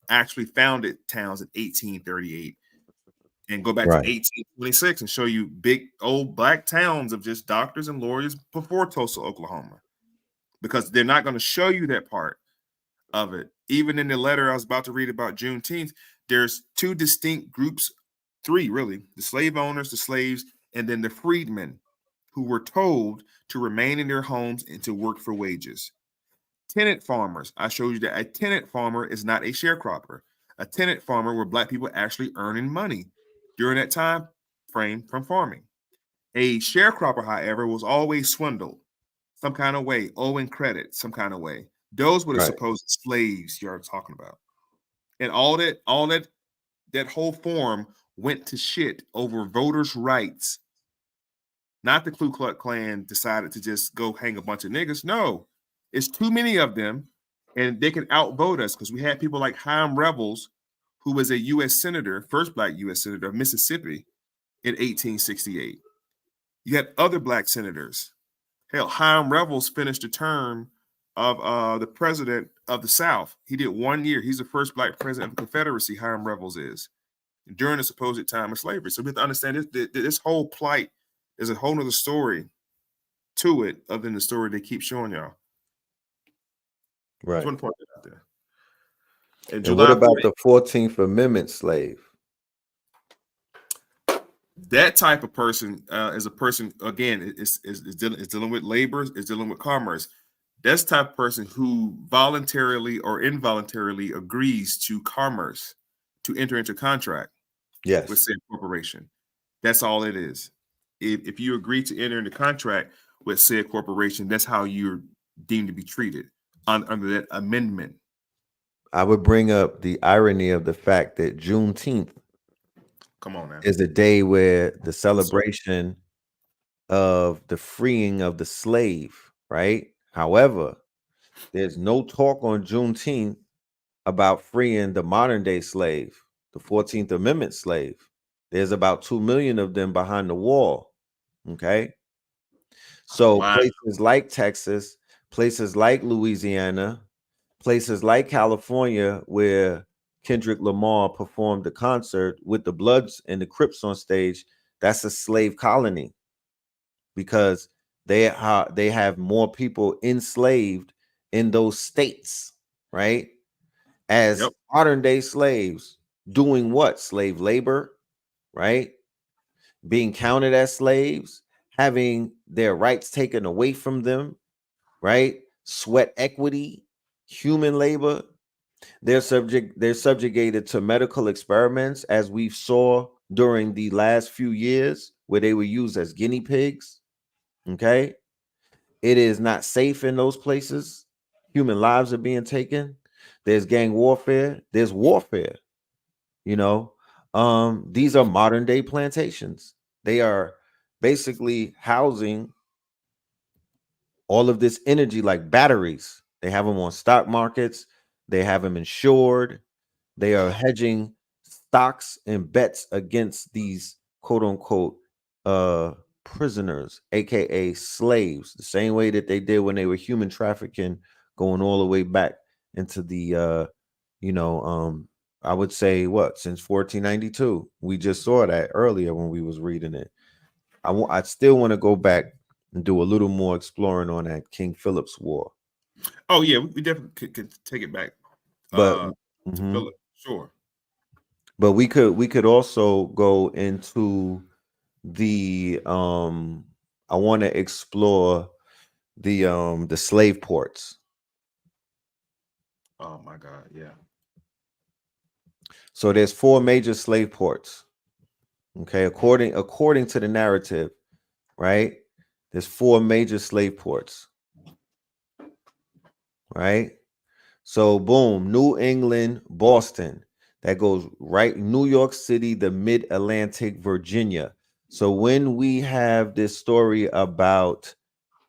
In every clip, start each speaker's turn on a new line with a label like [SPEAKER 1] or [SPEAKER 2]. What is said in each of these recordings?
[SPEAKER 1] actually founded towns in 1838 and go back to
[SPEAKER 2] Right.
[SPEAKER 1] 1826 and show you big old black towns of just doctors and lawyers before Tulsa, Oklahoma, because they're not going to show you that part of it. Even in the letter I was about to read about Juneteenth, there's two distinct groups, three really: the slave owners, the slaves, and then the freedmen, who were told to remain in their homes and to work for wages. Tenant farmers, I showed you that a tenant farmer is not a sharecropper. A tenant farmer were black people actually earning money during that time frame from farming. A sharecropper, however, was always swindled some kind of way, owing credit some kind of way. Those were the
[SPEAKER 2] Right.
[SPEAKER 1] supposed slaves you're talking about. And that whole form went to shit over voters' rights. Not the Ku Klux Klan decided to just go hang a bunch of niggas. No, it's too many of them, and they can outvote us because we had people like Chaim Revels, who was a U.S. senator, first black U.S. senator of Mississippi in 1868. You had other black senators. Hell, Chaim Revels finished the term of the president of the South. He did 1 year. He's the first black president of the Confederacy. Chaim Revels is during the supposed time of slavery. So we have to understand this whole plight is a whole other story to it, other than the story they keep showing y'all. Just
[SPEAKER 2] Right.
[SPEAKER 1] want to point that out there. And
[SPEAKER 2] And what
[SPEAKER 1] July
[SPEAKER 2] about
[SPEAKER 1] 4th,
[SPEAKER 2] the 14th Amendment slave?
[SPEAKER 1] that type of person is a person, again, is dealing with labor, is dealing with commerce. That's the type of person who voluntarily or involuntarily agrees to commerce, to enter into contract with
[SPEAKER 2] Yes.
[SPEAKER 1] said corporation. That's all it is. If you agree to enter into contract with said corporation, that's how you're deemed to be treated under that amendment.
[SPEAKER 2] I would bring up the irony of the fact that Juneteenth
[SPEAKER 1] Come on now.
[SPEAKER 2] is a day where the
[SPEAKER 1] So,
[SPEAKER 2] celebration of the freeing of the slave, right? However, there's no talk on Juneteenth about freeing the modern day slave, the 14th Amendment slave. There's about 2 million of them behind the wall. Okay. So
[SPEAKER 1] wow.
[SPEAKER 2] places like Texas, places like Louisiana, places like California, where Kendrick Lamar performed the concert with the Bloods and the Crips on stage, that's a slave colony because they have more people enslaved in those states, right? As
[SPEAKER 1] Yep.
[SPEAKER 2] modern day slaves doing what? Slave labor, right? Being counted as slaves, having their rights taken away from them, right? Sweat equity, human labor. They're subjugated to medical experiments, as we saw during the last few years, where they were used as guinea pigs. Okay. It is not safe in those places. Human lives are being taken. There's gang warfare. There's warfare. You know, these are modern day plantations. They are basically housing all of this energy like batteries. They have them on stock markets. They have them insured. They are hedging stocks and bets against these quote unquote uh prisoners, aka slaves, the same way that they did when they were human trafficking, going all the way back into the you know, I would say what, since 1492. We just saw that earlier when we was reading it. I still want to go back and do a little more exploring on that King Philip's War.
[SPEAKER 1] Oh yeah, we definitely could take it back
[SPEAKER 2] But
[SPEAKER 1] to
[SPEAKER 2] mhm.
[SPEAKER 1] Philip. Sure.
[SPEAKER 2] But we could also go into the I want to explore the slave ports.
[SPEAKER 1] Oh my God. Yeah.
[SPEAKER 2] So there's four major slave ports. Okay, according to the narrative, right? There's four major slave ports, right? So boom, New England, Boston. That goes right New York City, the Mid-Atlantic, Virginia. So when we have this story about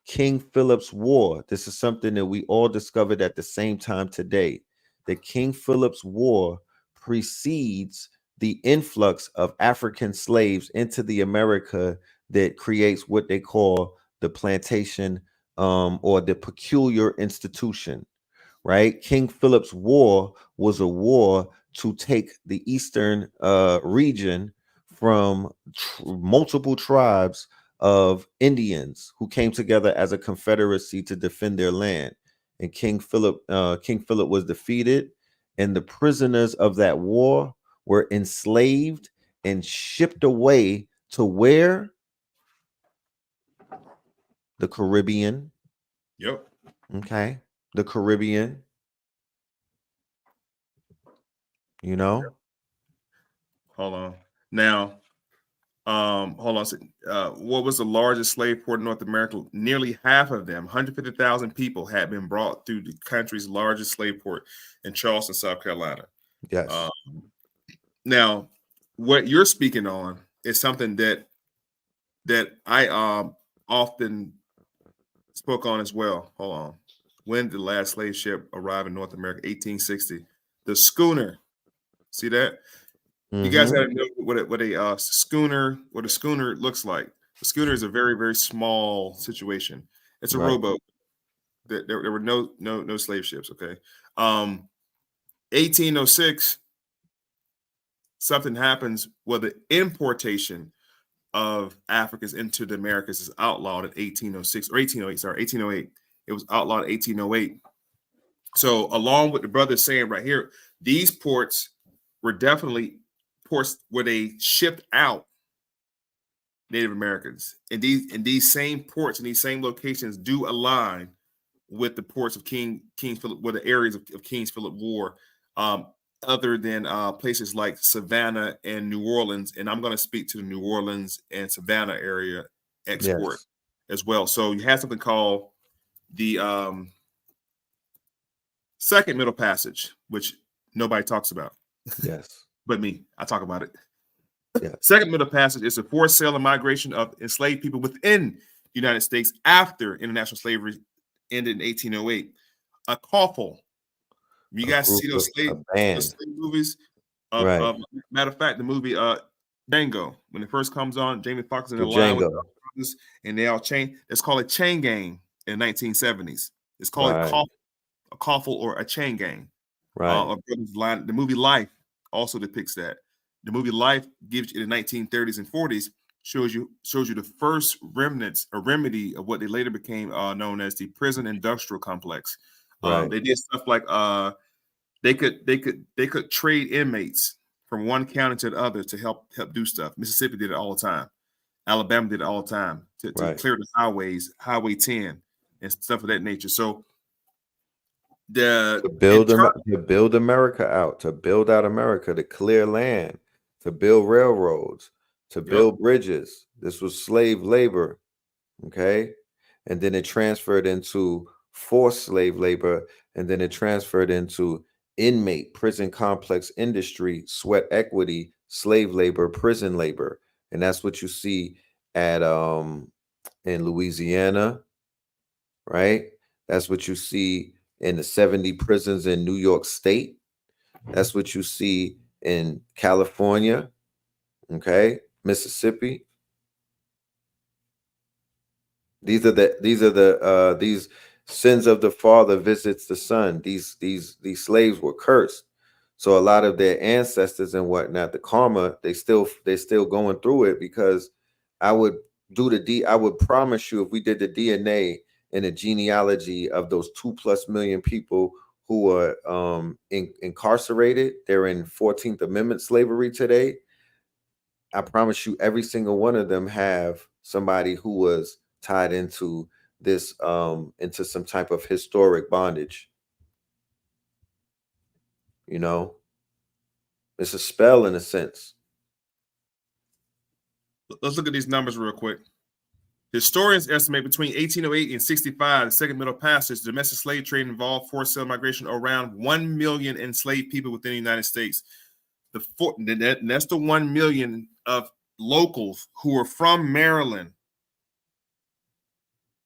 [SPEAKER 2] King Philip's War, this is something that we all discovered at the same time today. The King Philip's War precedes the influx of African slaves into the America that creates what they call the plantation or the peculiar institution, right? King Philip's War was a war to take the eastern region from multiple tribes of Indians who came together as a confederacy to defend their land. And King Philip was defeated, and the prisoners of that war were enslaved and shipped away to where? The Caribbean.
[SPEAKER 1] Yep.
[SPEAKER 2] Okay. The Caribbean, you know?
[SPEAKER 1] Hold on. Now, hold on a second. What was the largest slave port in North America? Nearly half of them, 150,000 people, had been brought through the country's largest slave port in Charleston, South Carolina.
[SPEAKER 2] Yes.
[SPEAKER 1] Now, what you're speaking on is something that I often spoke on as well. Hold on. When did the last slave ship arrive in North America? 1860. The schooner. See that? You guys got to know what a schooner looks like. A schooner is a very, very small situation. It's a
[SPEAKER 2] Right.
[SPEAKER 1] rowboat. There were no slave ships. Okay. 1806, something happens where the importation of Africans into the Americas is outlawed in 1806 or 1808. Sorry, 1808. It was outlawed in 1808. So, along with the brothers saying right here, these ports were definitely ports where they shipped out Native Americans, and these same ports and these same locations do align with the ports of King Philip, with the areas of King's Philip War, other than places like Savannah and New Orleans. And I'm going to speak to the New Orleans and Savannah area export as well. So you have something called the Second Middle Passage, which nobody talks about.
[SPEAKER 2] Yes.
[SPEAKER 1] But me. I talk about it.
[SPEAKER 2] Yeah.
[SPEAKER 1] Second Middle Passage is the forced sale and migration of enslaved people within the United States after international slavery ended in 1808. A coffle. You guys see those slave movies?
[SPEAKER 2] Right.
[SPEAKER 1] Matter of fact, the movie Django, when it first comes on, Jamie Foxx in the line with the brothers, and they all chain. It's called a chain gang in the 1970s. It's called a coffle or a chain gang.
[SPEAKER 2] Right.
[SPEAKER 1] The movie Life also depicts that. The movie Life gives you in the 1930s and 40s shows you the first remnants or remedy of what they later became known as the prison industrial complex.
[SPEAKER 2] Right.
[SPEAKER 1] They did stuff like they could trade inmates from one county to the other to help do stuff. Mississippi did it all the time. Alabama did it all the time to clear the highways, Highway 10 and stuff of that nature. So
[SPEAKER 2] to build America out, to build out America, to clear land, to build railroads, to build bridges. This was slave labor, okay? And then it transferred into forced slave labor, and then it transferred into inmate, prison complex industry, sweat equity, slave labor, prison labor. And that's what you see at in Louisiana, right? That's what you see in the 70 prisons in New York State. That's what you see in California, okay, Mississippi. These sins of the father visits the son. These slaves were cursed. So a lot of their ancestors and whatnot, the karma, they're still going through it, because I would promise you, if we did the DNA and the genealogy of those 2+ million people who are incarcerated, they're in 14th Amendment slavery today. I promise you, every single one of them have somebody who was tied into this, into some type of historic bondage. You know, it's a spell in a sense.
[SPEAKER 1] Let's look at these numbers real quick. Historians estimate between 1808 and 65, the Second Middle Passage, domestic slave trade involved forced sale migration around 1 million enslaved people within the United States. That's the 1 million of locals who were from Maryland.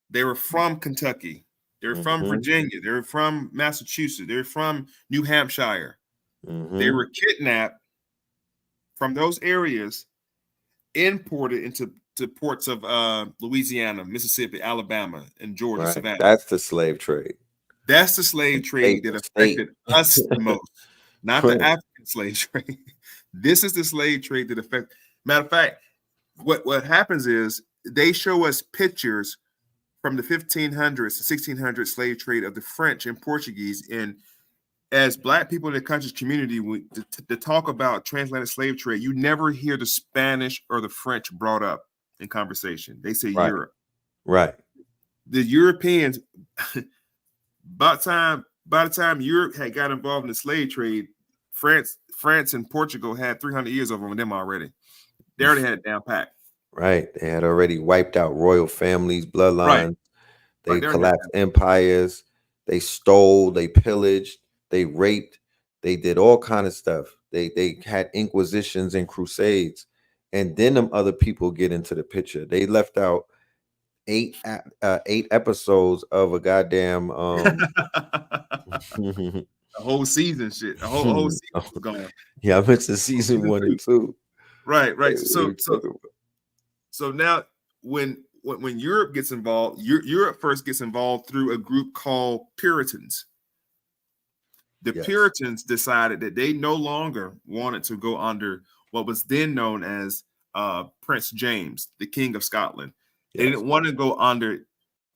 [SPEAKER 1] They were from Kentucky. They were from Virginia. They were from Massachusetts. They were from New Hampshire. They were kidnapped from those areas, imported into ports of Louisiana, Mississippi, Alabama, and Georgia, Savannah.
[SPEAKER 2] That's the slave trade.
[SPEAKER 1] That's the slave trade that
[SPEAKER 2] State.
[SPEAKER 1] affected us the most, not the African slave trade. This is the slave trade that affected. Matter of fact, what happens is they show us pictures from the 1500s to 1600s slave trade of the French and Portuguese. And as Black people in the country's community, to talk about transatlantic slave trade, you never hear the Spanish or the French brought up in conversation. They say
[SPEAKER 2] Right.
[SPEAKER 1] Europe.
[SPEAKER 2] Right.
[SPEAKER 1] The Europeans, by the time Europe had got involved in the slave trade, France and Portugal had 300 years over them already. They already had it down pat.
[SPEAKER 2] Right. They had already wiped out royal families, bloodlines.
[SPEAKER 1] Right.
[SPEAKER 2] They collapsed empires. They stole. They pillaged. They raped. They did all kind of stuff. They had inquisitions and crusades, and then them other people get into the picture. They left out eight episodes of a goddamn
[SPEAKER 1] a whole season shit. A whole season was gone.
[SPEAKER 2] Yeah, I mentioned season 1 and 2.
[SPEAKER 1] Right. So now when Europe gets involved, Europe first gets involved through a group called Puritans. The Puritans decided that they no longer wanted to go under what was then known as Prince James, the King of Scotland. They didn't want to go under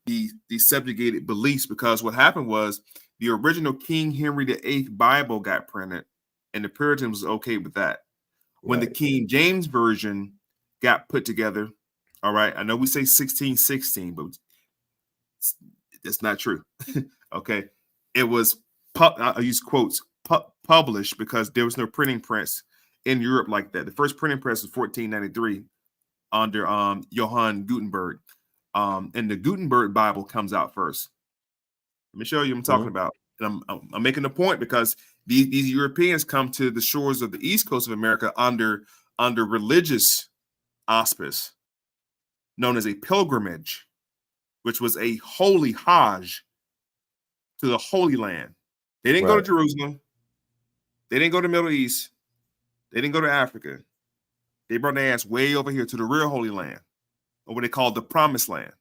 [SPEAKER 1] the subjugated beliefs, because what happened was the original King Henry VIII Bible got printed, and the Puritans was okay with that. When the King James Version got put together, all right, I know we say 1616, but that's not true. Okay, it was I use quotes published, because there was no printing press in Europe like that. The first printing press was 1493 under Johann Gutenberg, and the Gutenberg Bible comes out first. Let me show you what I'm talking about. And I'm making a point because these Europeans come to the shores of the East Coast of America under religious auspice, known as a pilgrimage, which was a holy Hajj to the Holy Land. They didn't go to Jerusalem. They didn't go to the Middle East. They didn't go to Africa. They brought their ass way over here to the real Holy Land, or what they called the Promised Land.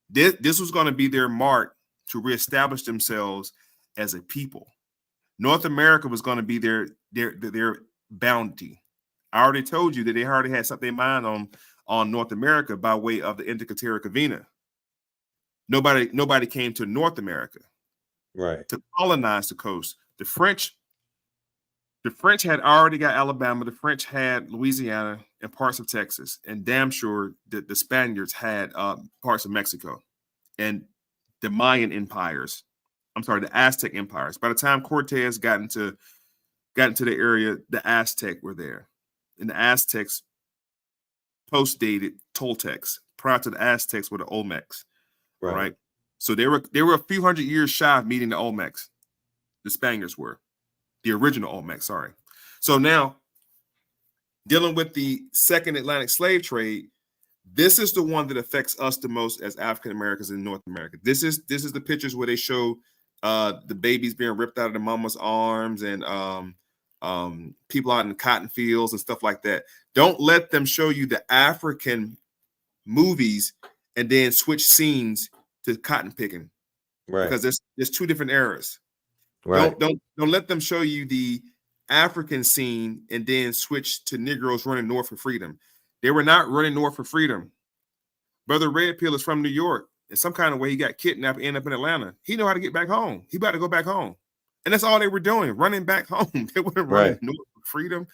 [SPEAKER 1] This was going to be their mark to reestablish themselves as a people. North America was going to be their bounty. I already told you that they already had something in mind on North America by way of the Indica Terra Cavina. Nobody came to North America to colonize the coast. The French had already got Alabama. The French had Louisiana and parts of Texas, and damn sure that the Spaniards had parts of Mexico and the Mayan empires. I'm sorry, the Aztec empires. By the time Cortez got into the area, the Aztec were there, and the Aztecs post-dated Toltecs. Prior to the Aztecs were the Olmecs. Right. So they were a few hundred years shy of meeting the Olmecs. The Spaniards were. The original Olmecs, sorry. So now, dealing with the second Atlantic slave trade, this is the one that affects us the most as African Americans in North America. This is the pictures where they show the babies being ripped out of the mama's arms, and people out in the cotton fields and stuff like that. Don't let them show you the African movies and then switch scenes to cotton picking, because there's two different eras. Don't let them show you the African scene and then switch to Negroes running north for freedom. They were not running north for freedom. Brother Red Pill is from New York. In some kind of way, he got kidnapped and ended up in Atlanta. He know how to get back home. He about to go back home. And that's all they were doing, running back home. They weren't running north for freedom.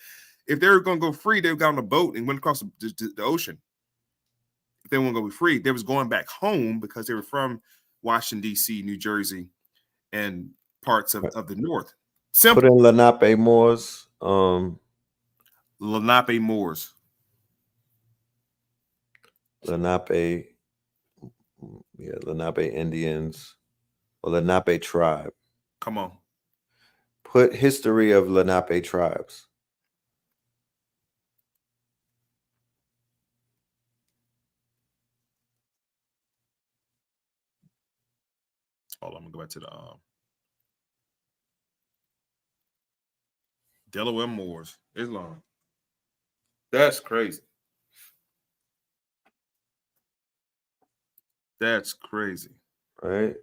[SPEAKER 1] If they were going to go free, they got on a boat and went across the ocean. If they weren't going to be free, they was going back home because they were from Washington, D.C., New Jersey, and parts of the North. Simple.
[SPEAKER 2] Put in Lenape Moors.
[SPEAKER 1] Lenape Moors.
[SPEAKER 2] Lenape Indians, or Lenape tribe.
[SPEAKER 1] Come on.
[SPEAKER 2] Put history of Lenape tribes.
[SPEAKER 1] Hold on, I'm gonna go back to the Delaware Moors. Islam. That's crazy. That's crazy.
[SPEAKER 2] Right.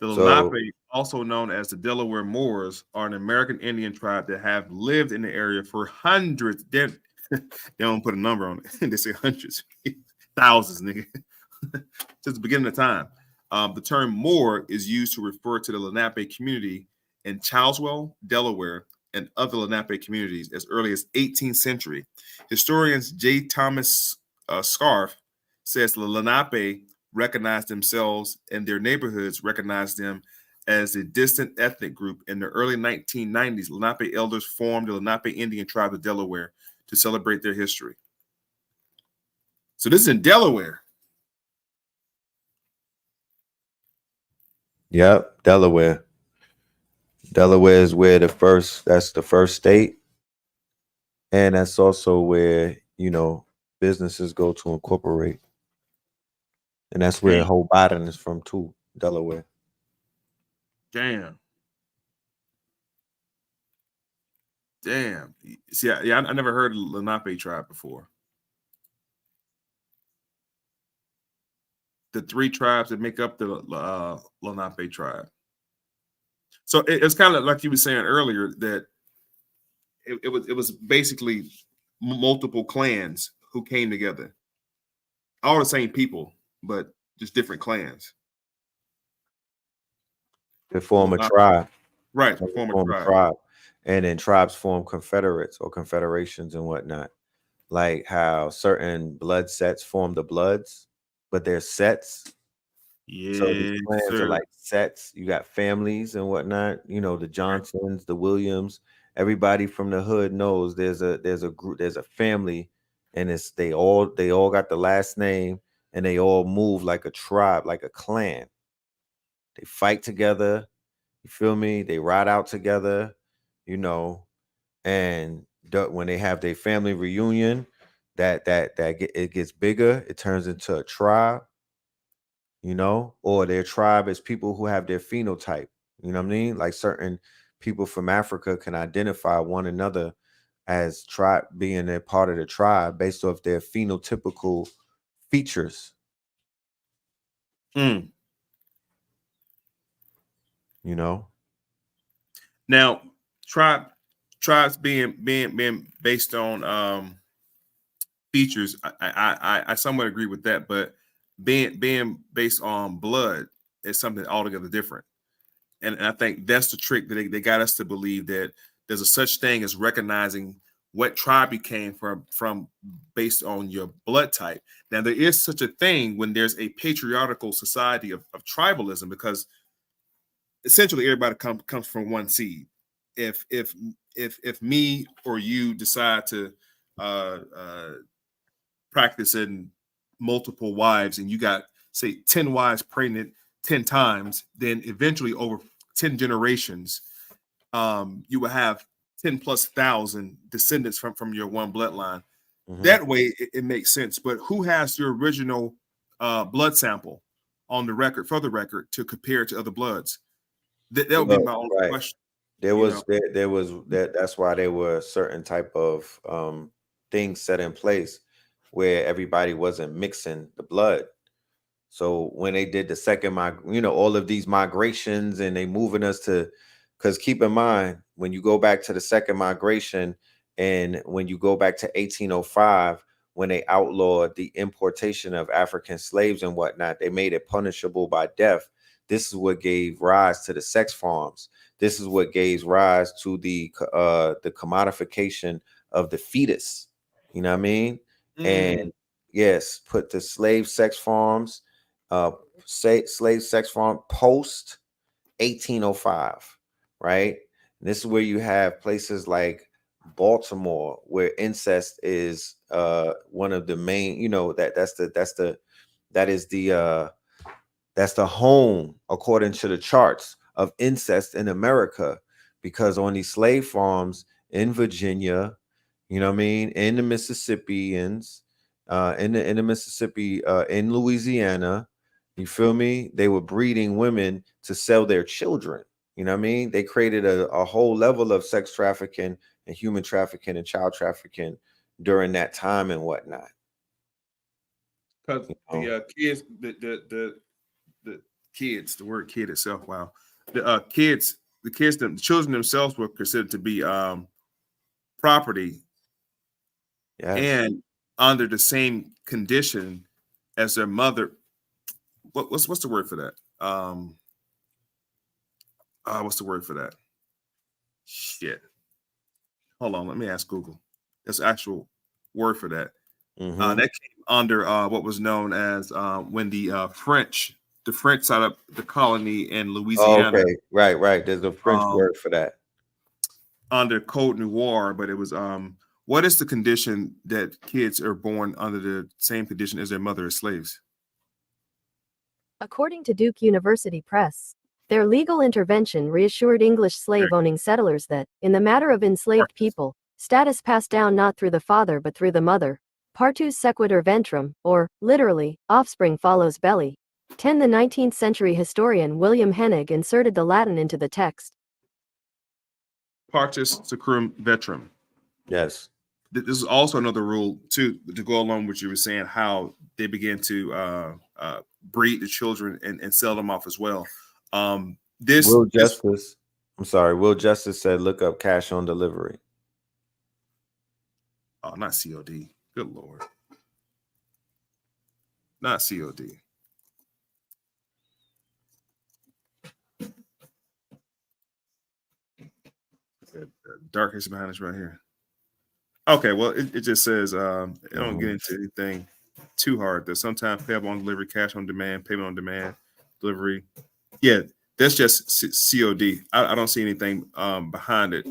[SPEAKER 1] The
[SPEAKER 2] So
[SPEAKER 1] Lenape, also known as the Delaware Moors, are an American Indian tribe that have lived in the area for hundreds. They don't put a number on it. They say hundreds, thousands, nigga. Since the beginning of time. The term Moor is used to refer to the Lenape community in Childswell, Delaware, and other Lenape communities as early as 18th century. Historians J. Thomas Scarf says the Lenape recognized themselves and their neighborhoods recognized them as a distant ethnic group. In the early 1990s, Lenape elders formed the Lenape Indian tribe of Delaware to celebrate their history. So this is in Delaware.
[SPEAKER 2] yep, Delaware. Delaware is where that's the first state. And that's also where, businesses go to incorporate. And that's where
[SPEAKER 1] Damn.
[SPEAKER 2] whole Biden is from too, Delaware.
[SPEAKER 1] Damn. Damn. See, yeah, I never heard of Lenape tribe before. The three tribes that make up the Lenape tribe. So it's kind of like you were saying earlier that it was basically multiple clans who came together, all the same people, but just different clans.
[SPEAKER 2] They form a
[SPEAKER 1] Lenape.
[SPEAKER 2] tribe.
[SPEAKER 1] Right,
[SPEAKER 2] They
[SPEAKER 1] to form a
[SPEAKER 2] form a
[SPEAKER 1] tribe.
[SPEAKER 2] tribe. And then tribes form confederates or confederations and whatnot. Like how certain blood sets form the Bloods, but they're sets. So these
[SPEAKER 1] Yes,
[SPEAKER 2] clans are
[SPEAKER 1] sir.
[SPEAKER 2] like sets. You got families and whatnot. The Johnsons, the Williams. Everybody from the hood knows there's a group, there's a family, and they all got the last name, and they all move like a tribe, like a clan. They fight together. You feel me? They ride out together. You know, and when they have their family reunion, it gets bigger. It turns into a tribe. Or their tribe is people who have their phenotype. You know what I mean? Like certain people from Africa can identify one another as tribe being a part of the tribe based off their phenotypical features.
[SPEAKER 1] Mm.
[SPEAKER 2] You know,
[SPEAKER 1] Now, tribes being based on features, I somewhat agree with that, but being based on blood is something altogether different. And I think that's the trick that they got us to believe that there's a such thing as recognizing what tribe you came from based on your blood type. Now there is such a thing when there's a patriarchal society of tribalism, because essentially everybody comes from one seed. If me or you decide to uh, practice in multiple wives and you got say 10 wives pregnant 10 times, then eventually over 10 generations, you will have 10 plus thousand descendants from your one bloodline.
[SPEAKER 2] mm-hmm.
[SPEAKER 1] That way it makes sense. But who has your original blood sample on the record, for the record, to compare to other bloods? That would be my only
[SPEAKER 2] Right.
[SPEAKER 1] question.
[SPEAKER 2] There
[SPEAKER 1] You
[SPEAKER 2] was
[SPEAKER 1] know,
[SPEAKER 2] there was that's why there were certain type of things set in place where everybody wasn't mixing the blood. So when they did the second all of these migrations and they moving us to, because keep in mind, when you go back to the second migration and when you go back to 1805, when they outlawed the importation of African slaves and whatnot, they made it punishable by death. This is what gave rise to the sex farms. This is what gave rise to the commodification of the fetus. You know what I mean?
[SPEAKER 1] mm,
[SPEAKER 2] And yes, put the slave sex farms, uh slave sex farm post 1805, right? And this is where you have places like Baltimore where incest is one of the main, that is the home, according to the charts, of incest in America, because on these slave farms in Virginia, you know what I mean, in the Mississippians, in the Mississippi, in Louisiana, you feel me? They were breeding women to sell their children. You know what I mean? They created a whole level of sex trafficking and human trafficking and child trafficking during that time and whatnot.
[SPEAKER 1] because
[SPEAKER 2] You
[SPEAKER 1] the
[SPEAKER 2] know?
[SPEAKER 1] kids, the kids. The word kid itself. Wow. The the children themselves were considered to be property
[SPEAKER 2] Yes.
[SPEAKER 1] and under the same condition as their mother. What's the word for that? What's the word for that? Shit. Hold on, let me ask Google. There's an actual word for that.
[SPEAKER 2] Mhm.
[SPEAKER 1] That came under what was known as when the French set up the colony in Louisiana
[SPEAKER 2] Okay, right. There's a French
[SPEAKER 1] um,
[SPEAKER 2] word for that.
[SPEAKER 1] under Code Noir, but it was what is the condition that kids are born under the same condition as their mother as slaves?
[SPEAKER 3] According to Duke University Press, their legal intervention reassured English slave-owning settlers that, in the matter of enslaved people, status passed down not through the father but through the mother. Partus sequitur ventrum, or, literally, offspring follows belly. The 19th century historian William Hennig inserted the Latin into the text.
[SPEAKER 1] Partus sequitur ventrum.
[SPEAKER 2] Yes.
[SPEAKER 1] This is also another rule too, to go along with what you were saying, how they began to breed the children and sell them off as well.
[SPEAKER 2] Will Justice said, look up cash on delivery.
[SPEAKER 1] Oh, not COD. Good Lord. Not COD. Darkest behind us right here. Okay, well, it just says it don't get into anything too hard. There's sometimes payable on delivery, cash on demand, payment on demand, delivery. Yeah, that's just COD. I don't see anything behind it.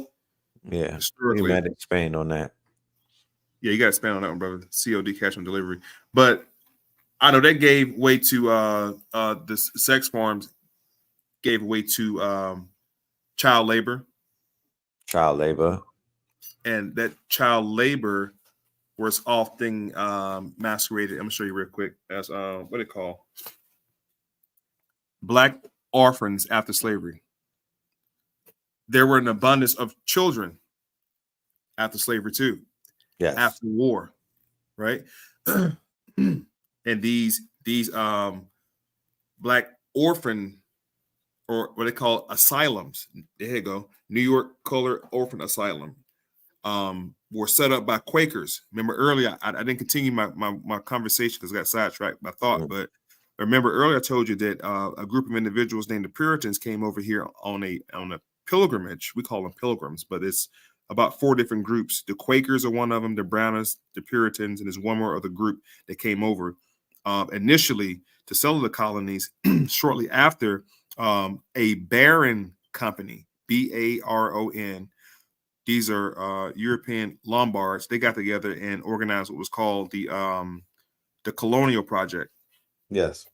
[SPEAKER 2] Yeah, you might expand on that.
[SPEAKER 1] Yeah, you got to expand on that one, brother. COD, cash on delivery. But I know that gave way to the sex farms gave way to child labor.
[SPEAKER 2] Child labor.
[SPEAKER 1] And that child labor was often masqueraded. I'm gonna show you real quick as what they call Black orphans after slavery. There were an abundance of children after slavery too.
[SPEAKER 2] Yes.
[SPEAKER 1] After war, right? And these Black orphan, or what they call asylums. There you go. New York Colored Orphan Asylum. Were set up by Quakers. Remember earlier, I didn't continue my conversation because I got sidetracked by thought. But remember earlier, I told you that a group of individuals named the Puritans came over here on a pilgrimage. We call them pilgrims, but it's about 4 different groups. The Quakers are one of them, the Browners, the Puritans, and there's one more other group that came over initially to settle the colonies. Shortly after, a Baron company, Baron. These are European Lombards. They got together and organized what was called the Colonial Project.
[SPEAKER 2] Yes.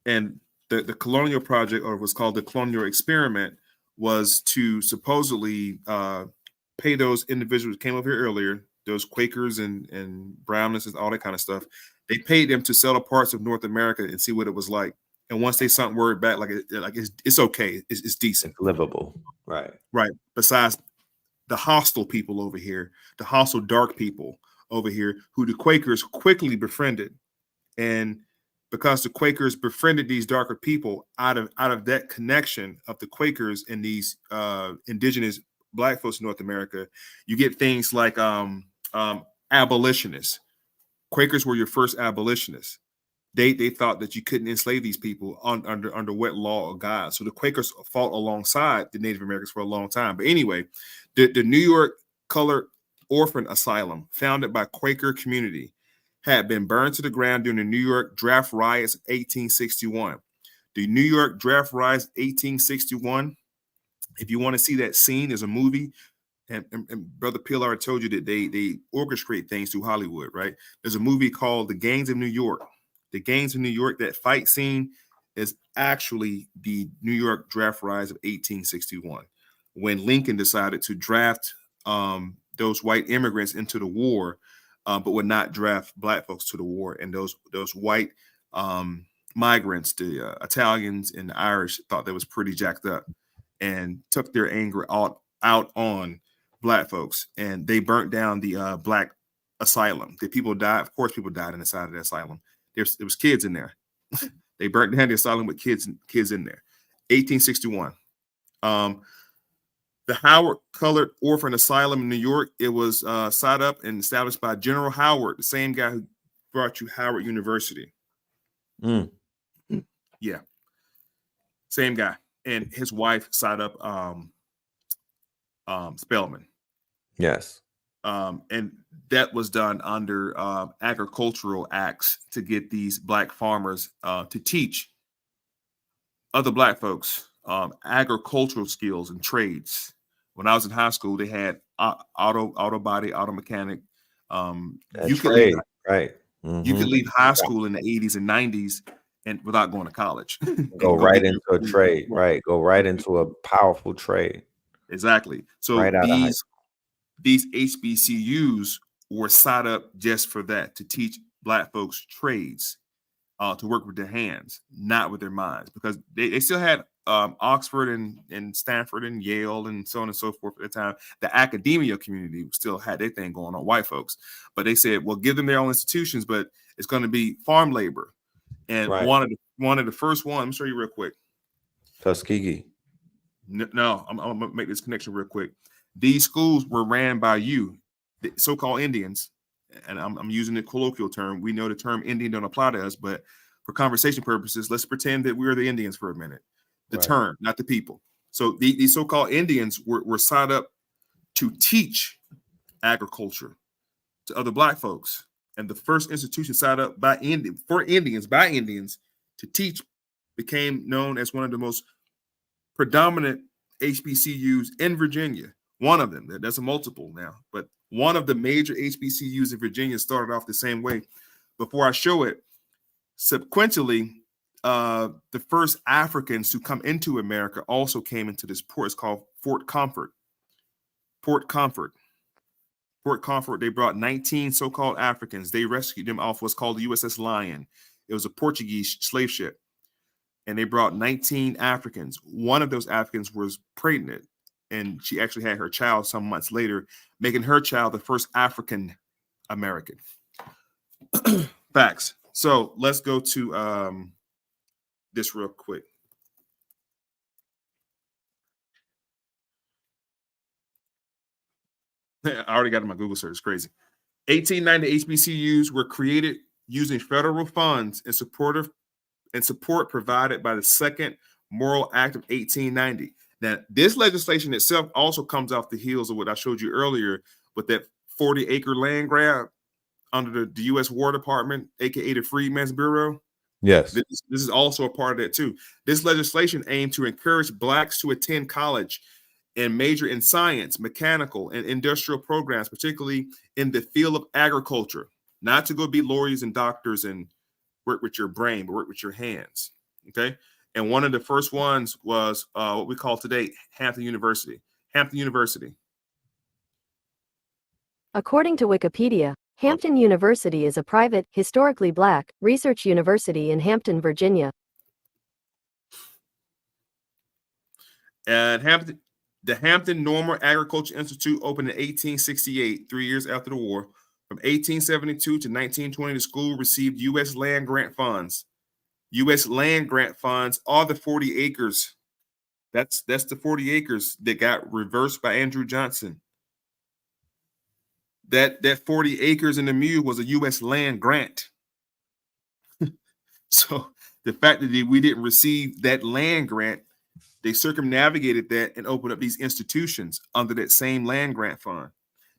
[SPEAKER 1] And the Colonial Project, or was called the Colonial Experiment, was to supposedly pay those individuals who came over here earlier, those Quakers and Brownists and all that kind of stuff. They paid them to settle parts of North America and see what it was like. And once they sent word back, it's okay, it's decent,
[SPEAKER 2] it's livable, right?
[SPEAKER 1] Besides the hostile people over here, the hostile dark people over here, who the Quakers quickly befriended. And because the Quakers befriended these darker people, out of that connection of the Quakers and these indigenous Black folks in North America, you get things like abolitionists. Quakers were your first abolitionists. They thought that you couldn't enslave these people under wet law of God. So the Quakers fought alongside the Native Americans for a long time. But anyway, the New York Colored Orphan Asylum, founded by Quaker community, had been burned to the ground during the New York draft riots of 1861. The New York draft riots of 1861, if you want to see that scene, there's a movie. And Brother Pilar told you that they orchestrate things through Hollywood, right? There's a movie called The Gangs of New York. The Gangs of New York, that fight scene is actually the New York draft riots of 1861, when Lincoln decided to draft those white immigrants into the war, but would not draft Black folks to the war. And those white migrants, the Italians and the Irish, thought that was pretty jacked up and took their anger out on Black folks. And they burnt down the Black asylum. The people died. Of course, people died inside of the asylum. There was kids in there. They burnt down the asylum with kids in there. 1861. The Howard Colored Orphan Asylum in New York. It was set up and established by General Howard, the same guy who brought you Howard University. Yeah, same guy, and his wife set up Spelman.
[SPEAKER 2] Yes.
[SPEAKER 1] And that was done under agricultural acts to get these black farmers to teach other black folks agricultural skills and trades. When I was in high school, they had auto body, auto mechanic. You could leave,
[SPEAKER 2] right.
[SPEAKER 1] You could leave high school in the 80s and 90s and without going to college.
[SPEAKER 2] Go right into a trade, right? Go right into a powerful trade.
[SPEAKER 1] Exactly. So right these HBCUs were set up just for that, to teach black folks trades, to work with their hands, not with their minds, because they still had Oxford and Stanford and Yale and so on and so forth at the time. The academia community still had their thing going on, white folks, but they said, well, give them their own institutions, but it's going to be farm labor. And one of the first ones, I'm show you real quick.
[SPEAKER 2] Tuskegee.
[SPEAKER 1] No, I'm gonna make this connection real quick. These schools were ran by the so-called Indians, and I'm using the colloquial term. We know the term Indian don't apply to us, but for conversation purposes, let's pretend that we're the Indians for a minute. The term, not the people. So these so-called Indians were signed up to teach agriculture to other black folks. And the first institution signed up by Indians to teach became known as one of the most predominant HBCUs in Virginia. One of them, there's a multiple now, but one of the major HBCUs in Virginia started off the same way. Before I show it, sequentially, the first Africans to come into America also came into this port. It's called Fort Comfort. Fort Comfort. They brought 19 so-called Africans. They rescued them off what's called the USS Lion. It was a Portuguese slave ship. And they brought 19 Africans. One of those Africans was pregnant, and she actually had her child some months later, making her child the first African American. Facts. So let's go to this real quick. I already got it in my Google search. It's crazy. 1890 HBCUs were created using federal funds and support provided by the Second Moral Act of 1890. Now, this legislation itself also comes off the heels of what I showed you earlier with that 40-acre land grab under the U.S. War Department, aka the Freedmen's Bureau.
[SPEAKER 2] Yes.
[SPEAKER 1] This is also a part of that too. This legislation aimed to encourage blacks to attend college and major in science, mechanical, and industrial programs, particularly in the field of agriculture, not to go be lawyers and doctors and work with your brain, but work with your hands. Okay. And one of the first ones was what we call today Hampton University. Hampton University.
[SPEAKER 3] According to Wikipedia, Hampton University is a private, historically black, research university in Hampton, Virginia.
[SPEAKER 1] And the Hampton Normal Agriculture Institute opened in 1868, 3 years after the war. From 1872 to 1920, the school received U.S. land grant funds. U.S. land grant funds are the 40 acres. That's the 40 acres that got reversed by Andrew Johnson. That 40 acres in the Mule was a U.S. land grant. So the fact that we didn't receive that land grant, they circumnavigated that and opened up these institutions under that same land grant fund.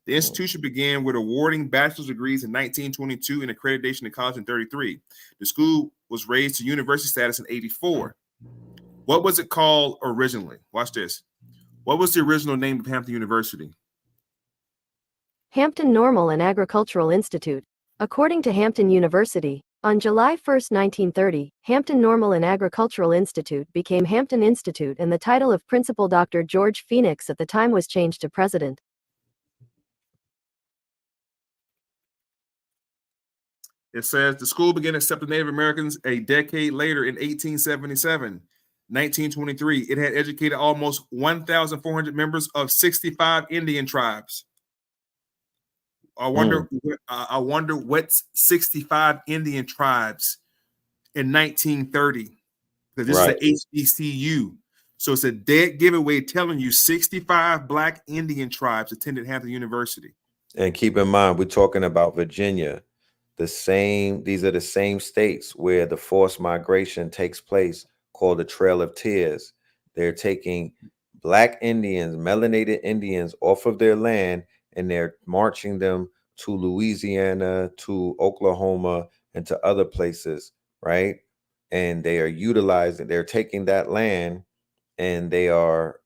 [SPEAKER 1] The institution began with awarding bachelor's degrees in 1922 and accreditation to college in 1933. The school was raised to university status in 1984. What was it called originally? Watch this. What was the original name of Hampton University?
[SPEAKER 3] Hampton Normal and Agricultural Institute. According to Hampton University, on July 1, 1930, Hampton Normal and Agricultural Institute became Hampton Institute, and the title of Principal Dr. George Phoenix at the time was changed to President.
[SPEAKER 1] It says the school began accepting Native Americans a decade later in 1877. 1923, it had educated almost 1,400 members of 65 Indian tribes. I wonder what 65 Indian tribes in 1930. Because this
[SPEAKER 2] Right.
[SPEAKER 1] is the HBCU. So it's a dead giveaway telling you 65 Black Indian tribes attended Hampton University.
[SPEAKER 2] And keep in mind, we're talking about Virginia. These are the same states where the forced migration takes place, called the Trail of Tears. They're taking Black Indians, melanated Indians, off of their land, and they're marching them to Louisiana, to Oklahoma, and to other places, right? And they're taking that land, and they are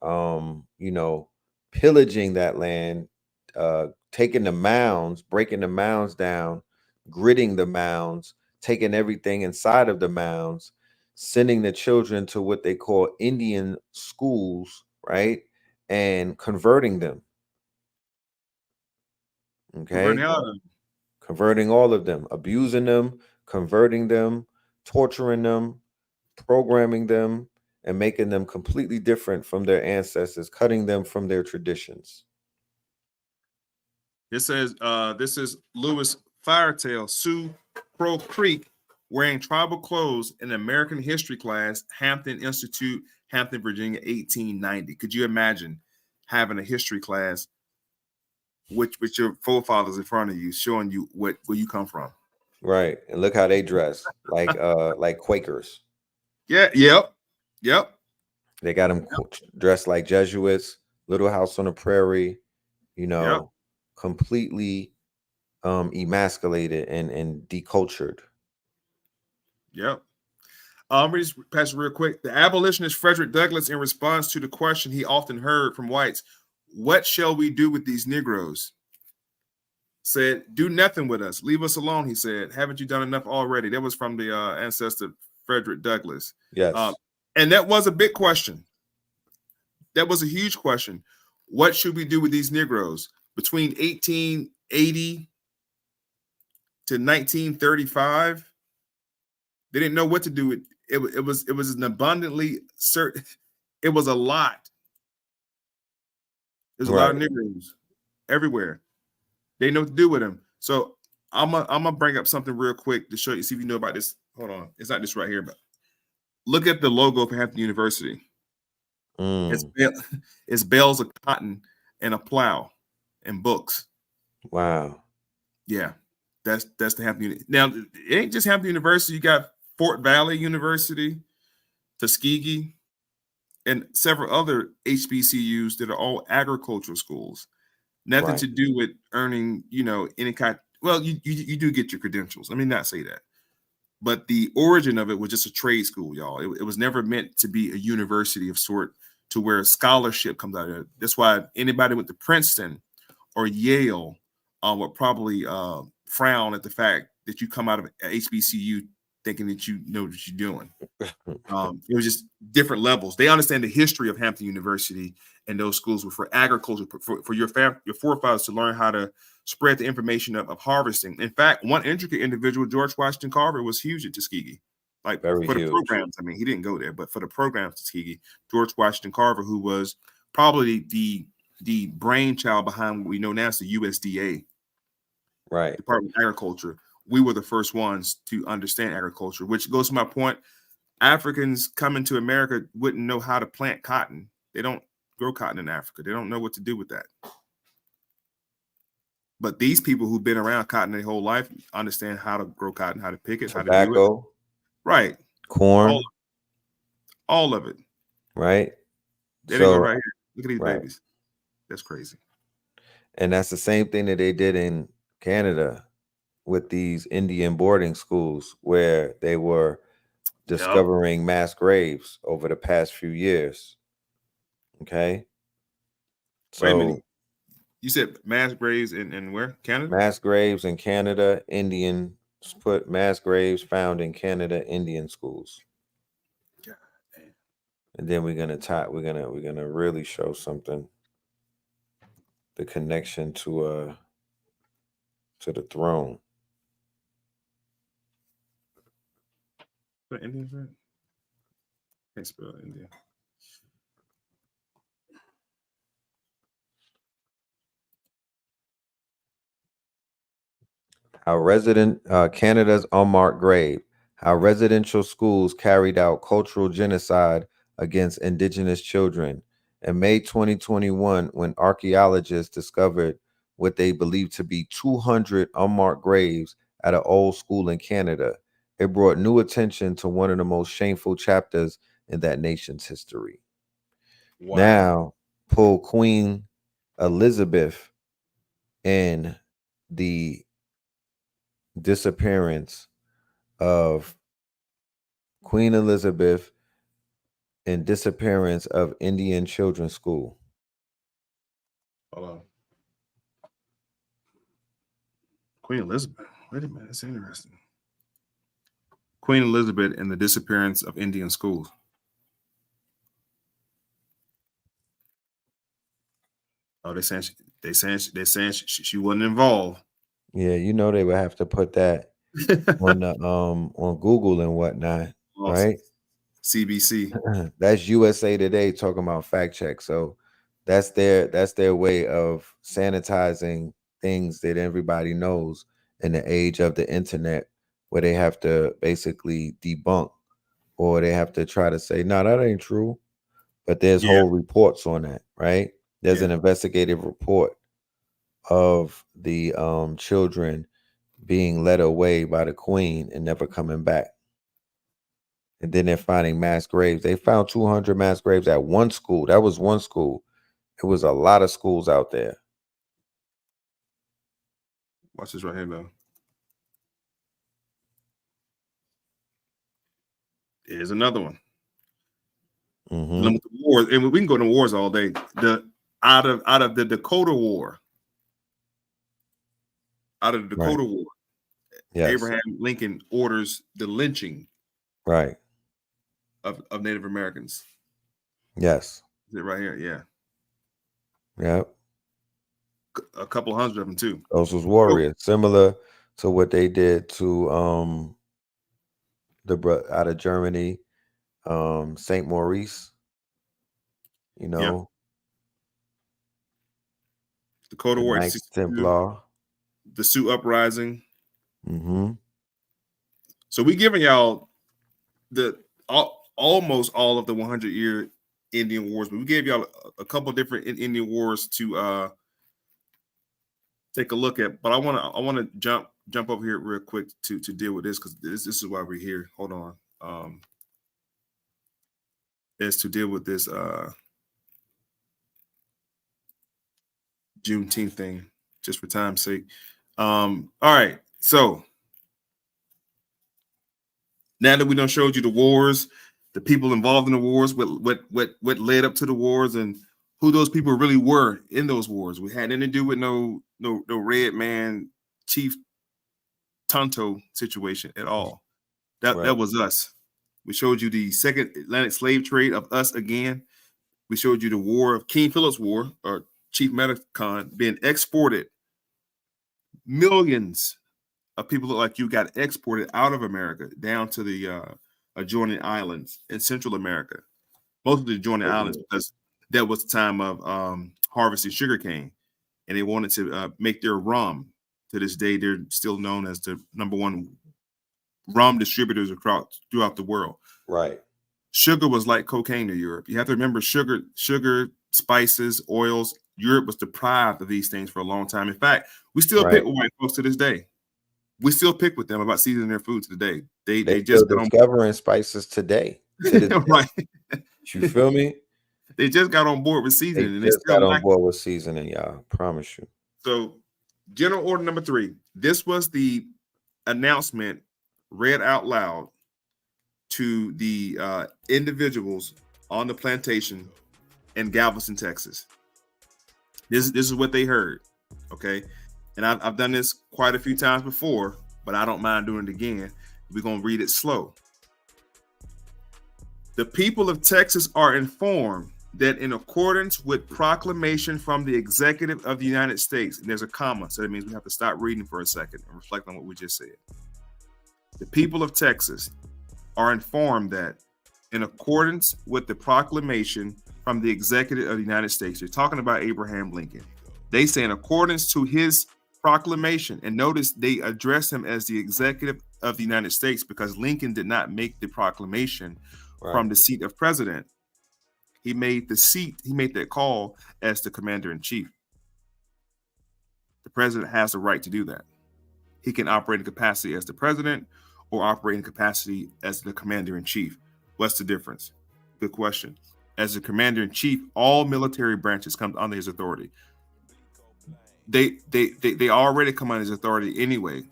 [SPEAKER 2] pillaging that land, taking the mounds, breaking the mounds down, gridding the mounds, taking everything inside of the mounds, sending the children to what they call Indian schools, right? And converting them. Okay. Converting all of them, abusing them, converting them, torturing them, programming them, and making them completely different from their ancestors, cutting them from their traditions.
[SPEAKER 1] It says, this is Louis Firetail, Sioux Crow Creek, wearing tribal clothes in American history class, Hampton Institute, Hampton, Virginia, 1890. Could you imagine having a history class with your forefathers in front of you, showing you where you come from?
[SPEAKER 2] Right. And look how they dress, like Quakers.
[SPEAKER 1] Yeah, yep.
[SPEAKER 2] They got them dressed like Jesuits, Little House on the Prairie, completely emasculated and decultured.
[SPEAKER 1] Yep. Let me just pass it real quick. The abolitionist Frederick Douglass, in response to the question he often heard from whites, "What shall we do with these Negroes?" said, "Do nothing with us. Leave us alone," he said. "Haven't you done enough already?" That was from the ancestor Frederick Douglass.
[SPEAKER 2] Yes.
[SPEAKER 1] And that was a big question. That was a huge question. What should we do with these Negroes? Between 1880 to 1935, they didn't know what to do with it. It was an abundantly certain. It was a lot. There's a lot of Negroes everywhere. They know what to do with them. So I'm gonna bring up something real quick to show you, see if you know about this. Hold on, it's not this right here, but look at the logo for Hampton University. It's bales of cotton and a plow and books.
[SPEAKER 2] Wow.
[SPEAKER 1] Yeah, that's the Hampton. Now it ain't just Hampton University. You got Fort Valley University, Tuskegee, and several other HBCUs that are all agricultural schools. Nothing to do with earning, any kind. Well, you do get your credentials. Let me not say that. But the origin of it was just a trade school, y'all. It was never meant to be a university of sort to where scholarship comes out of it. That's why anybody went to Princeton or Yale would probably frown at the fact that you come out of HBCU thinking that you know what you're doing. It was just different levels. They understand the history of Hampton University, and those schools were for agriculture, for your forefathers to learn how to spread the information of harvesting. In fact, one intricate individual, George Washington Carver, was huge at Tuskegee. Like
[SPEAKER 2] Very
[SPEAKER 1] for the
[SPEAKER 2] huge.
[SPEAKER 1] programs. I mean, he didn't go there, but for the programs, Tuskegee, George Washington Carver, who was probably the brainchild behind what we know now as the USDA,
[SPEAKER 2] right?
[SPEAKER 1] Department of Agriculture. We were the first ones to understand agriculture, which goes to my point. Africans coming to America wouldn't know how to plant cotton. They don't grow cotton in Africa. They don't know what to do with that. But these people who've been around cotton their whole life understand how to grow cotton, how to pick it,
[SPEAKER 2] Tobacco,
[SPEAKER 1] how to do it. Right.
[SPEAKER 2] Corn.
[SPEAKER 1] All of it.
[SPEAKER 2] Right.
[SPEAKER 1] There they go right here. Look at these babies. That's crazy.
[SPEAKER 2] And that's the same thing that they did in Canada with these Indian boarding schools, where they were discovering mass graves over the past few years. Okay.
[SPEAKER 1] So wait a minute. You said mass graves in where? Canada?
[SPEAKER 2] Mass graves in Canada, Indian, put mass graves found in Canada, Indian schools.
[SPEAKER 1] God damn.
[SPEAKER 2] And then we're gonna really show something. The connection to the throne.
[SPEAKER 1] What Indian friend? Can't spell India.
[SPEAKER 2] Canada's unmarked grave. how residential schools carried out cultural genocide against indigenous children. In May 2021, when archaeologists discovered what they believed to be 200 unmarked graves at an old school in Canada, it brought new attention to one of the most shameful chapters in that nation's history.
[SPEAKER 1] Wow.
[SPEAKER 2] Now, pull Queen Elizabeth and the disappearance of Queen Elizabeth and disappearance of Indian Children's School.
[SPEAKER 1] Hold on. Queen Elizabeth. Wait a minute. That's interesting. Queen Elizabeth and the disappearance of Indian schools. Oh, they saying she wasn't involved.
[SPEAKER 2] Yeah, you know they would have to put that on the on Google and whatnot, right?
[SPEAKER 1] CBC.
[SPEAKER 2] That's USA Today talking about fact check. So that's their way of sanitizing things that everybody knows in the age of the internet, where they have to basically debunk or they have to try to say, no, that ain't true. But there's whole reports on that, right? There's an investigative report of the children being led away by the queen and never coming back. And then they're finding mass graves. They found 200 mass graves at one school. That was one school. It was a lot of schools out there.
[SPEAKER 1] Watch this right here, though. Here's another one.
[SPEAKER 2] Mm-hmm.
[SPEAKER 1] Wars, and we can go to wars all day. Out of the Dakota War. Out of the Dakota War. Yes. Abraham Lincoln orders the lynching of Native Americans.
[SPEAKER 2] Yes.
[SPEAKER 1] Is it right here? Yeah.
[SPEAKER 2] Yep.
[SPEAKER 1] A couple hundred of them too.
[SPEAKER 2] Those was warriors, similar to what they did to out of Germany, Saint Maurice. You know,
[SPEAKER 1] Dakota War,
[SPEAKER 2] Knights Templar,
[SPEAKER 1] the Sioux Uprising.
[SPEAKER 2] Mm-hmm.
[SPEAKER 1] So we giving y'all almost all of the 100-year Indian Wars, but we gave y'all a couple different Indian Wars to take a look at. But I want to jump over here real quick to deal with this, because this is why we're here. Hold on, is to deal with this Juneteenth thing, just for time's sake. All right, so now that we done showed you the wars, the people involved in the wars, what led up to the wars, and who those people really were in those wars. We had nothing to do with no red man Chief Tonto situation at all. That was us. We showed you the second Atlantic slave trade of us again. We showed you the war of King Philip's War, or Chief Metacon, being exported. Millions of people look like you got exported out of America down to the adjoining islands in Central America, most of the adjoining islands, because that was the time of harvesting sugarcane, and they wanted to make their rum. To this day, they're still known as the #1 rum distributors throughout the world.
[SPEAKER 2] Right.
[SPEAKER 1] Sugar was like cocaine to Europe. You have to remember sugar, spices, oils. Europe was deprived of these things for a long time. In fact, we still pick with white folks to this day. We still pick with them about seasoning their food today. They just
[SPEAKER 2] discovering spices today.
[SPEAKER 1] Right.
[SPEAKER 2] You feel me?
[SPEAKER 1] They just got on board with seasoning.
[SPEAKER 2] They just got on board with seasoning, y'all. Promise you.
[SPEAKER 1] So, General Order number 3. This was the announcement read out loud to the individuals on the plantation in Galveston, Texas. This is what they heard. Okay. And I've done this quite a few times before, but I don't mind doing it again. We're going to read it slow. The people of Texas are informed that in accordance with proclamation from the executive of the United States, and there's a comma, so that means we have to stop reading for a second and reflect on what we just said. The people of Texas are informed that in accordance with the proclamation from the executive of the United States, they're talking about Abraham Lincoln. They say in accordance to his proclamation, and notice they address him as the executive of the United States because Lincoln did not make the proclamation
[SPEAKER 2] Right.
[SPEAKER 1] from the seat of president. He made that call as the commander in chief. The president has the right to do that. He can operate in capacity as the president or operate in capacity as the commander in chief. What's the difference? Good question. As the commander in chief, all military branches come under his authority. They already come under his authority anyway,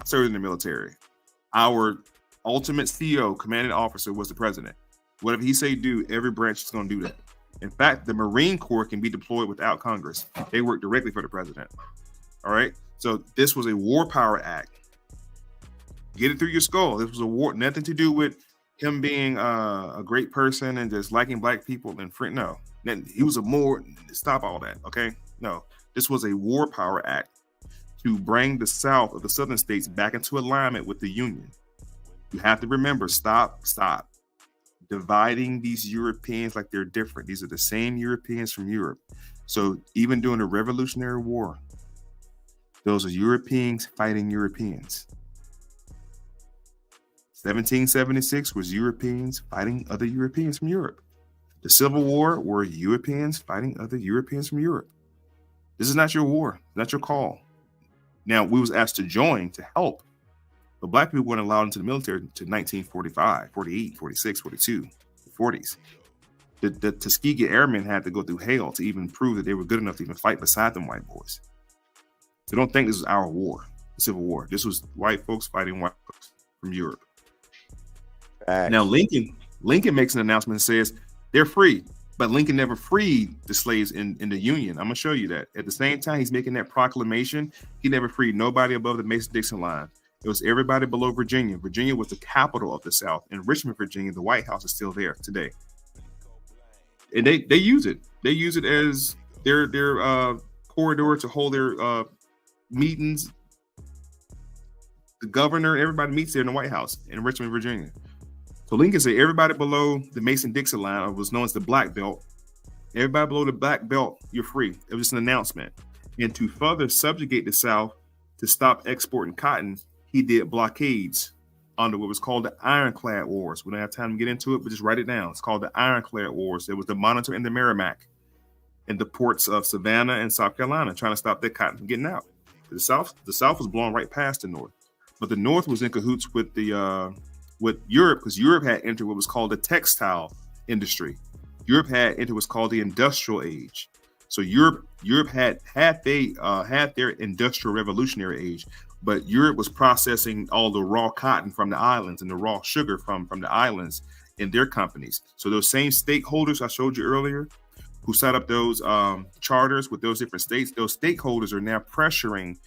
[SPEAKER 1] serving in the military. Our ultimate CEO, commanding officer, was the president. Whatever he say do, every branch is going to do that. In fact, the Marine Corps can be deployed without Congress. They work directly for the president. All right. So this was a war power act. Get it through your skull. This was a war, nothing to do with him being a great person and just liking black people and free. No, he was stop all that. Okay. No, this was a war power act to bring the South of the Southern states back into alignment with the Union. You have to remember, stop dividing these Europeans like they're different. These are the same Europeans from Europe. So even during the Revolutionary War, those are Europeans fighting Europeans. 1776 was Europeans fighting other Europeans from Europe. The Civil War were Europeans fighting other Europeans from Europe. This is not your war, not your call. Now, we was asked to join to help, but black people weren't allowed into the military to 1945, 48, 46, 42, 40s. The Tuskegee Airmen had to go through hell to even prove that they were good enough to even fight beside them white boys. So don't think this was our war, the Civil War. This was white folks fighting white folks from Europe.
[SPEAKER 2] Facts.
[SPEAKER 1] Now, Lincoln makes an announcement and says they're free, but Lincoln never freed the slaves in the Union. I'm going to show you that. At the same time, he's making that proclamation. He never freed nobody above the Mason-Dixon line. It was everybody below Virginia. Virginia was the capital of the South. In Richmond, Virginia, the White House is still there today. And they use it. They use it as their corridor to hold their meetings. The governor, everybody meets there in the White House in Richmond, Virginia. So Lincoln said everybody below the Mason-Dixon line, or was known as the Black Belt, everybody below the Black Belt, you're free. It was just an announcement. And to further subjugate the South to stop exporting cotton, he did blockades under what was called the Ironclad Wars. We don't have time to get into it, but just write it down. It's called the Ironclad Wars. There was the Monitor and the Merrimack in the ports of Savannah and South Carolina, trying to stop that cotton from getting out. The South was blowing right past the North, but the North was in cahoots with with Europe, because Europe had entered what was called the textile industry. Europe had entered what's called the Industrial Age. So Europe had their Industrial Revolutionary Age, but Europe was processing all the raw cotton from the islands and the raw sugar from the islands in their companies. So those same stakeholders I showed you earlier, who set up those charters with those different states, those stakeholders are now pressuring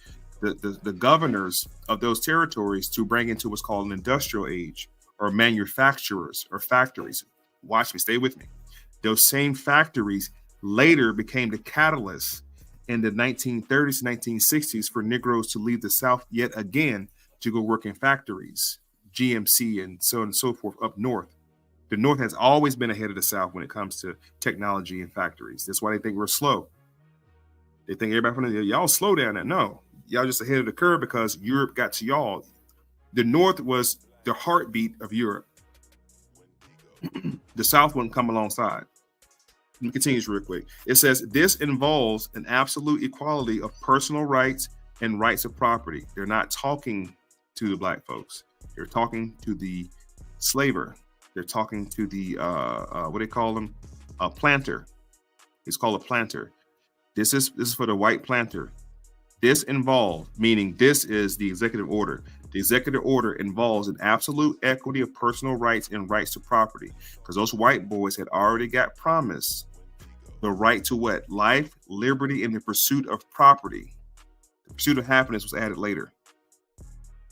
[SPEAKER 1] the governors of those territories to bring into what's called an industrial age, or manufacturers or factories. Watch me, stay with me. Those same factories later became the catalyst in the 1930s, 1960s for Negroes to leave the South yet again to go work in factories, GMC and so on and so forth up north. The North has always been ahead of the South when it comes to technology and factories. That's why they think we're slow. They think everybody from y'all slow down there. No, y'all just ahead of the curve because Europe got to y'all. The North was the heartbeat of Europe. The South wouldn't come alongside. Let me continue real quick. It says this involves an absolute equality of personal rights and rights of property. They're not talking to the black folks. They're talking to the slaver. They're talking to the what do they call them? A planter. It's called a planter. This is for the white planter. This involves, meaning this is the executive order. The executive order involves an absolute equity of personal rights and rights to property, because those white boys had already got promised the right to what? Life, liberty, and the pursuit of property. The pursuit of happiness was added later.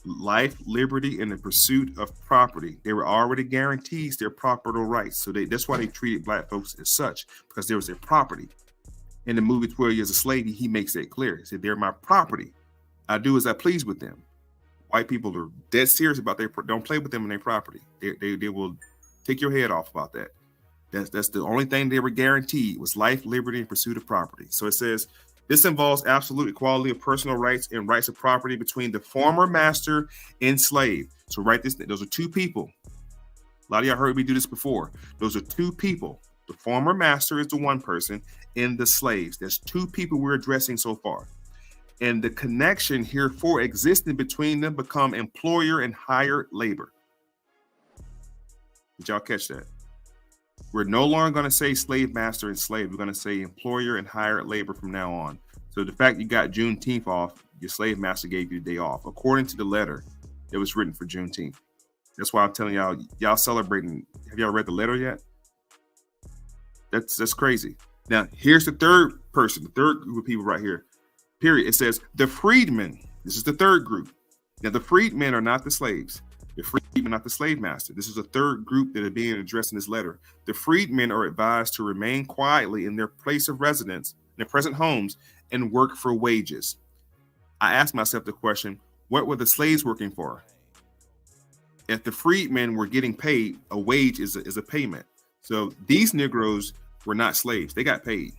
[SPEAKER 1] Life, liberty, and the pursuit of property. They were already guaranteed their property rights. So that's why they treated black folks as such, because there was their property. In the movie 12 Years a Slave, he makes that clear. He said, they're my property. I do as I please with them. White people are dead serious about don't play with them and their property. They will take your head off about that. That's the only thing they were guaranteed was life, liberty, and pursuit of property. So it says This involves absolute equality of personal rights and rights of property between the former master and slave. So write this. Those are two people. A lot of y'all heard me do this before. Those are two people. The former master is the one person, and the slaves. There's two people we're addressing so far. And the connection herefore existing between them become employer and hired labor. Did y'all catch that? We're no longer going to say slave master and slave. We're going to say employer and hired labor from now on. So the fact you got Juneteenth off, your slave master gave you the day off, according to the letter that was written for Juneteenth. That's why I'm telling y'all celebrating. Have y'all read the letter yet? That's crazy. Now, here's the third person, the third group of people right here. Period. It says the freedmen. This is the third group. Now, the freedmen are not the slaves. The freedmen are not the slave master. This is a third group that are being addressed in this letter. The freedmen are advised to remain quietly in their place of residence, in their present homes, and work for wages. I asked myself the question, what were the slaves working for? If the freedmen were getting paid, a wage is a payment. So these Negroes were not slaves. They got paid.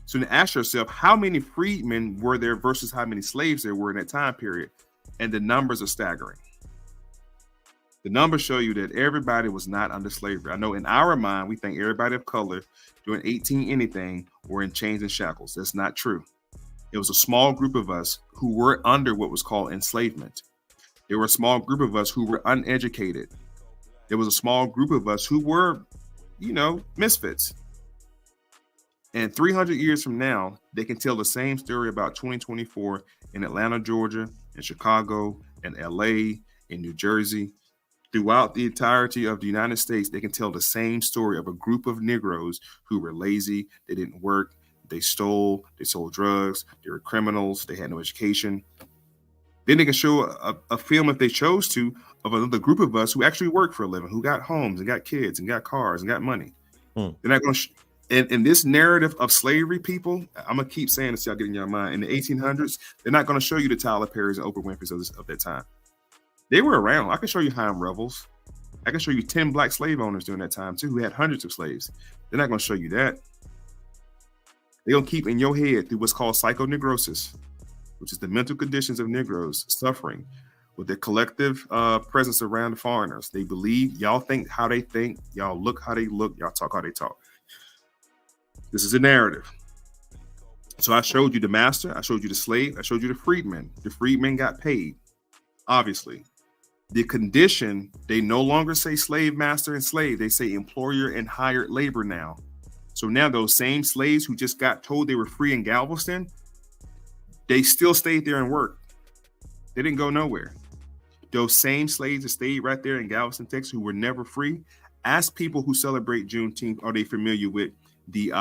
[SPEAKER 1] So to ask yourself, how many freedmen were there versus how many slaves there were in that time period? And the numbers are staggering. The numbers show you that everybody was not under slavery. I know in our mind, we think everybody of color doing 18 anything were in chains and shackles. That's not true. It was a small group of us who were under what was called enslavement. There were a small group of us who were uneducated. There was a small group of us who were, misfits. And 300 years from now, they can tell the same story about 2024 in Atlanta, Georgia, in Chicago, in LA, in New Jersey. Throughout the entirety of the United States, they can tell the same story of a group of Negroes who were lazy, they didn't work, they stole, they sold drugs, they were criminals, they had no education. Then they can show a film, if they chose to, of another group of us who actually worked for a living, who got homes and got kids and got cars and got money. They're not going to in this narrative of slavery, people, I'm going to keep saying this, y'all get in your mind. In the 1800s, they're not going to show you the Tyler Perrys and Oprah Winfrey's of that time. They were around. I can show you Hiram Revels. I can show you 10 black slave owners during that time, too, who had hundreds of slaves. They're not going to show you that. They're going to keep in your head through what's called psychoneurosis, which is the mental conditions of Negroes suffering with their collective presence around the foreigners. They believe, y'all think how they think, y'all look how they look, y'all talk how they talk. This is a narrative. So I showed you the master, I showed you the slave, I showed you the freedmen. The freedmen got paid, obviously. The condition, they no longer say slave master and slave, they say employer and hired labor now. So now those same slaves who just got told they were free in Galveston, they still stayed there and worked. They didn't go nowhere. Those same slaves that stayed right there in Galveston, Texas, who were never free, ask people who celebrate Juneteenth, are they familiar with the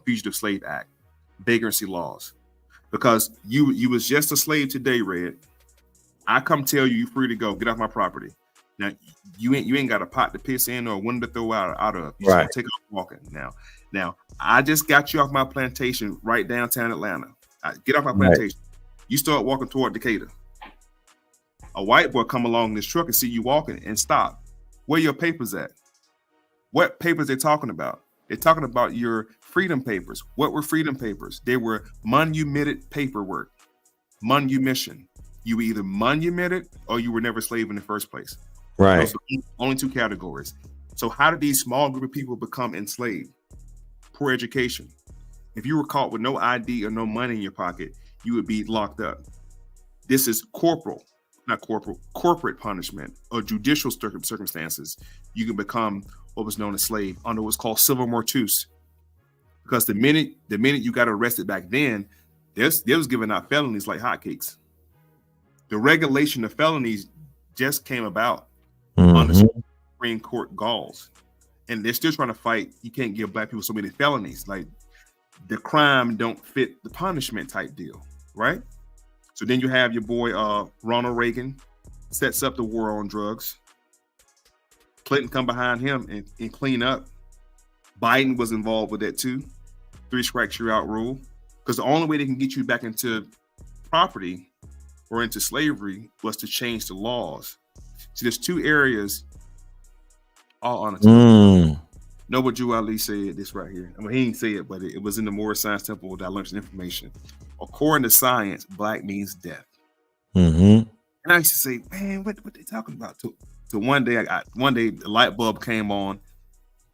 [SPEAKER 1] Fugitive Slave Act, vagrancy laws? Because you was just a slave today, Red. I come tell you, you're free to go. Get off my property. Now you ain't got a pot to piss in or a window to throw out of. You right. Take off walking now. I just got you off my plantation right downtown Atlanta. Get off my plantation. Right. You start walking toward Decatur. A white boy come along this truck and see you walking and stop. Where your papers at? What papers they talking about? They're talking about your freedom papers. What were freedom papers? They were manumitted paperwork. Manumission. You were either manumitted or you were never a slave in the first place. Right. Those are the only two categories. So how did these small group of people become enslaved? Poor education. If you were caught with no ID or no money in your pocket, you would be locked up. This is corporate punishment or judicial circumstances. You can become what was known as slave under what's called civil mortuus. Because the minute you got arrested back then, they was giving out felonies like hotcakes. The regulation of felonies just came about on the Supreme Court galls. And they're still trying to fight. You can't give black people so many felonies. Like the crime don't fit the punishment type deal, right? So then you have your boy Ronald Reagan sets up the war on drugs. Clinton come behind him and clean up. Biden was involved with that too. 3 strikes you're out rule. Because the only way they can get you back into property or into slavery was to change the laws. So there's 2 areas all on the Noble Drew Ali said this right here. I mean, he didn't say it, but it was in the Moorish Science Temple that I learned some information. According to science, black means death.
[SPEAKER 2] Mm-hmm.
[SPEAKER 1] And I used to say, man, what they talking about? So one day the light bulb came on,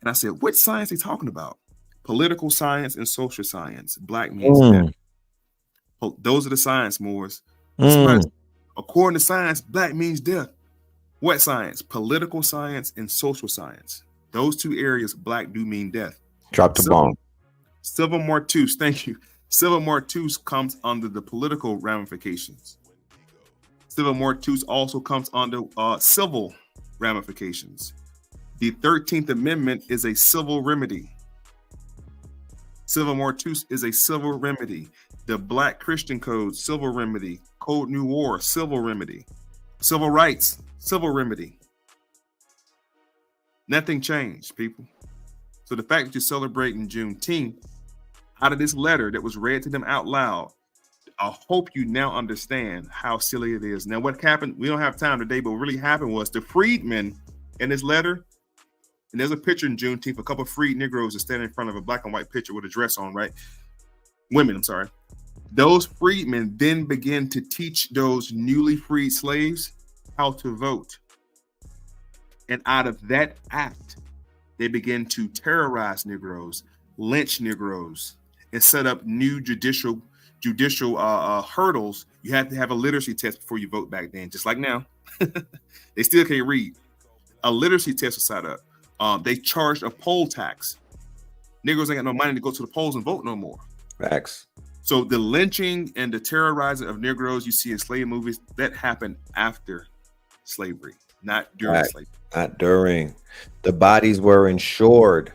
[SPEAKER 1] and I said, what science they talking about? Political science and social science. Black means death. Oh, those are the science, Moors. According to science, black means death. What science? Political science and social science. Those two areas, black do mean death.
[SPEAKER 2] Drop the bomb.
[SPEAKER 1] Civil mortuus, thank you. Civil mortuus comes under the political ramifications. Civil mortuus also comes under civil ramifications. The 13th Amendment is a civil remedy. Civil mortuus is a civil remedy. The Black Christian Code, civil remedy. Code New War, civil remedy. Civil rights, civil remedy. Nothing changed, people. So the fact that you're celebrating Juneteenth, out of this letter that was read to them out loud, I hope you now understand how silly it is. Now, what happened, we don't have time today, but what really happened was the freedmen in this letter, and there's a picture in Juneteenth, a couple of freed Negroes are standing in front of a black and white picture with a dress on, right? Women, I'm sorry. Those freedmen then begin to teach those newly freed slaves how to vote. And out of that act, they begin to terrorize Negroes, lynch Negroes, and set up new judicial hurdles. You had to have a literacy test before you vote back then, just like now. They still can't read. A literacy test was set up. They charged a poll tax. Negroes ain't got no money to go to the polls and vote no more.
[SPEAKER 2] Facts.
[SPEAKER 1] So the lynching and the terrorizing of Negroes you see in slave movies, that happened after slavery, not during slavery.
[SPEAKER 2] Not during. The bodies were insured.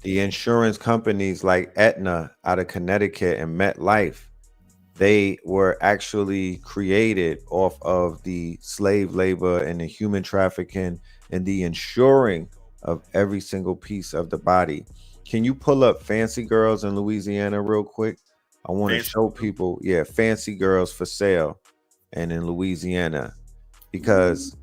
[SPEAKER 2] The insurance companies like Aetna out of Connecticut and MetLife, they were actually created off of the slave labor and the human trafficking and the insuring of every single piece of the body. Can you pull up Fancy Girls in Louisiana real quick? I want to show people, Fancy Girls for sale and in Louisiana. Because,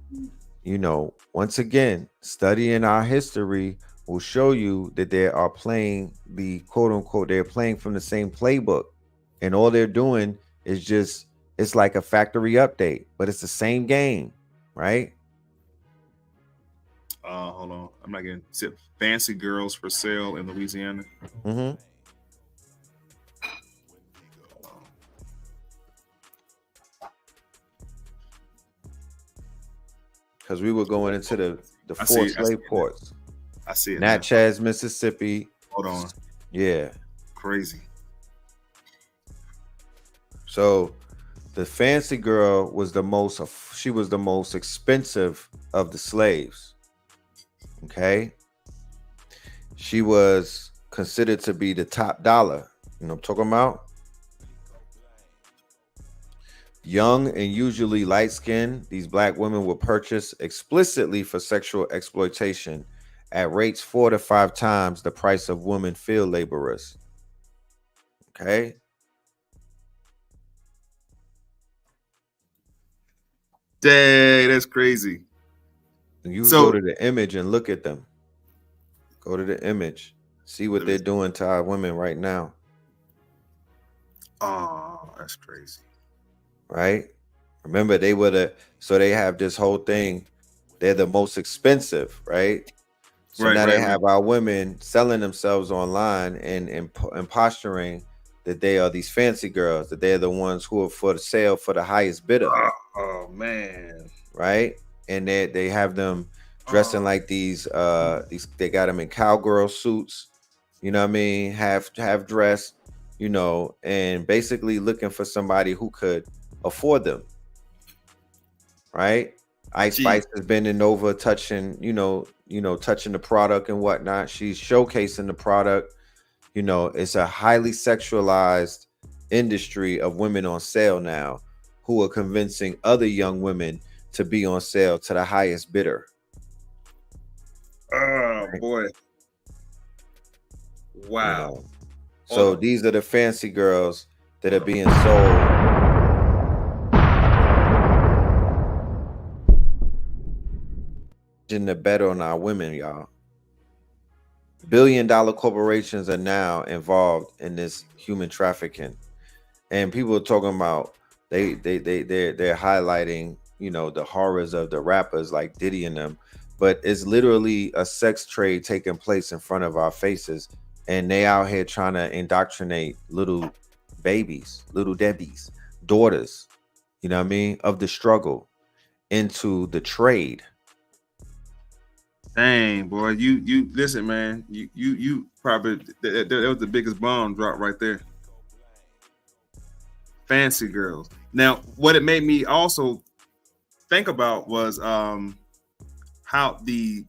[SPEAKER 2] once again, studying our history will show you that they are playing the quote unquote, they're playing from the same playbook. And all they're doing is just, it's like a factory update, but it's the same game, right?
[SPEAKER 1] Hold on. I'm not getting Fancy Girls for sale in Louisiana.
[SPEAKER 2] Mm-hmm. Because we were going into the four slave ports.
[SPEAKER 1] I see it.
[SPEAKER 2] Natchez, Mississippi.
[SPEAKER 1] Hold on.
[SPEAKER 2] Yeah.
[SPEAKER 1] Crazy.
[SPEAKER 2] So the Fancy Girl was the most expensive of the slaves. Okay. She was considered to be the top dollar. You know what I'm talking about? Young and usually light-skinned, these black women were purchased explicitly for sexual exploitation at rates 4 to 5 times the price of women field laborers. Okay.
[SPEAKER 1] Dang, that's crazy.
[SPEAKER 2] You go to the image and look at them. Go to the image. See what they're doing to our women right now.
[SPEAKER 1] Oh, that's crazy.
[SPEAKER 2] Right? Remember, they have this whole thing. They're the most expensive, right? So now they have our women selling themselves online and posturing that they are these fancy girls, that they're the ones who are for the sale for the highest bidder.
[SPEAKER 1] Oh man.
[SPEAKER 2] Right? And they have them dressing like these they got them in cowgirl suits, you know what I mean, half dressed, and basically looking for somebody who could afford them. Right? Ice Spice is bending over, touching the product and whatnot. She's showcasing the product. It's a highly sexualized industry of women on sale now who are convincing other young women to be on sale to the highest bidder.
[SPEAKER 1] Oh boy. Wow.
[SPEAKER 2] So these are the fancy girls that are being sold. the bet on our women, y'all. Billion-dollar corporations are now involved in this human trafficking, and people are talking about they're highlighting, you know, the horrors of the rappers like Diddy and them, but it's literally a sex trade taking place in front of our faces, and they out here trying to indoctrinate little babies, little Debbie's daughters, you know what I mean, of the struggle into the trade.
[SPEAKER 1] Dang, boy, you listen, man. You probably that was the biggest bomb drop right there. Fancy girls. Now, what it made me also think about was how the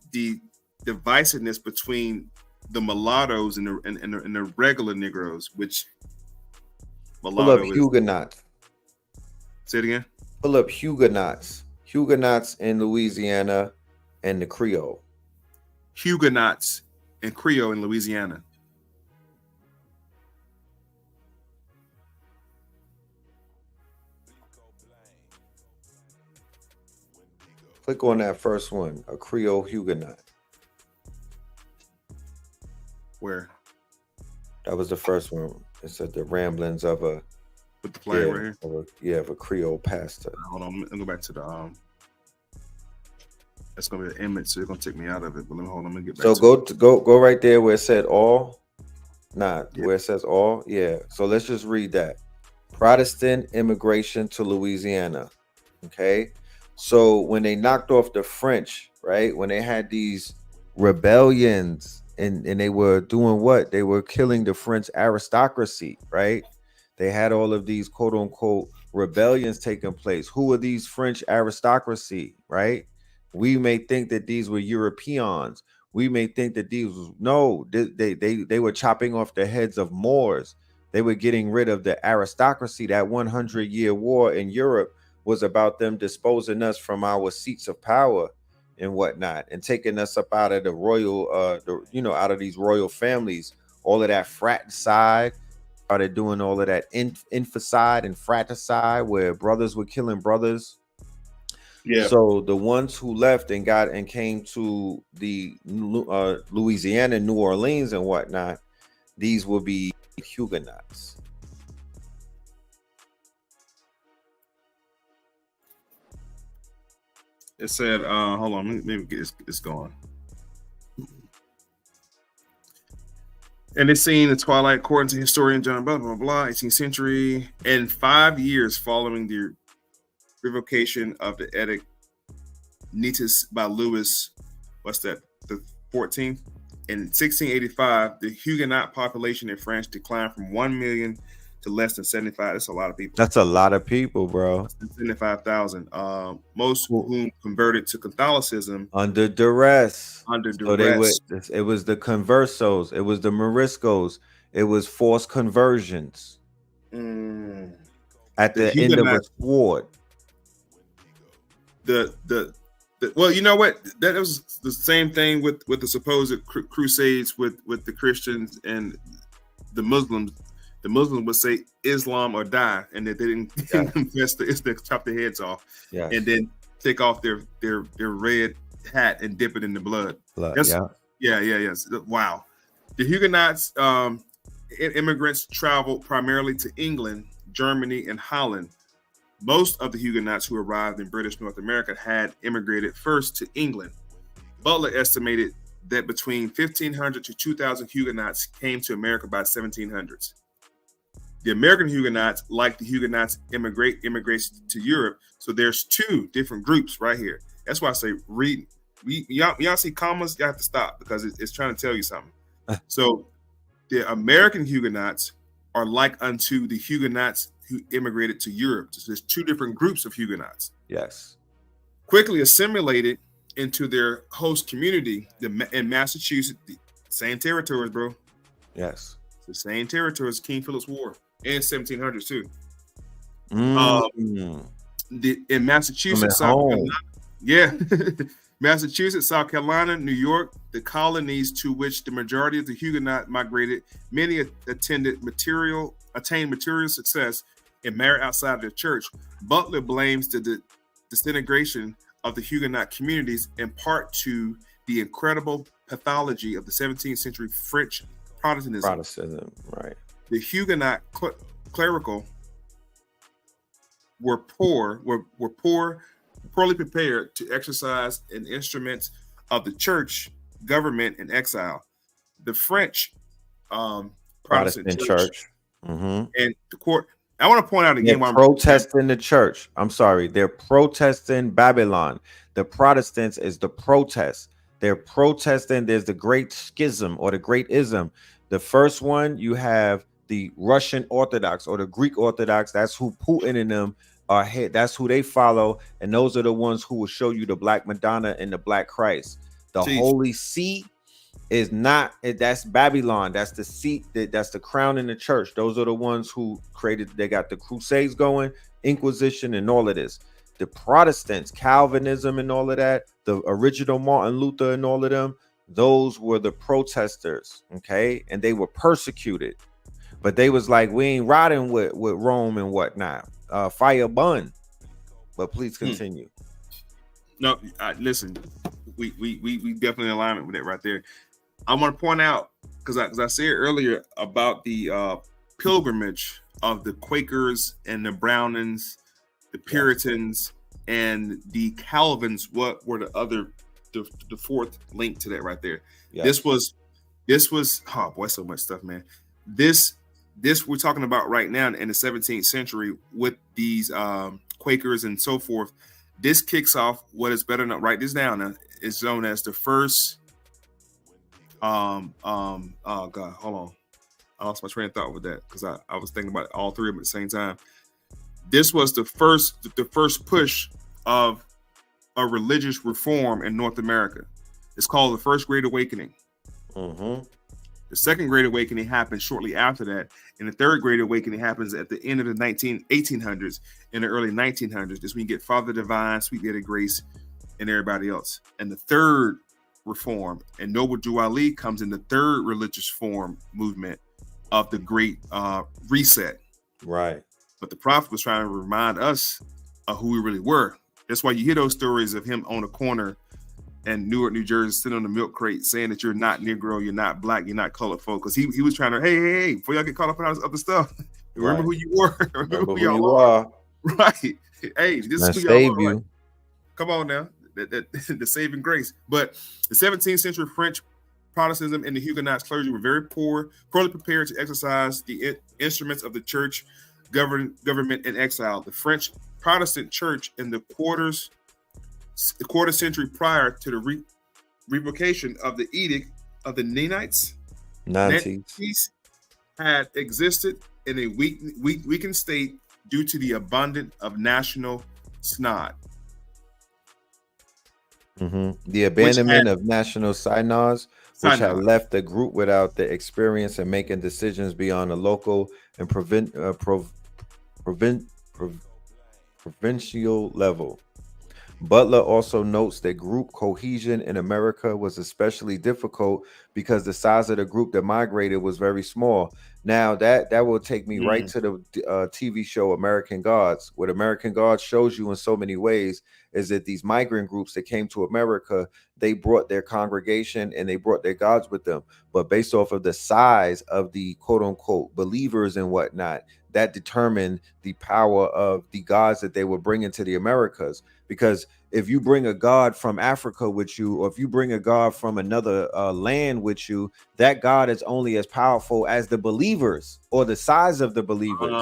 [SPEAKER 1] divisiveness between the mulattoes and the regular Negroes, which
[SPEAKER 2] Pull up Huguenots.
[SPEAKER 1] Say it again.
[SPEAKER 2] Pull up Huguenots. Huguenots in Louisiana and the Creole.
[SPEAKER 1] Huguenots and Creole in Louisiana.
[SPEAKER 2] Click on that first one, a Creole Huguenot.
[SPEAKER 1] Where?
[SPEAKER 2] That was the first one. It said the ramblings of a
[SPEAKER 1] with the flag right here.
[SPEAKER 2] Of a Creole pastor.
[SPEAKER 1] Hold on, let me go back to the that's gonna be an image, so it's gonna take me out of it. But let me get back.
[SPEAKER 2] So go right there where it said all. Where it says all. Yeah. So let's just read that. Protestant immigration to Louisiana. Okay. So when they knocked off the French, right? When they had these rebellions and they were doing what? They were killing the French aristocracy, right? They had all of these quote unquote rebellions taking place. Who are these French aristocracy, right? We may think that these were Europeans. We may think that these they were chopping off the heads of Moors. They were getting rid of the aristocracy. That 100-year war in Europe was about them disposing us from our seats of power and whatnot, and taking us up out of the royal, out of these royal families. All of that fratricide, started doing all of that infanticide and fratricide, where brothers were killing brothers. Yeah. So the ones who left and came to the Louisiana, New Orleans, and whatnot, these will be Huguenots.
[SPEAKER 1] It said, hold on, let me get this going. And it's seen the twilight, according to historian John blah, blah, blah, 18th century, and 5 years following the revocation of the Edict Nitis by Louis, the 14th. In 1685, the Huguenot population in France declined from 1 million to less than 75. That's a lot of people.
[SPEAKER 2] That's a lot of people, bro.
[SPEAKER 1] 75,000. Most whom converted to Catholicism
[SPEAKER 2] under duress.
[SPEAKER 1] So
[SPEAKER 2] it was the conversos. It was the Moriscos. It was forced conversions. At the end of a sword.
[SPEAKER 1] Well, you know what? That was the same thing with the supposed crusades with the Christians and the Muslims. The Muslims would say Islam or die, and that they didn't confess to Islam, chop their heads off, and then take off their red hat and dip it in the blood. Yeah. Wow. The Huguenots, immigrants traveled primarily to England, Germany, and Holland. Most of the Huguenots who arrived in British North America had immigrated first to England. Butler estimated that between 1,500 to 2,000 Huguenots came to America by 1700s. The American Huguenots, like the Huguenots, immigrates to Europe. So there's two different groups right here. That's why I say read. Y'all see commas, you have to stop because it's trying to tell you something. So the American Huguenots are like unto the Huguenots who immigrated to Europe. So there's two different groups of Huguenots.
[SPEAKER 2] Yes. Quickly
[SPEAKER 1] assimilated into their host community in Massachusetts, the same territories, bro.
[SPEAKER 2] Yes.
[SPEAKER 1] The same territories King Philip's War and 1700s too. In Massachusetts, South Carolina, Massachusetts, South Carolina, New York, the colonies to which the majority of the Huguenots migrated, many attained material success and married outside of the church. Butler blames the disintegration of the Huguenot communities, in part to the incredible pathology of the 17th century French Protestantism.
[SPEAKER 2] Right.
[SPEAKER 1] The Huguenot clerical were poorly prepared to exercise an instruments of the church, government, and exile. The French Protestant church.
[SPEAKER 2] Mm-hmm.
[SPEAKER 1] And the court. I want to point out again
[SPEAKER 2] They're protesting the church. I'm sorry. They're protesting Babylon. The Protestants is the protest. They're protesting. There's the great schism or the great ism. The first one, you have the Russian Orthodox or the Greek Orthodox. That's who Putin and them are. That's who they follow. And those are the ones who will show you the Black Madonna and the Black Christ. The Holy See is not, that's Babylon. That's the seat, that's the crown in the church. Those are the ones who created, they got the Crusades going, Inquisition, and all of this. The Protestants, Calvinism and all of that, the original Martin Luther and all of them, those were the protesters, okay? And they were persecuted. But they was like, we ain't riding with Rome and whatnot. Fire bun. But please continue.
[SPEAKER 1] No, listen, we definitely in alignment with it right there. I want to point out, because I said earlier about the pilgrimage of the Quakers and the Brownings, the Puritans, and the Calvins. What were the fourth link to that right there? Yes. This was oh boy, so much stuff, man. This we're talking about right now in the 17th century with these Quakers and so forth. This kicks off what is better known. Write this down. It's known as the first. Oh God, hold on. I lost my train of thought with that because I was thinking about all three of them at the same time. This was the first push of a religious reform in North America. It's called the First Great Awakening.
[SPEAKER 2] Mm-hmm.
[SPEAKER 1] The Second Great Awakening happens shortly after that, and the Third Great Awakening happens at the end of the 1800s and the early 1900s. This when you get Father Divine, Sweet Lady Grace, and everybody else. And the third reform and Noble Drew Ali comes in the third religious form movement of the Great Reset.
[SPEAKER 2] Right.
[SPEAKER 1] But the prophet was trying to remind us of who we really were. That's why you hear those stories of him on a corner in Newark, New Jersey, sitting on the milk crate saying that you're not Negro, you're not Black, you're not colorful. Because he was trying to, hey, before y'all get caught up in all this other stuff, remember who you were. remember who y'all are. Right. Hey, this is who y'all are. Right? Come on now. The saving grace. But the 17th century French Protestantism and the Huguenot clergy were very poorly prepared to exercise the instruments of the church, government, and exile. The French Protestant church in the quarter century prior to the revocation of the edict of the Nantes had existed in a weakened state due to the abundance of national synod.
[SPEAKER 2] Mm-hmm. The abandonment of national synods, which had left the group without the experience in making decisions beyond the local and provincial level. Butler also notes that group cohesion in America was especially difficult because the size of the group that migrated was very small. Now that will take me right to the TV show American Gods. What American Gods shows you in so many ways is that these migrant groups that came to America, they brought their congregation and they brought their gods with them. But based off of the size of the quote unquote believers and whatnot, that determined the power of the gods that they were bringing to the Americas. Because if you bring a god from Africa with you, or if you bring a god from another land with you, that god is only as powerful as the believers or the size of the believers.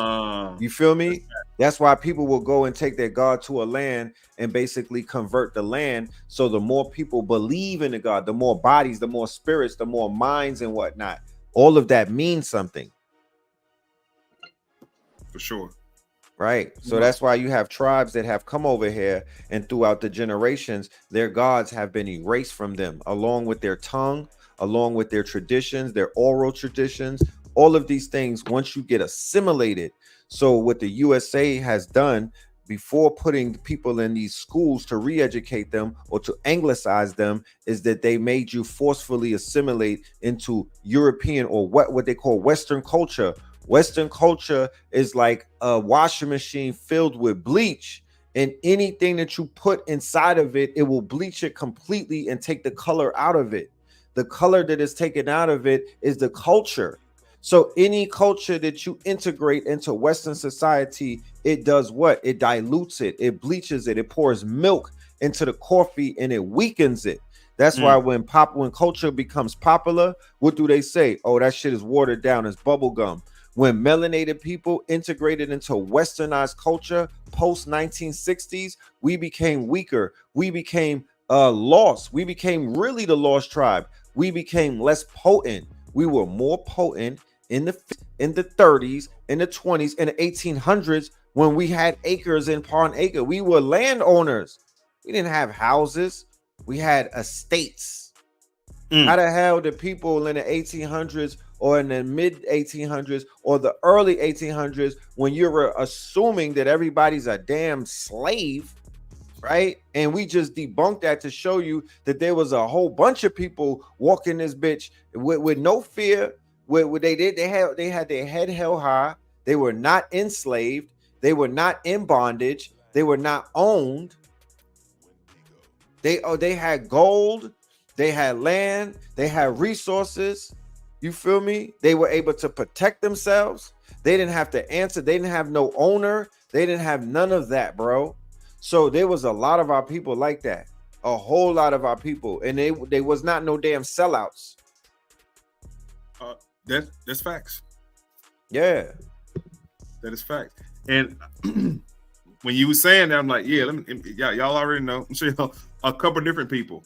[SPEAKER 2] You feel me? That's why people will go and take their god to a land and basically convert the land. So the more people believe in the god, the more bodies, the more spirits, the more minds and whatnot. All of that means something.
[SPEAKER 1] For sure.
[SPEAKER 2] Right. So that's why you have tribes that have come over here, and throughout the generations, their gods have been erased from them, along with their tongue, along with their traditions, their oral traditions, all of these things once you get assimilated. So what the USA has done before putting people in these schools to re-educate them or to anglicize them is that they made you forcefully assimilate into European or what they call Western culture. Western culture is like a washing machine filled with bleach, And anything that you put inside of it, it will bleach it completely and take the color out of it. The color that is taken out of it is the culture. So any culture that you integrate into Western society, it does what? It dilutes it, it bleaches it, it pours milk into the coffee and it weakens it. That's why when culture becomes popular, what do they say? Oh, that shit is watered down, it's bubble gum. When melanated people integrated into westernized culture post 1960s, we became weaker. We became lost. We became really the lost tribe. We became less potent. We were more potent in the 30s, in the 20s, in the 1800s when we had acres and upon acre. We were landowners. We didn't have houses. We had estates. How the hell did people in the 1800s or in the mid 1800s or the early 1800s, when you're assuming that everybody's a damn slave, right? And we just debunked that to show you that there was a whole bunch of people walking this bitch with no fear. They had their head held high. They were not enslaved. They were not in bondage. They were not owned. They had gold. They had land. They had resources. You feel me? They were able to protect themselves. They didn't have to answer. They didn't have no owner. They didn't have none of that, bro. So there was a lot of our people like that. A whole lot of our people. And they was not no damn sellouts.
[SPEAKER 1] That's facts.
[SPEAKER 2] Yeah.
[SPEAKER 1] That is facts. And when you were saying that, I'm like, yeah, y'all already know. I'm sure a couple of different people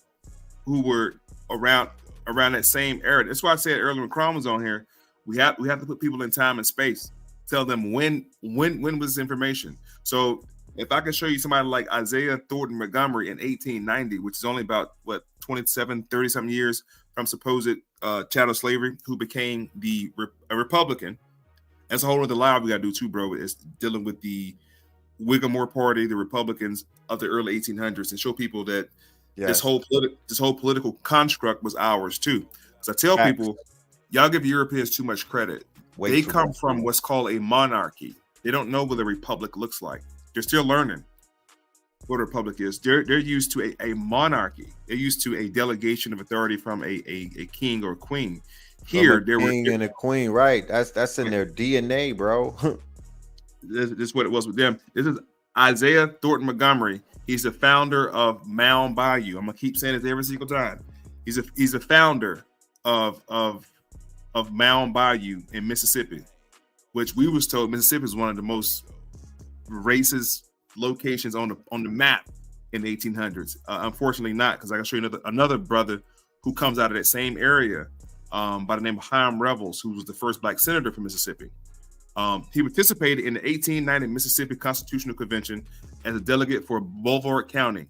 [SPEAKER 1] who were around that same era. That's why I said earlier when Crom was on here, we have to put people in time and space. Tell them when was this information. So if I could show you somebody like Isaiah Thornton Montgomery in 1890, which is only about 30 something years from supposed chattel slavery, who became a Republican. That's a whole other live we got to do too, bro. Is dealing with the Whigmore Party, the Republicans of the early 1800s, and show people that this whole political construct was ours too. So I tell people, y'all give Europeans too much credit. They come from what's called a monarchy. They don't know what a republic looks like. They're still learning what a republic is. They're used to a monarchy. They're used to a delegation of authority from a king or queen. Here, there were
[SPEAKER 2] king and a queen, right? That's in their DNA, bro.
[SPEAKER 1] This is what it was with them. This is Isaiah Thornton Montgomery. He's the founder of Mound Bayou. I'm gonna keep saying it every single time. He's a founder of Mound Bayou in Mississippi, which we was told Mississippi is one of the most racist locations on the map in the 1800s. Unfortunately, not, because I can show you another brother who comes out of that same area by the name of Hiram Revels, who was the first black senator from Mississippi. He participated in the 1890 Mississippi Constitutional Convention as a delegate for Beaufort County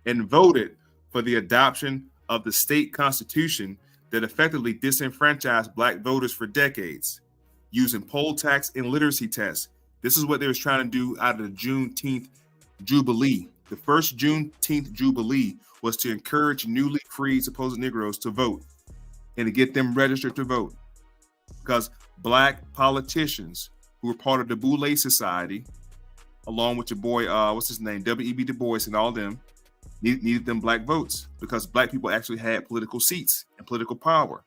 [SPEAKER 1] and voted for the adoption of the state constitution that effectively disenfranchised black voters for decades, using poll tax and literacy tests. This is what they was trying to do out of the Juneteenth Jubilee. The first Juneteenth Jubilee was to encourage newly freed supposed Negroes to vote and to get them registered to vote, because black politicians who were part of the Boule Society, along with your boy, what's his name, W.E.B. Du Bois and all them, needed them black votes, because black people actually had political seats and political power.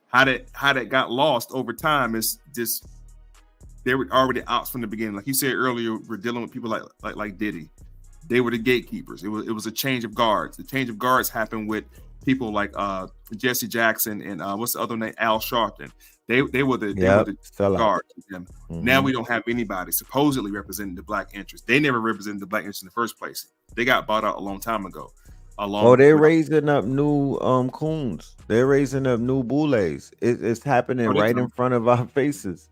[SPEAKER 1] How that got lost over time is just, they were already out from the beginning. Like you said earlier, we're dealing with people like Diddy. They were the gatekeepers. It was a change of guards. The change of guards happened with people like Jesse Jackson and what's the other name, Al Sharpton. They were the guards. Mm-hmm. Now we don't have anybody supposedly representing the black interest. They never represented the black interest in the first place. They got bought out a long time ago.
[SPEAKER 2] They're raising up new coons. They're raising up new boules. It's happening right in front of our faces.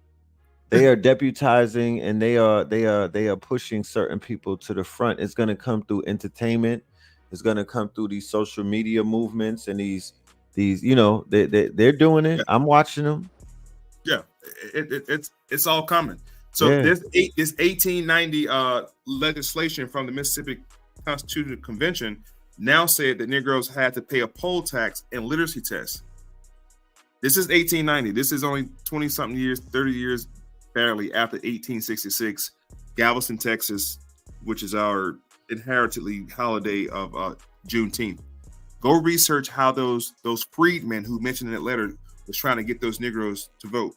[SPEAKER 2] They are deputizing, and they are pushing certain people to the front. It's going to come through entertainment. It's going to come through these social media movements and these they're doing it. Yeah. I'm watching them.
[SPEAKER 1] Yeah, it's all coming. So this 1890 legislation from the Mississippi Constitutional Convention now said that Negroes had to pay a poll tax and literacy test. This is 1890. This is only 20-something years, 30 years barely after 1866, Galveston, Texas, which is our inheritedly holiday of Juneteenth. Go research how those freedmen who mentioned in that letter was trying to get those Negroes to vote,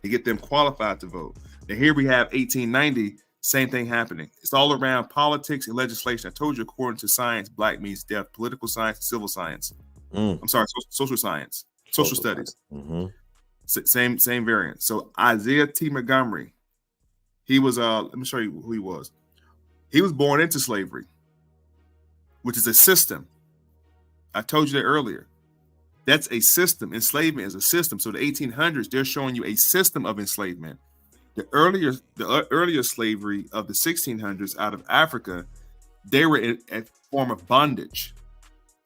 [SPEAKER 1] to get them qualified to vote. And here we have 1890, same thing happening. It's all around politics and legislation. I told you, according to science, black means death, political science, civil science. I'm sorry, social science, social studies. Same variant. So Isaiah T. Montgomery, he was let me show you who he was. He was born into slavery, which is a system. I told you that earlier. That's a system. Enslavement is a system. So the 1800s, they're showing you a system of enslavement. The earlier slavery of the 1600s out of Africa, they were in a form of bondage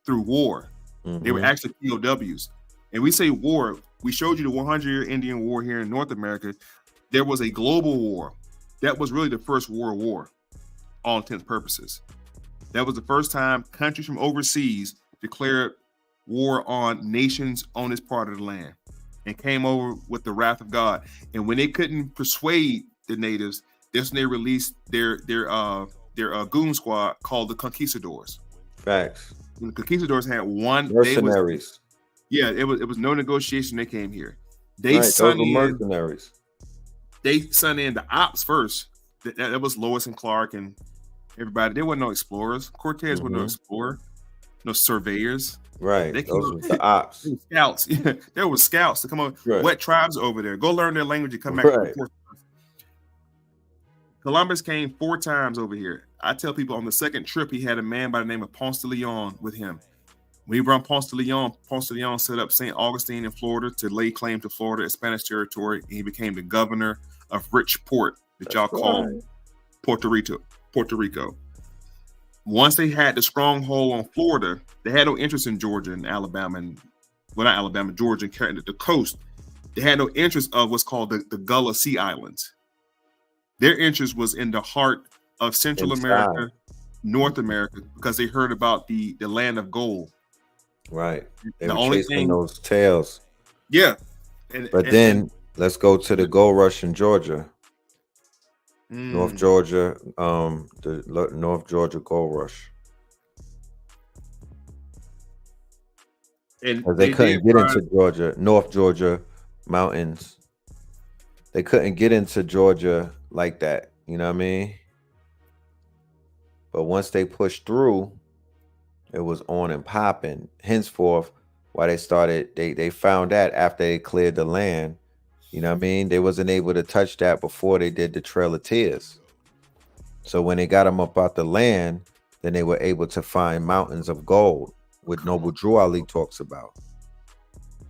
[SPEAKER 1] through war. They were actually POWs. And we say war, we showed you the 100-year Indian War here in North America. There was a global war. That was really the first world war, all intents and purposes. That was the first time countries from overseas declared war on nations on this part of the land and came over with the wrath of God. And when they couldn't persuade the natives, that's when they released their goon squad called the conquistadors.
[SPEAKER 2] Facts.
[SPEAKER 1] When the conquistadors had one
[SPEAKER 2] mercenaries.
[SPEAKER 1] It was no negotiation. They came here.
[SPEAKER 2] Those were mercenaries.
[SPEAKER 1] They sent in the ops first. That was Lewis and Clark and everybody. There weren't no explorers. Cortez was no explorer, no surveyors.
[SPEAKER 2] Right. Those were the ops.
[SPEAKER 1] Scouts. Yeah, there were scouts to come on.
[SPEAKER 2] Right.
[SPEAKER 1] What tribes over there? Go learn their language and come back.
[SPEAKER 2] Right.
[SPEAKER 1] Columbus came 4 times over here. I tell people on the second trip, he had a man by the name of Ponce de Leon with him. When he brought Ponce de Leon set up St. Augustine in Florida to lay claim to Florida as Spanish territory, and he became the governor of Rich Port, that y'all call Puerto Rico. Once they had the stronghold on Florida, they had no interest in Georgia and Alabama, Georgia and the coast. They had no interest of what's called the Gullah Sea Islands. Their interest was in the heart of Central America, North America, because they heard about the land of gold.
[SPEAKER 2] Right. They
[SPEAKER 1] the
[SPEAKER 2] were
[SPEAKER 1] only
[SPEAKER 2] chasing
[SPEAKER 1] thing,
[SPEAKER 2] those tails.
[SPEAKER 1] Yeah.
[SPEAKER 2] But then let's go to the gold rush in Georgia. North Georgia, the North Georgia gold rush.
[SPEAKER 1] And
[SPEAKER 2] they couldn't get into Georgia, North Georgia mountains. They couldn't get into Georgia like that. You know what I mean? But once they pushed through, it was on and popping. Henceforth, why they started, they found that after they cleared the land. You know what I mean? They wasn't able to touch that before they did the Trail of Tears. So when they got them up out the land, then they were able to find mountains of gold, which Noble Drew Ali talks about.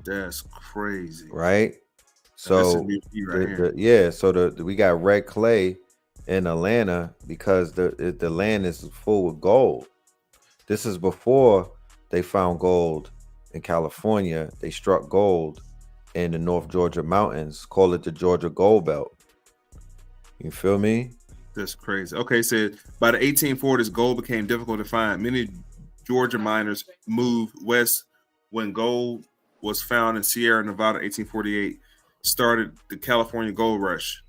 [SPEAKER 1] That's crazy.
[SPEAKER 2] Right? So we got red clay in Atlanta because the land is full with gold. This is before they found gold in California. They struck gold in the North Georgia mountains, call it the Georgia Gold Belt. You feel me?
[SPEAKER 1] That's crazy. Okay, so by the 1840s, gold became difficult to find. Many Georgia miners moved west when gold was found in Sierra Nevada in 1848. Started the California gold rush.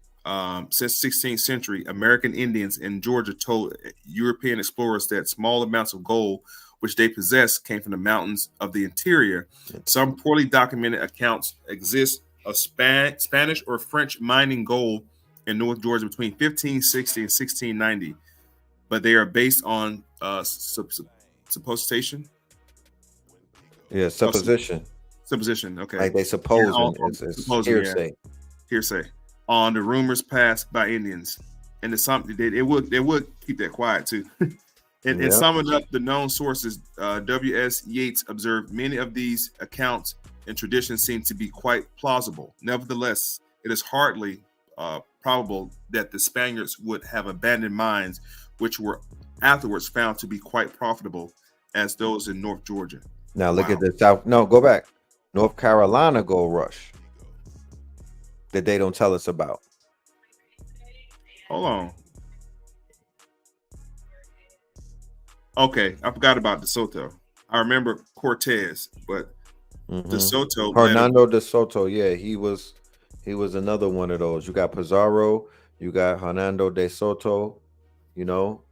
[SPEAKER 1] Since 16th century, American Indians in Georgia told European explorers that small amounts of gold which they possessed came from the mountains of the interior. Some poorly documented accounts exist of Spanish or French mining gold in North Georgia between 1560 and 1690, but they are based on supposition.
[SPEAKER 2] Yeah, supposition.
[SPEAKER 1] Supposition. Okay,
[SPEAKER 2] like they supposing it's hearsay.
[SPEAKER 1] Yeah. Hearsay on the rumors passed by Indians, and it's something they would keep that quiet too. And summing up the known sources, W.S. Yeats observed many of these accounts and traditions seem to be quite plausible. Nevertheless, it is hardly probable that the Spaniards would have abandoned mines, which were afterwards found to be quite profitable, as those in North Georgia.
[SPEAKER 2] Now look at the South. No, go back. North Carolina gold rush that they don't tell us about.
[SPEAKER 1] Hold on. Okay, I forgot about DeSoto. I remember Cortez, but DeSoto.
[SPEAKER 2] Hernando DeSoto, yeah, he was another one of those. You got Pizarro, you got Hernando DeSoto, You know,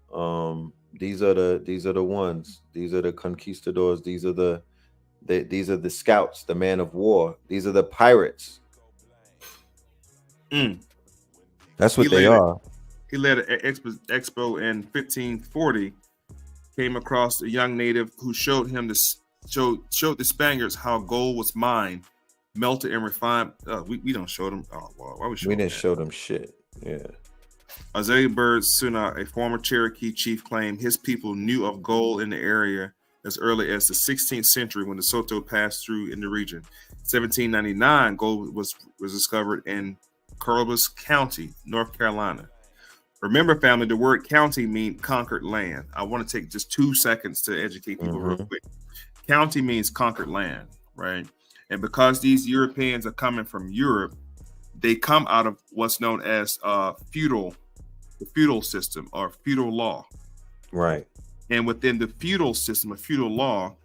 [SPEAKER 2] these are the ones. These are the conquistadors. These are the scouts, the man of war. These are the pirates.
[SPEAKER 1] Mm.
[SPEAKER 2] That's what
[SPEAKER 1] He
[SPEAKER 2] they
[SPEAKER 1] led
[SPEAKER 2] are.
[SPEAKER 1] he led an expo in 1540. Came across a young native who showed the Spaniards how gold was mined, melted and refined. We don't show them. Oh, well, why we show
[SPEAKER 2] We
[SPEAKER 1] them
[SPEAKER 2] didn't
[SPEAKER 1] that?
[SPEAKER 2] show them shit. Yeah.
[SPEAKER 1] Isaiah Bird Suna, a former Cherokee chief, claimed his people knew of gold in the area as early as the 16th century when the Soto passed through in the region. 1799, gold was discovered in Columbus County, North Carolina. Remember, family, the word county means conquered land. I want to take just 2 seconds to educate people real quick. County means conquered land, right? And because these Europeans are coming from Europe, they come out of what's known as the feudal system or feudal law.
[SPEAKER 2] Right.
[SPEAKER 1] And within the feudal system of feudal law,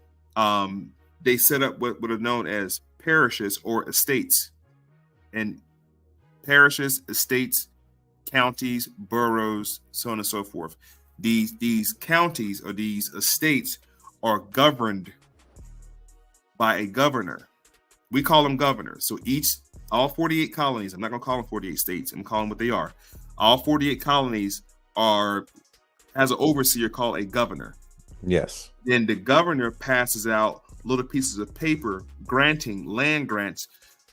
[SPEAKER 1] they set up what are known as parishes or estates. And parishes, estates, counties, boroughs, so on and so forth. These counties or these estates are governed by a governor. We call them governors. So all 48 colonies, I'm not going to call them 48 states, I'm calling them what they are. All 48 colonies has an overseer called a governor.
[SPEAKER 2] Yes.
[SPEAKER 1] Then the governor passes out little pieces of paper granting land grants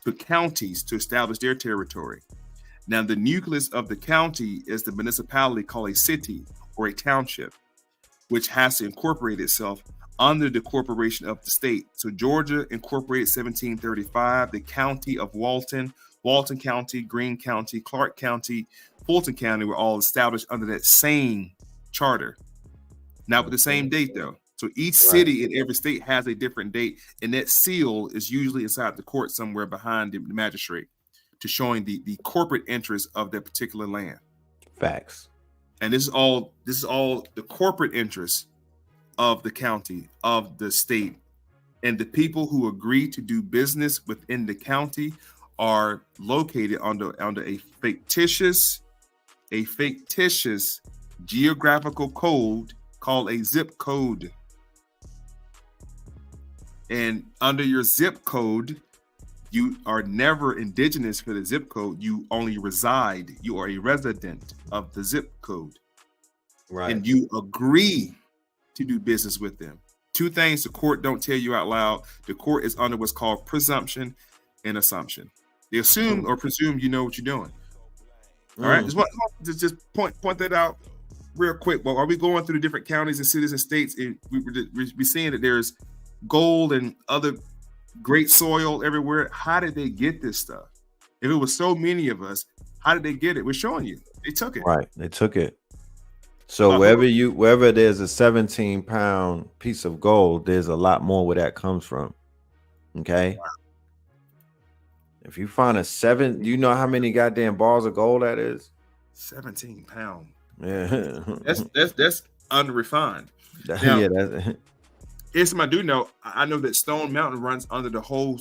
[SPEAKER 1] to counties to establish their territory. Now, the nucleus of the county is the municipality called a city or a township, which has to incorporate itself under the corporation of the state. So Georgia incorporated 1735, the county of Walton County, Greene County, Clark County, Fulton County were all established under that same charter. Not with the same date, though. So each city in every state has a different date, and that seal is usually inside the court somewhere behind the magistrate, to showing the corporate interest of that particular land.
[SPEAKER 2] Facts.
[SPEAKER 1] And this is all the corporate interest of the county, of the state. And the people who agree to do business within the county are located under a fictitious geographical code called a zip code. And under your zip code, you are never indigenous for the zip code. You only reside. You are a resident of the zip code.
[SPEAKER 2] Right.
[SPEAKER 1] And you agree to do business with them. 2 things the court don't tell you out loud. The court is under what's called presumption and assumption. They assume or presume you know what you're doing. All right. Just point that out real quick. Well, are we going through the different counties and cities and states? We're seeing that there's gold and other great soil everywhere. How did they get this stuff? If it was so many of us, how did they get it? We're showing you. They took it.
[SPEAKER 2] Right. They took it. So wherever there's a 17-pound piece of gold, there's a lot more where that comes from. Okay. Wow. If you find you know how many goddamn bars of gold that is?
[SPEAKER 1] 17 pounds.
[SPEAKER 2] Yeah.
[SPEAKER 1] That's unrefined. Now, yeah, here's something I do know. I know that Stone Mountain runs under the whole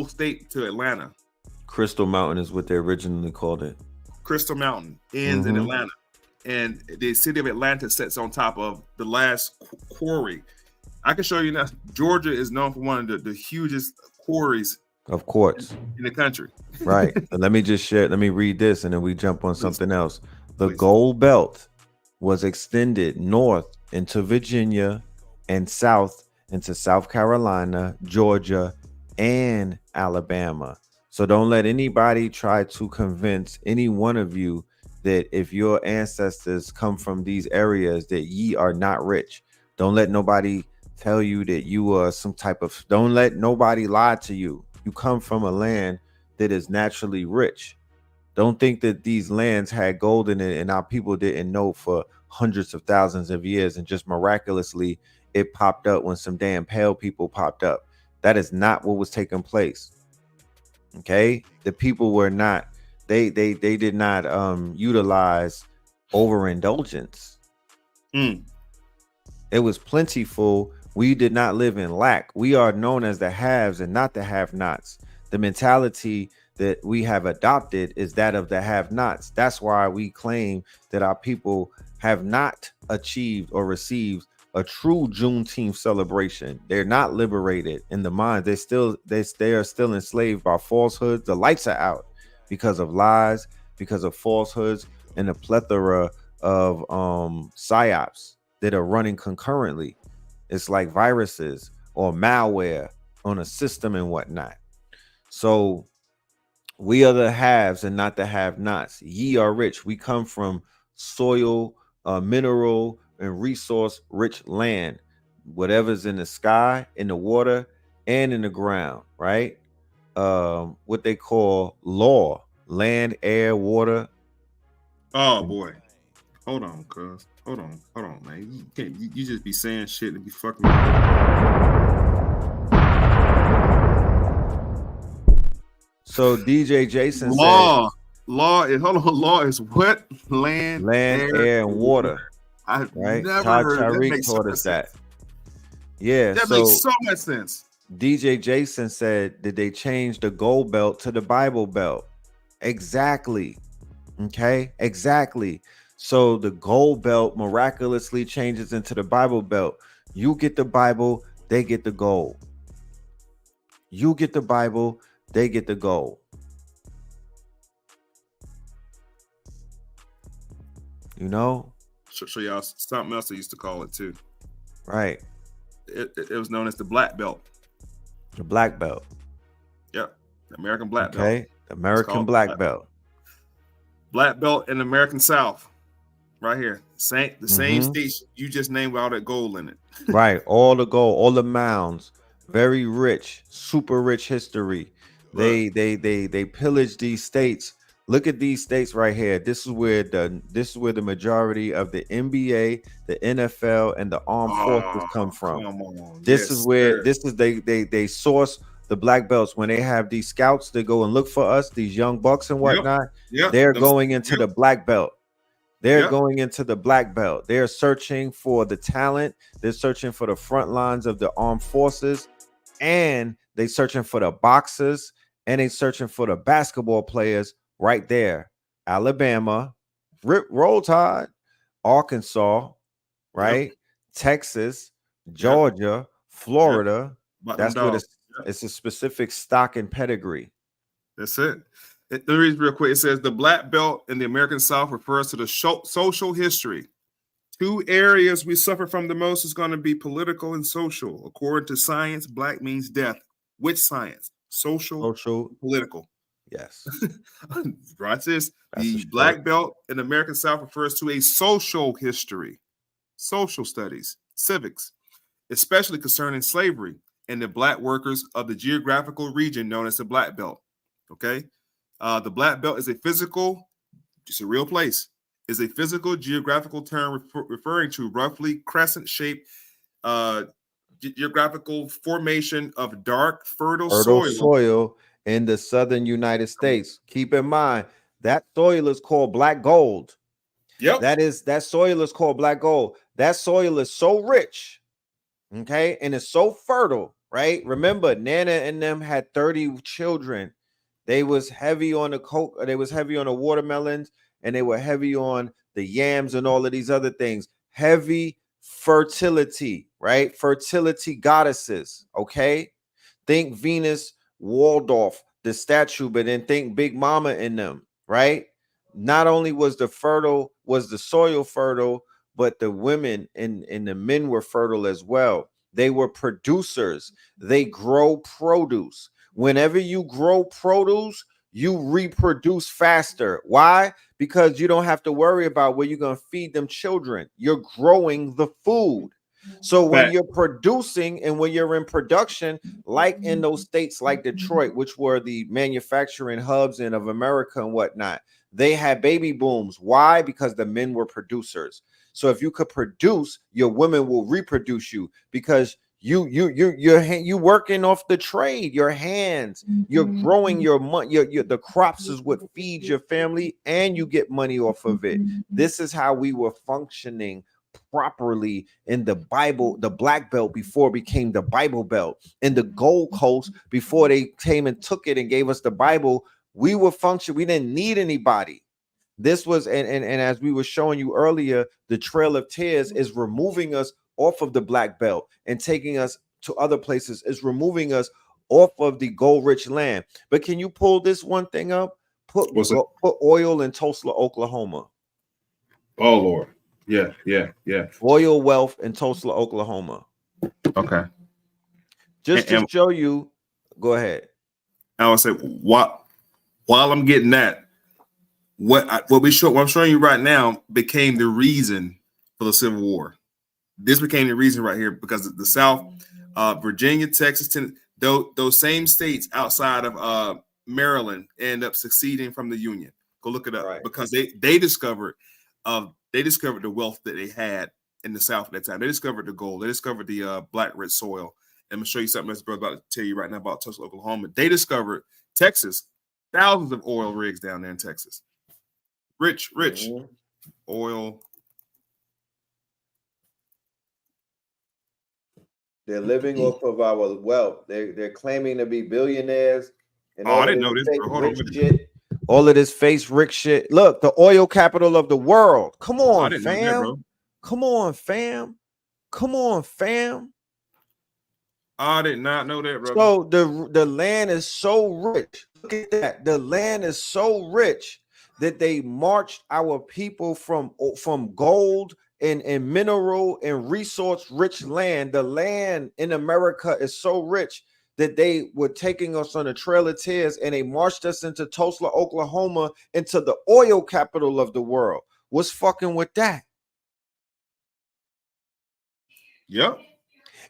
[SPEAKER 1] state to Atlanta.
[SPEAKER 2] Crystal Mountain is what they originally called it.
[SPEAKER 1] Crystal Mountain ends in Atlanta. And the city of Atlanta sits on top of the last quarry. I can show you now. Georgia is known for one of the hugest quarries,
[SPEAKER 2] of course,
[SPEAKER 1] in the country.
[SPEAKER 2] Right. Let me just share. Let me read this, and then we jump on something else. The gold belt was extended north into Virginia and south into South Carolina, Georgia, and Alabama. So don't let anybody try to convince any one of you that if your ancestors come from these areas that ye are not rich. Don't let nobody tell you that you are some type of, don't let nobody lie to you. You come from a land that is naturally rich. Don't think that these lands had gold in it and our people didn't know for hundreds of thousands of years and just miraculously it popped up when some damn pale people popped up. That is not what was taking place. Okay? The people were not, they did not utilize overindulgence. It was plentiful. We did not live in lack. We are known as the haves and not the have-nots. The mentality that we have adopted is that of the have-nots. That's why we claim that our people have not achieved or received a true Juneteenth celebration. They're not liberated in the mind. They are still enslaved by falsehoods. The lights are out because of lies, because of falsehoods, and a plethora of psyops that are running concurrently. It's like viruses or malware on a system and whatnot. So we are the haves and not the have-nots. Ye are rich. We come from soil, mineral, and resource-rich land. Whatever's in the sky, in the water, and in the ground, right? What they call law, land, air, water.
[SPEAKER 1] Oh boy, hold on, cuz. Hold on, man. You can't. You just be saying shit and be fucking.
[SPEAKER 2] So DJ Jason
[SPEAKER 1] Law is law is what? Land,
[SPEAKER 2] air, and water.
[SPEAKER 1] I've
[SPEAKER 2] right?
[SPEAKER 1] never
[SPEAKER 2] Todd
[SPEAKER 1] heard that.
[SPEAKER 2] Tyreek
[SPEAKER 1] Makes so
[SPEAKER 2] taught
[SPEAKER 1] much
[SPEAKER 2] us
[SPEAKER 1] sense.
[SPEAKER 2] that. Yeah,
[SPEAKER 1] That
[SPEAKER 2] so
[SPEAKER 1] makes so much sense.
[SPEAKER 2] DJ Jason said, did they change the gold belt to the Bible belt? Exactly. Okay, exactly. So the gold belt miraculously changes into the Bible belt. You get the Bible, they get the gold. You get the Bible, they get the gold. You know?
[SPEAKER 1] Show y'all something else they used to call it too.
[SPEAKER 2] Right.
[SPEAKER 1] It was known as the black belt.
[SPEAKER 2] The black belt.
[SPEAKER 1] Yep. The American black belt.
[SPEAKER 2] Okay. American black belt.
[SPEAKER 1] Black belt in the American South. Right here. The same states you just named with all that gold in it.
[SPEAKER 2] Right. All the gold, all the mounds. Very rich, super rich history.
[SPEAKER 1] Right.
[SPEAKER 2] They pillaged these states. Look at these states right here. This is where the majority of the NBA, the NFL, and the armed forces come from.
[SPEAKER 1] Come on.
[SPEAKER 2] This is where they source the black belts. When they have these scouts, they go and look for us, these young bucks and whatnot.
[SPEAKER 1] Yep.
[SPEAKER 2] They're going into the black belt. They're
[SPEAKER 1] Yep.
[SPEAKER 2] going into the black belt. They're searching for the talent. They're searching for the front lines of the armed forces, and they're searching for the boxers, and they're searching for the basketball players right there. Alabama, Roll Tide, Arkansas, right?
[SPEAKER 1] Yep.
[SPEAKER 2] Texas, Georgia, Florida.
[SPEAKER 1] Yep.
[SPEAKER 2] That's what it's a specific stock and pedigree.
[SPEAKER 1] That's it. Let me read real quick. It says the black belt in the American South refers to the social history. Two areas we suffer from the most is going to be political and social. According to science, black means death. Which science? Social, political.
[SPEAKER 2] Yes.
[SPEAKER 1] Right. This the black belt in the American South refers to a social history, social studies, civics, especially concerning slavery and the black workers of the geographical region known as the black belt. Okay. The black belt is just a real place, is a physical geographical term referring to roughly crescent-shaped geographical formation of dark, fertile
[SPEAKER 2] soil in the southern United States. Keep in mind that soil is called black gold.
[SPEAKER 1] Yep.
[SPEAKER 2] That soil is called black gold. That soil is so rich, okay, and it's so fertile, right? Remember, Nana and them had 30 children. They was heavy on the coke, they was heavy on the watermelons, and they were heavy on the yams and all of these other things. Heavy fertility, right? Fertility goddesses, okay? Think Venus Waldorf, the statue, but then think Big Mama in them, right? Not only was the soil fertile, but the women and the men were fertile as well. They were producers. They grow produce. Whenever you grow produce, you reproduce faster. Why? Because you don't have to worry about where you're going to feed them children. You're growing the food. So when you're producing and when you're in production, like in those states like Detroit, which were the manufacturing hubs of America and whatnot, they had baby booms. Why? Because the men were producers. So if you could produce, your women will reproduce you because you're working off the trade, your hands, you're growing your money, the crops is what feeds your family, and you get money off of it. This is how we were functioning properly in the Bible, the black belt before it became the Bible belt, in the Gold Coast before they came and took it and gave us the Bible. We were functioning. We didn't need anybody. This was, and as we were showing you earlier, the Trail of Tears is removing us off of the black belt and taking us to other places, is removing us off of the gold rich land. But can you pull this one thing up? Put oil in Tulsa, Oklahoma.
[SPEAKER 1] Oh Lord. Yeah.
[SPEAKER 2] Oil wealth in Tulsa, Oklahoma.
[SPEAKER 1] Okay.
[SPEAKER 2] Just to show you, go ahead.
[SPEAKER 1] I would say while I'm getting that, what I'm showing you right now became the reason for the Civil War. This became the reason right here because the South, Virginia, Texas, Tennessee, those same states outside of Maryland end up seceding from the Union. Go look it up because they discovered the wealth that they had in the South at that time. They discovered the gold. They discovered the black rich soil. I'm gonna show you something that's about to tell you right now about Tulsa, Oklahoma. They discovered Texas, thousands of oil rigs down there in Texas. Rich oil.
[SPEAKER 2] They're living off of our wealth. They're claiming to be billionaires. And
[SPEAKER 1] I didn't know this, bro. Hold on.
[SPEAKER 2] Shit. All of this face Rick shit. Look, the oil capital of the world. Come on, fam. Come on, fam. Come on, fam.
[SPEAKER 1] I did not know that, bro.
[SPEAKER 2] So the land is so rich. Look at that. The land is so rich that they marched our people from gold and mineral and resource rich land. The land in America is so rich that they were taking us on a Trail of Tears and they marched us into Tulsa, Oklahoma, into the oil capital of the world. What's fucking with that?
[SPEAKER 1] Yep.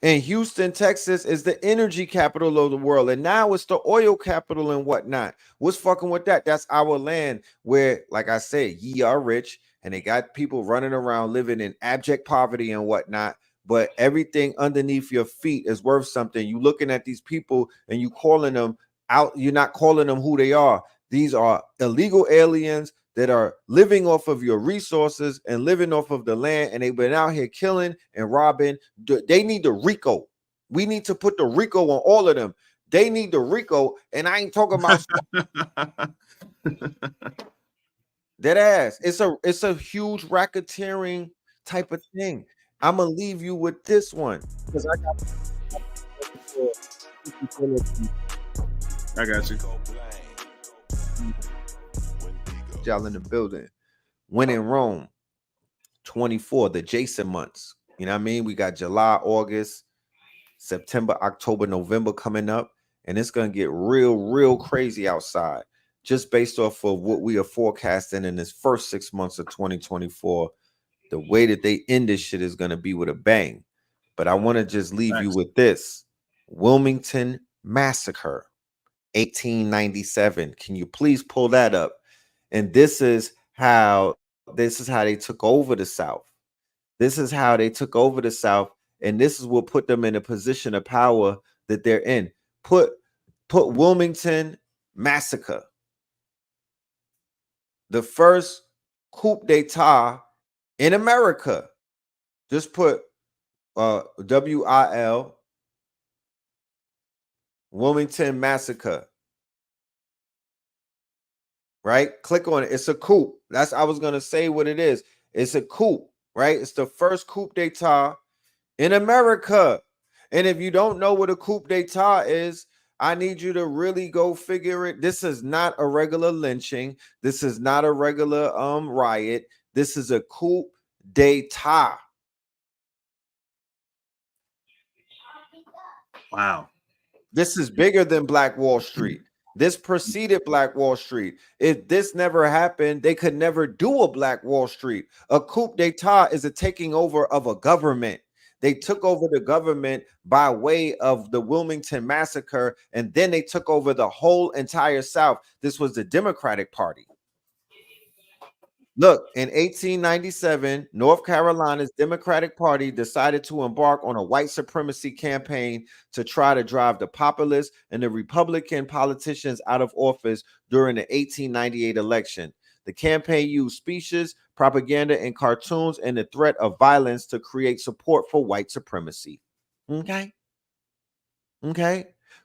[SPEAKER 2] And Houston, Texas is the energy capital of the world. And now it's the oil capital and whatnot. What's fucking with that? That's our land where, like I said, ye are rich and they got people running around living in abject poverty and whatnot. But everything underneath your feet is worth something. You looking at these people and you calling them out. You're not calling them who they are. These are illegal aliens that are living off of your resources and living off of the land, and they've been out here killing and robbing. They need the RICO. We need to put the RICO on all of them. They need the RICO, and I ain't talking about that ass. It's a huge racketeering type of thing. I'm gonna leave you with this one because I
[SPEAKER 1] got you.
[SPEAKER 2] Y'all in the building. When in Rome, 24, the Jason months. You know what I mean? We got July, August, September, October, November coming up, and it's gonna get real crazy outside, just based off of what we are forecasting in this first 6 months of 2024. The way that they end this shit is gonna be with a bang. But I want to just leave you with this: Wilmington Massacre, 1897. Can you please pull that up? And this is how they took over the South. This is how they took over the South, and this is what put them in a position of power that they're in. Put Wilmington Massacre, the first coup d'etat in America. Just put WIL, Wilmington Massacre. Right? Click on it. It's a coup. I was going to say what it is. It's a coup, right? It's the first coup d'etat in America. And if you don't know what a coup d'etat is, I need you to really go figure it. This is not a regular lynching. This is not a regular riot. This is a coup d'etat.
[SPEAKER 1] Wow.
[SPEAKER 2] This is bigger than Black Wall Street. This preceded Black Wall Street. If this never happened, they could never do a Black Wall Street. A coup d'etat is a taking over of a government. They took over the government by way of the Wilmington Massacre, and then they took over the whole entire South. This was the Democratic Party. Look, in 1897, North Carolina's Democratic Party decided to embark on a white supremacy campaign to try to drive the populists and the Republican politicians out of office during the 1898 election. The campaign used speeches, propaganda, and cartoons and the threat of violence to create support for white supremacy. Okay?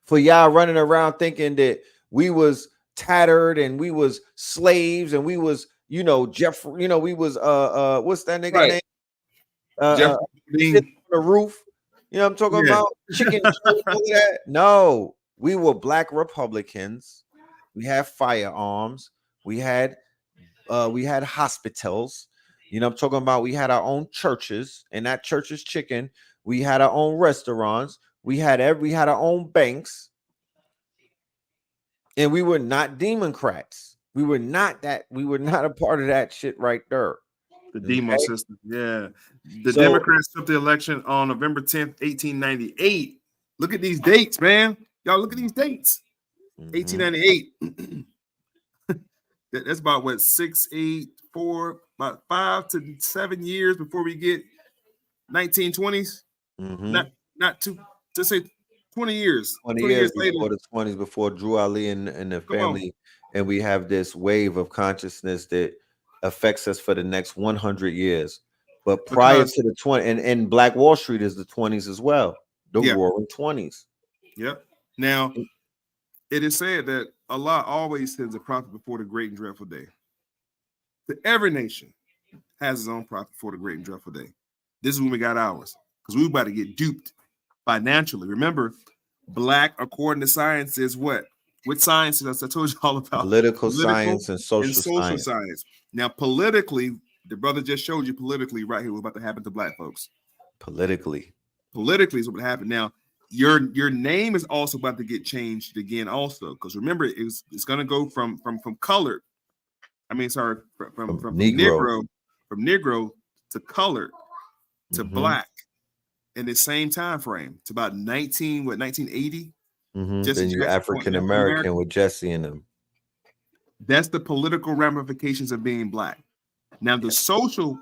[SPEAKER 2] For y'all running around thinking that we was tattered and we was slaves and we was you know, Jeff, you know, we was what's that nigga
[SPEAKER 1] Right.
[SPEAKER 2] name?
[SPEAKER 1] Jeff
[SPEAKER 2] Sitting on the roof. You know what I'm talking
[SPEAKER 1] Yeah.
[SPEAKER 2] about? Chicken Joe and all of that. No, we were black Republicans. We had firearms. We had hospitals. You know what I'm talking about? We had our own churches, and that church's chicken. We had our own restaurants. We had our own banks, and we were not Democrats. We were not that. We were not a part of that shit right there.
[SPEAKER 1] The demo
[SPEAKER 2] Okay?
[SPEAKER 1] system. Yeah. The
[SPEAKER 2] So-
[SPEAKER 1] Democrats took the election on November 10th, 1898. Look at these dates, man. Y'all look at these dates.
[SPEAKER 2] Mhm.
[SPEAKER 1] 1898. That's about what 6, 8, 4, about 5 to 7 years before we get 1920s.
[SPEAKER 2] Mhm.
[SPEAKER 1] Not to say 20 years.
[SPEAKER 2] 20
[SPEAKER 1] 20
[SPEAKER 2] years
[SPEAKER 1] years later.
[SPEAKER 2] before the 20s, before Drew Ali and the
[SPEAKER 1] Come on.
[SPEAKER 2] family, and we have this wave of consciousness that affects us for the next 100 years. But prior
[SPEAKER 1] Because-
[SPEAKER 2] to the 20, and Black Wall Street is the 20s as well, the
[SPEAKER 1] Yeah.
[SPEAKER 2] roaring 20s.
[SPEAKER 1] Yep. Now, it is said that Allah always sends a prophet before the great and dreadful day. Every nation has its own prophet for the great and dreadful day. This is when we got ours, because we were about to get duped financially. Remember, black, according to science, is what? What science is I told you all about?
[SPEAKER 2] Political science and social science.
[SPEAKER 1] science. Now, politically, the brother just showed you politically right here what's about to happen to black folks.
[SPEAKER 2] Politically
[SPEAKER 1] Politically is what happened. Now, your name is also about to get changed again, also, because remember, it's going to go from colored. I mean, sorry, from Negro to colored to black in the same time frame. It's about 1980.
[SPEAKER 2] Then you African American with Jesse in them.
[SPEAKER 1] That's the political ramifications of being black. Now, the social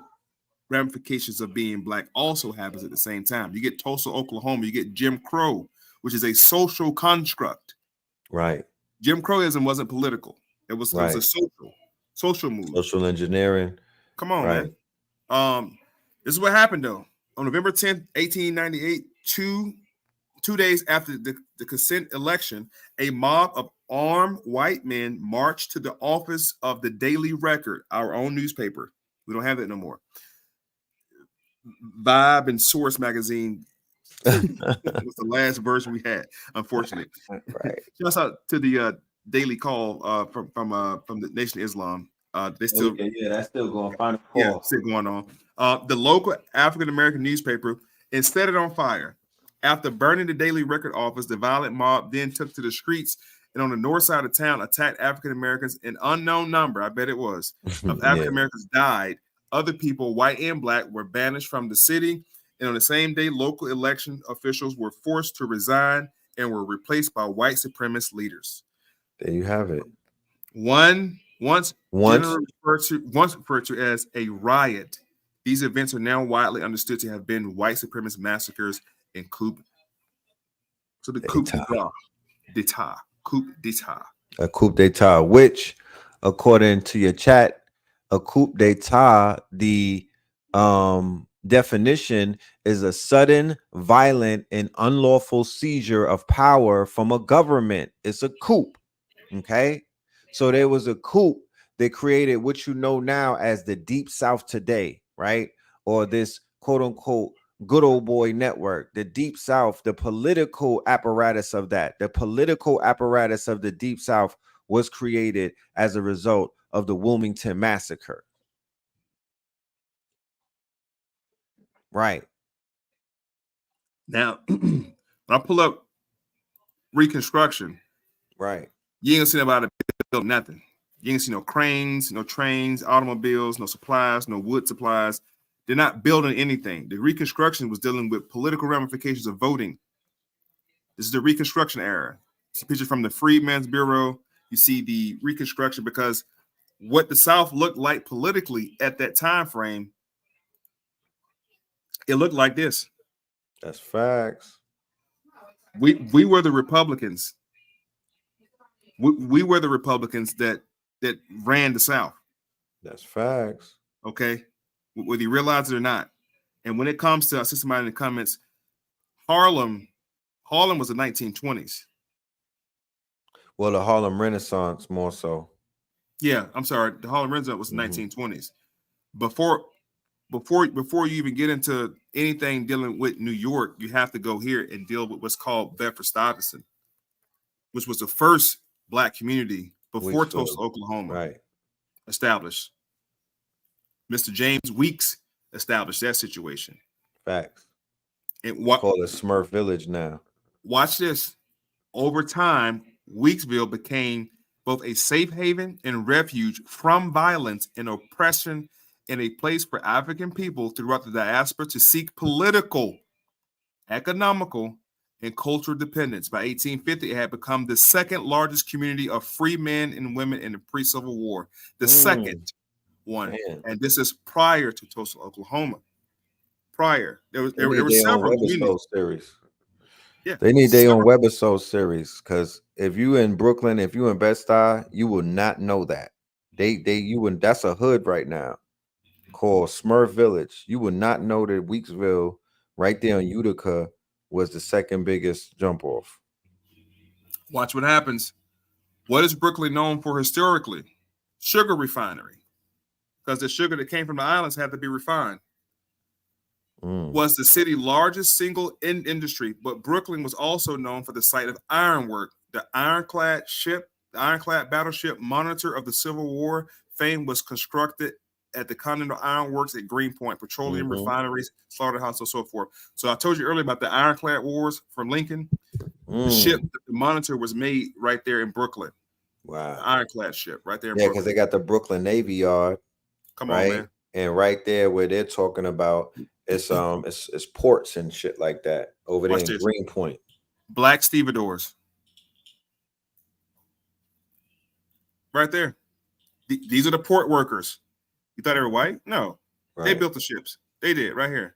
[SPEAKER 1] ramifications of being black also happens at the same time. You get Tulsa, Oklahoma. You get Jim Crow, which is a social construct.
[SPEAKER 2] Right.
[SPEAKER 1] Jim Crowism wasn't political. It was a social move.
[SPEAKER 2] Social engineering.
[SPEAKER 1] Come on,
[SPEAKER 2] right.
[SPEAKER 1] Man. This is what happened though. On November 10th, 1898, two days after the consent election, a mob of armed white men marched to the office of the Daily Record, our own newspaper. We don't have that no more. Vibe and Source magazine was the last version we had, unfortunately.
[SPEAKER 2] Right.
[SPEAKER 1] Shouts out to the Daily Call from the Nation of Islam. They still
[SPEAKER 2] that's still going. Final call.
[SPEAKER 1] Yeah, still going on. The local African American newspaper set it on fire. After burning the Daily Record office, the violent mob then took to the streets and on the north side of town attacked African Americans. An unknown number, I bet it was, of African Americans died. Other people, white and black, were banished from the city. And on the same day, local election officials were forced to resign and were replaced by white supremacist leaders.
[SPEAKER 2] There you have it.
[SPEAKER 1] Once referred to as a riot, these events are now widely understood to have been white supremacist massacres and coup. So the coup d'etat.
[SPEAKER 2] A coup d'etat, which, according to your chat, a coup d'etat, the definition is a sudden, violent, and unlawful seizure of power from a government. It's a coup. Okay. So there was a coup that created what you know now as the Deep South today, right? Or this quote unquote good old boy network, the Deep South, the political apparatus of that. The political apparatus of the Deep South was created as a result of the Wilmington Massacre. Right.
[SPEAKER 1] Now, when I pull up Reconstruction,
[SPEAKER 2] right,
[SPEAKER 1] you ain't gonna see nobody build nothing. You ain't gonna see no cranes, no trains, automobiles, no supplies, no wood supplies. They're not building anything. The Reconstruction was dealing with political ramifications of voting. This is the Reconstruction era. It's a picture from the Freedmen's Bureau. You see the Reconstruction because what the South looked like politically at that time frame, it looked like this.
[SPEAKER 2] That's facts.
[SPEAKER 1] We were the Republicans. We were the Republicans that ran the South.
[SPEAKER 2] That's facts.
[SPEAKER 1] Okay, whether you realize it or not. And when it comes to, I see somebody in the comments, Harlem was the 1920s.
[SPEAKER 2] Well, the Harlem Renaissance more so.
[SPEAKER 1] Yeah, I'm sorry. The Harlem Renaissance was the
[SPEAKER 2] Mhm.
[SPEAKER 1] 1920s. Before you even get into anything dealing with New York, you have to go here and deal with what's called Bedford Stuyvesant, which was the first black community before Tulsa,
[SPEAKER 2] Weeksville.
[SPEAKER 1] Oklahoma,
[SPEAKER 2] Right.
[SPEAKER 1] established. Mr. James Weeks established that situation.
[SPEAKER 2] Facts.
[SPEAKER 1] And
[SPEAKER 2] It's called a Smurf Village now.
[SPEAKER 1] watch this. Over time, Weeksville became both a safe haven and refuge from violence and oppression, and a place for African people throughout the diaspora to seek political, economical, and cultural dependence. By 1850, it had become the second largest community of free men and women in the pre-Civil War. The second one,
[SPEAKER 2] Damn.
[SPEAKER 1] and this is prior to Tulsa, Oklahoma. Prior, there
[SPEAKER 2] They need
[SPEAKER 1] were
[SPEAKER 2] their own
[SPEAKER 1] several communities.
[SPEAKER 2] webisode series.
[SPEAKER 1] Yeah,
[SPEAKER 2] They need their own
[SPEAKER 1] several.
[SPEAKER 2] webisode series because if you in Brooklyn, if you in Bed-Stuy, you will not know that. You would that's a hood right now called Smurf Village. You would not know that Weeksville, right there in Utica, was the second biggest jump off.
[SPEAKER 1] Watch what happens. What is Brooklyn known for historically? Sugar refinery, because the sugar that came from the islands had to be refined. Was the city largest single industry, but Brooklyn was also known for the site of ironwork. The ironclad battleship Monitor of the Civil War fame was constructed at the Continental Iron Works at Greenpoint, petroleum refineries, slaughterhouse, and so forth. So I told you earlier about the ironclad wars from Lincoln. The ship, the Monitor, was made right there in Brooklyn.
[SPEAKER 2] Wow.
[SPEAKER 1] The ironclad ship right there in
[SPEAKER 2] Yeah,
[SPEAKER 1] Brooklyn.
[SPEAKER 2] because they got the Brooklyn Navy Yard.
[SPEAKER 1] Come
[SPEAKER 2] right?
[SPEAKER 1] on, man.
[SPEAKER 2] And right there where they're talking about it's ports and shit like that over there
[SPEAKER 1] Watch
[SPEAKER 2] in
[SPEAKER 1] this.
[SPEAKER 2] Greenpoint.
[SPEAKER 1] Black stevedores. Right there. These are the port workers. You thought they were white? No.
[SPEAKER 2] Right.
[SPEAKER 1] They built the ships. They did right here.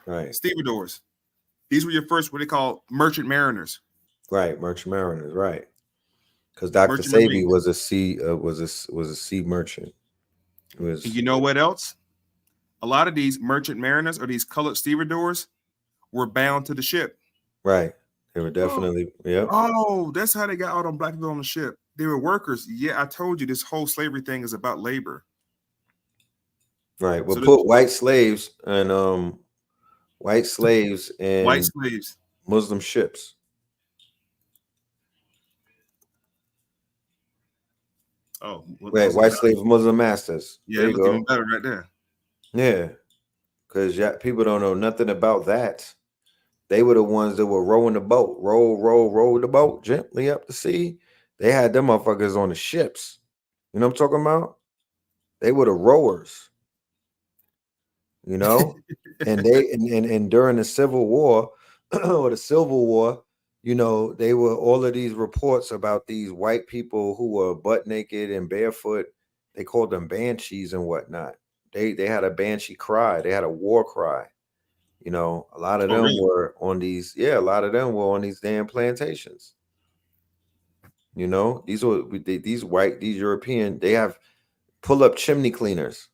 [SPEAKER 2] Right.
[SPEAKER 1] Stevedores. These were your first, what they call merchant mariners.
[SPEAKER 2] Right. Merchant mariners. Right. Because Dr.
[SPEAKER 1] Merchant
[SPEAKER 2] Sabi
[SPEAKER 1] Marines.
[SPEAKER 2] was a sea merchant.
[SPEAKER 1] And you know what else? A lot of these merchant mariners or these colored stevedores were bound to the ship.
[SPEAKER 2] Right. They were definitely, yep.
[SPEAKER 1] Oh, that's how they got all them black people on the ship. They were workers. Yeah, I told you this whole slavery thing is about labor.
[SPEAKER 2] Right. Well,
[SPEAKER 1] So
[SPEAKER 2] put white slaves and white slaves Muslim ships.
[SPEAKER 1] Oh, well,
[SPEAKER 2] Right. White slaves, Muslim masters.
[SPEAKER 1] Yeah,
[SPEAKER 2] there
[SPEAKER 1] it
[SPEAKER 2] you
[SPEAKER 1] looked
[SPEAKER 2] go.
[SPEAKER 1] even better right there.
[SPEAKER 2] Yeah. Because people don't know nothing about that. They were the ones that were rowing the boat, row the boat gently up the sea. They had them motherfuckers on the ships. You know what I'm talking about? They were the rowers. You know, and they and during the Civil War or the Civil War, you know, they were all of these reports about these white people who were butt naked and barefoot. They called them banshees and whatnot. They had a banshee cry. They had a war cry. You know, a lot of them were on these. Yeah, a lot of them were on these damn plantations. You know, these European. They have pull up chimney cleaners.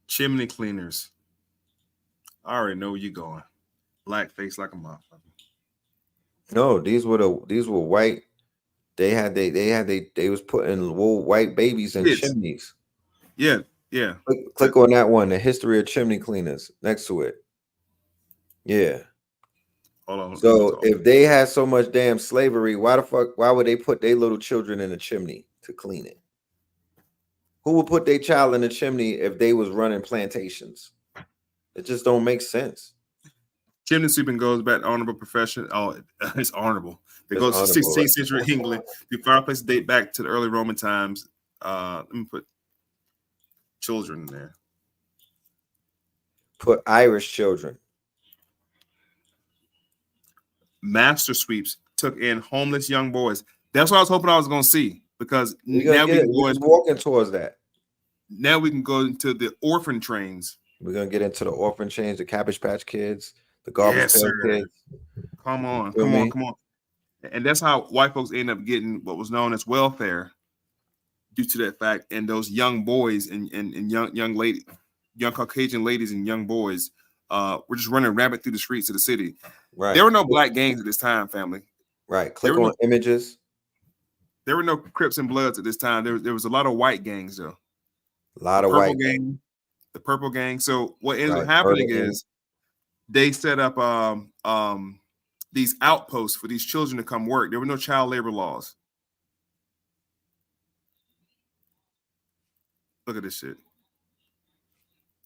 [SPEAKER 1] Chimney cleaners. I already know where you're going. Blackface like a motherfucker.
[SPEAKER 2] No, these were white. They was putting little white babies in chimneys.
[SPEAKER 1] Yeah.
[SPEAKER 2] Click on that one, the history of chimney cleaners next to it. Yeah.
[SPEAKER 1] Hold on.
[SPEAKER 2] So if they had so much damn slavery, why would they put their little children in a chimney to clean it? Who would put their child in a chimney if they was running plantations? It just don't make sense.
[SPEAKER 1] Chimney sweeping goes back to honorable profession. Oh, it's honorable. It goes to 16th century England. The fireplaces date back to the early Roman times. Let me put children in there.
[SPEAKER 2] Put Irish children.
[SPEAKER 1] Master sweeps took in homeless young boys. That's what I was hoping I was going to see, because now we're
[SPEAKER 2] walking towards that.
[SPEAKER 1] Now we can go into the orphan trains.
[SPEAKER 2] We're gonna get into the orphan trains, the Cabbage Patch Kids, the Garbage Pail Kids.
[SPEAKER 1] Come on. And that's how white folks end up getting what was known as welfare, due to that fact. And those young boys and young ladies, young Caucasian ladies and young boys, were just running rampant through the streets of the city. Right. There were no black gangs at this time, family.
[SPEAKER 2] Right. Click on images.
[SPEAKER 1] There were no Crips and Bloods at this time. There was a lot of white gangs though.
[SPEAKER 2] A lot
[SPEAKER 1] The
[SPEAKER 2] of
[SPEAKER 1] Purple
[SPEAKER 2] white.
[SPEAKER 1] Gang, the Purple Gang. So what ends up
[SPEAKER 2] Right.
[SPEAKER 1] happening
[SPEAKER 2] Murder gang.
[SPEAKER 1] is they set up these outposts for these children to come work. There were no child labor laws. Look at this shit.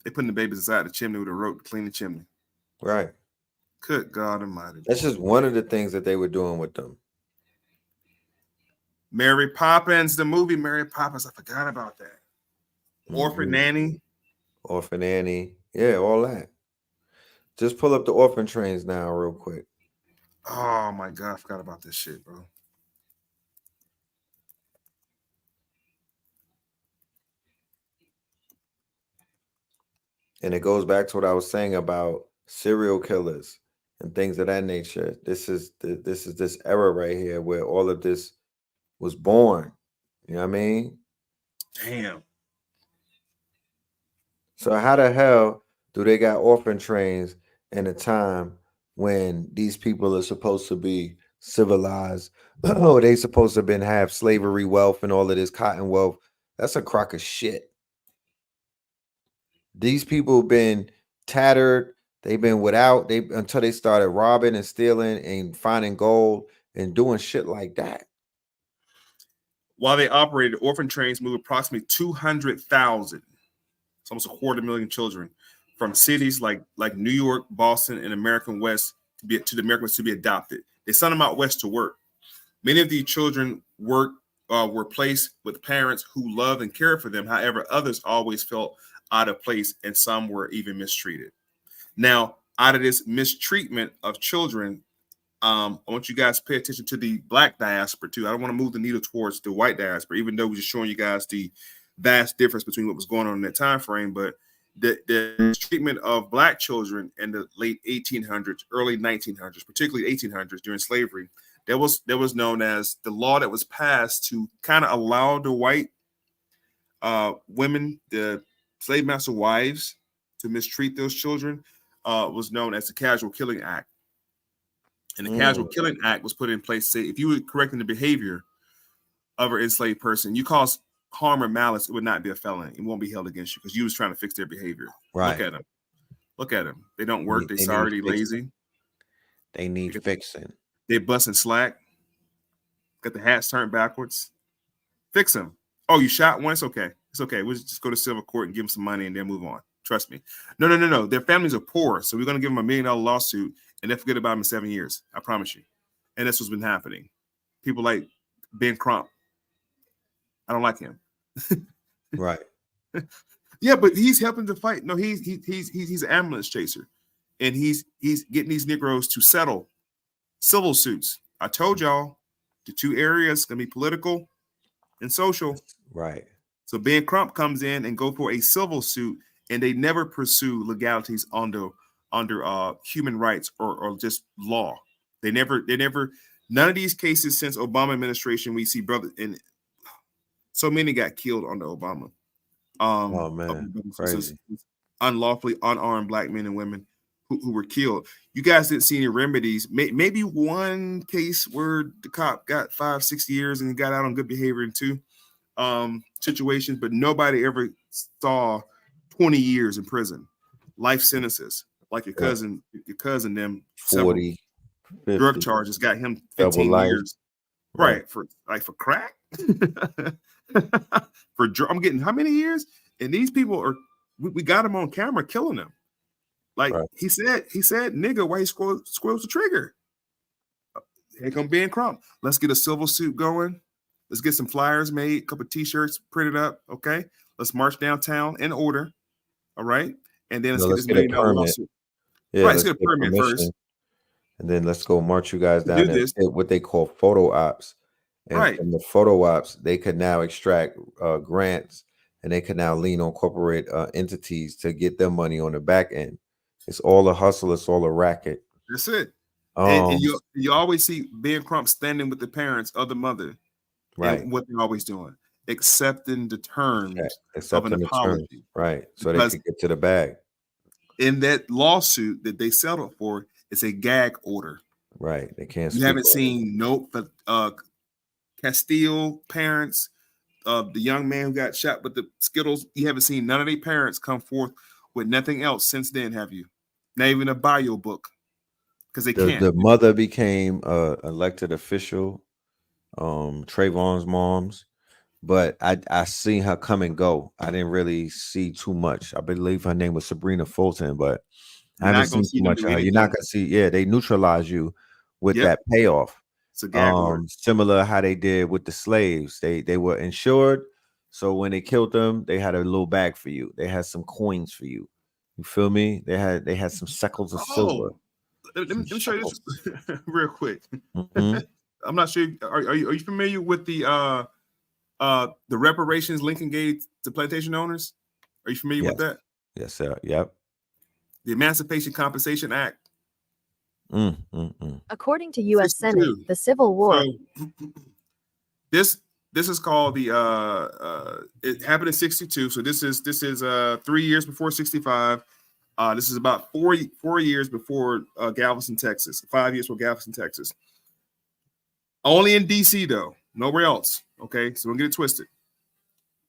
[SPEAKER 1] They putting the babies inside the chimney with a rope to clean the chimney.
[SPEAKER 2] Right.
[SPEAKER 1] Good God Almighty.
[SPEAKER 2] That's just one of the things that they were doing with them.
[SPEAKER 1] Mary Poppins, the movie Mary Poppins. I forgot about that. Orphan Nanny.
[SPEAKER 2] Orphan Annie. Yeah, all that. Just pull up the orphan trains now real quick.
[SPEAKER 1] Oh my God, I forgot about this shit, bro.
[SPEAKER 2] And it goes back to what I was saying about serial killers and things of that nature. This is this era right here where all of this was born. You know what I mean?
[SPEAKER 1] Damn.
[SPEAKER 2] So how the hell do they got orphan trains in a time when these people are supposed to be civilized? Oh, they supposed to have slavery wealth and all of this cotton wealth. That's a crock of shit. These people been tattered. They've been without until they started robbing and stealing and finding gold and doing shit like that.
[SPEAKER 1] While they operated, orphan trains moved approximately 200,000. It's almost 250,000 children from cities like New York, Boston, and American West to the American West to be adopted. They sent them out west to work. Many of these children were placed with parents who loved and cared for them. However, others always felt out of place, and some were even mistreated. Now, out of this mistreatment of children, I want you guys to pay attention to the Black diaspora too. I don't want to move the needle towards the white diaspora, even though we're just showing you guys the vast difference between what was going on in that time frame. But the treatment of Black children in the late 1800s, early 1900s, particularly 1800s during slavery, that was known as the law that was passed to kind of allow the white women, the slave master wives, to mistreat those children, was known as the Casual Killing Act. And the Casual Killing Act was put in place to say if you were correcting the behavior of an enslaved person, you cause harm or malice, it would not be a felony. It won't be held against you because you was trying to fix their behavior.
[SPEAKER 2] Right.
[SPEAKER 1] Look at them. Look at them. They don't work. They sorry. They lazy.
[SPEAKER 2] They need fixing.
[SPEAKER 1] They busting slack. Got the hats turned backwards. Fix them. Oh, you shot one? It's okay. It's okay. We'll just go to civil court and give them some money and then move on. Trust me. No. Their families are poor. So we're going to give them $1 million lawsuit and then forget about them in 7 years. I promise you. And that's what's been happening. People like Ben Crump. I don't like him.
[SPEAKER 2] Right.
[SPEAKER 1] Yeah, but he's helping to fight. No, he's an ambulance chaser. And he's getting these Negroes to settle civil suits. I told y'all the two areas going to be political and social.
[SPEAKER 2] Right. So
[SPEAKER 1] Ben Crump comes in and go for a civil suit, and they never pursue legalities under human rights or just law. They never. None of these cases since Obama administration, we see brother and so many got killed under Obama.
[SPEAKER 2] Oh man, crazy.
[SPEAKER 1] Unlawfully unarmed Black men and women who were killed. You guys didn't see any remedies. Maybe one case where the cop got 5-6 years and he got out on good behavior in two situations, but nobody ever saw 20 years in prison, life sentences like your cousin them
[SPEAKER 2] 40 50,
[SPEAKER 1] drug charges got him 15 years. Right. For crack. I'm getting how many years? And these people are we got him on camera killing them. Like he said, nigga, why he squirrels the trigger? Here come Ben Crump. Let's get a civil suit going. Let's get some flyers made, a couple of t-shirts printed up. Okay. Let's march downtown in order. All right. And then let's get this $1 million lawsuit.
[SPEAKER 2] Yeah,
[SPEAKER 1] right, let's get a permit first.
[SPEAKER 2] And then let's go march you guys down there. What they call photo ops. And from the photo ops, they could now extract grants, and they could now lean on corporate entities to get their money on the back end. It's all a hustle. It's all a racket.
[SPEAKER 1] That's it. And you always see Ben Crump standing with the parents of the mother.
[SPEAKER 2] Right.
[SPEAKER 1] And what they're always doing, accepting the terms of an apology.
[SPEAKER 2] Right. So they can get to the bag.
[SPEAKER 1] In that lawsuit that they settled for, it's a gag order.
[SPEAKER 2] Right. They can't.
[SPEAKER 1] You haven't seen no Castile parents, the young man who got shot with the Skittles. You haven't seen none of their parents come forth with nothing else since then, have you? Not even a bio book, because they can't.
[SPEAKER 2] The mother became elected official, Trayvon's mom's, but I seen her come and go. I didn't really see too much. I believe her name was Sabrina Fulton, but I haven't seen too much of her. You're not gonna see. Yeah, they neutralize you with that payoff.
[SPEAKER 1] It's a gag order.
[SPEAKER 2] Similar how they did with the slaves. They were insured, so when they killed them, they had a little bag for you. They had some coins for you. You feel me? They had some shekels of silver.
[SPEAKER 1] Let me show you this real quick.
[SPEAKER 2] Mm-hmm.
[SPEAKER 1] I'm not sure. Are you familiar with the reparations Lincoln gave to plantation owners? Are you familiar with that?
[SPEAKER 2] Yes, sir. Yep.
[SPEAKER 1] The Emancipation Compensation Act.
[SPEAKER 3] According to U.S.
[SPEAKER 1] 62.
[SPEAKER 3] Senate, the Civil War.
[SPEAKER 1] So, this is called the it happened in 62. So this is 3 years before 65. This is about 4 years before Galveston, Texas. 5 years before Galveston, Texas. Only in D.C. though, nowhere else. Okay, so don't get it twisted.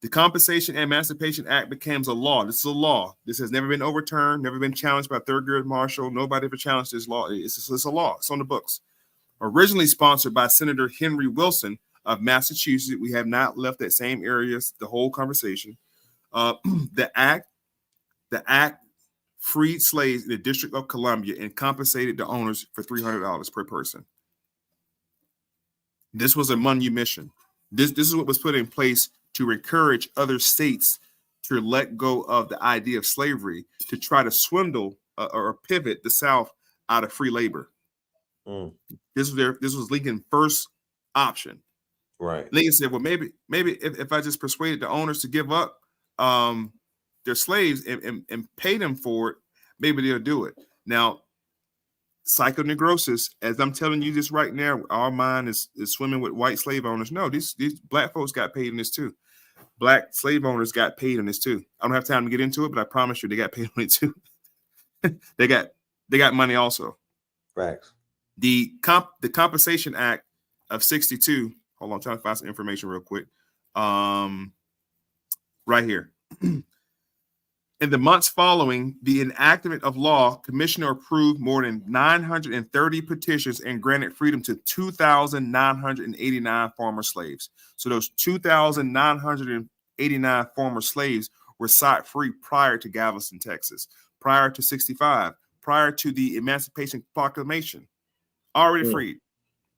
[SPEAKER 1] The Compensation and Emancipation Act becomes a law. This is a law. This has never been overturned, never been challenged by Thurgood Marshall. Nobody ever challenged this law. It's a law. It's on the books. Originally sponsored by Senator Henry Wilson of Massachusetts. We have not left that same area the whole conversation. The act freed slaves in the District of Columbia and compensated the owners for $300 per person. This was a manumission. This is what was put in place to encourage other states to let go of the idea of slavery, to try to swindle or pivot the South out of free labor. This was Lincoln's first option.
[SPEAKER 2] Right.
[SPEAKER 1] Lincoln said, well, maybe if I just persuaded the owners to give up their slaves and pay them for it, maybe they'll do it. Now, psychoneurosis, as I'm telling you this right now, our mind is swimming with white slave owners. No, these black folks got paid in this too. Black slave owners got paid in this too. I don't have time to get into it, but I promise you they got paid on it too. they got money also.
[SPEAKER 2] Facts.
[SPEAKER 1] The Compensation Act of 62. Hold on, I'm trying to find some information real quick. Right here. In the months following the enactment of law, Commissioner approved more than 930 petitions and granted freedom to 2,989 former slaves. So those 2,989 former slaves were set free prior to Galveston, Texas, prior to 65, prior to the Emancipation Proclamation. Already freed.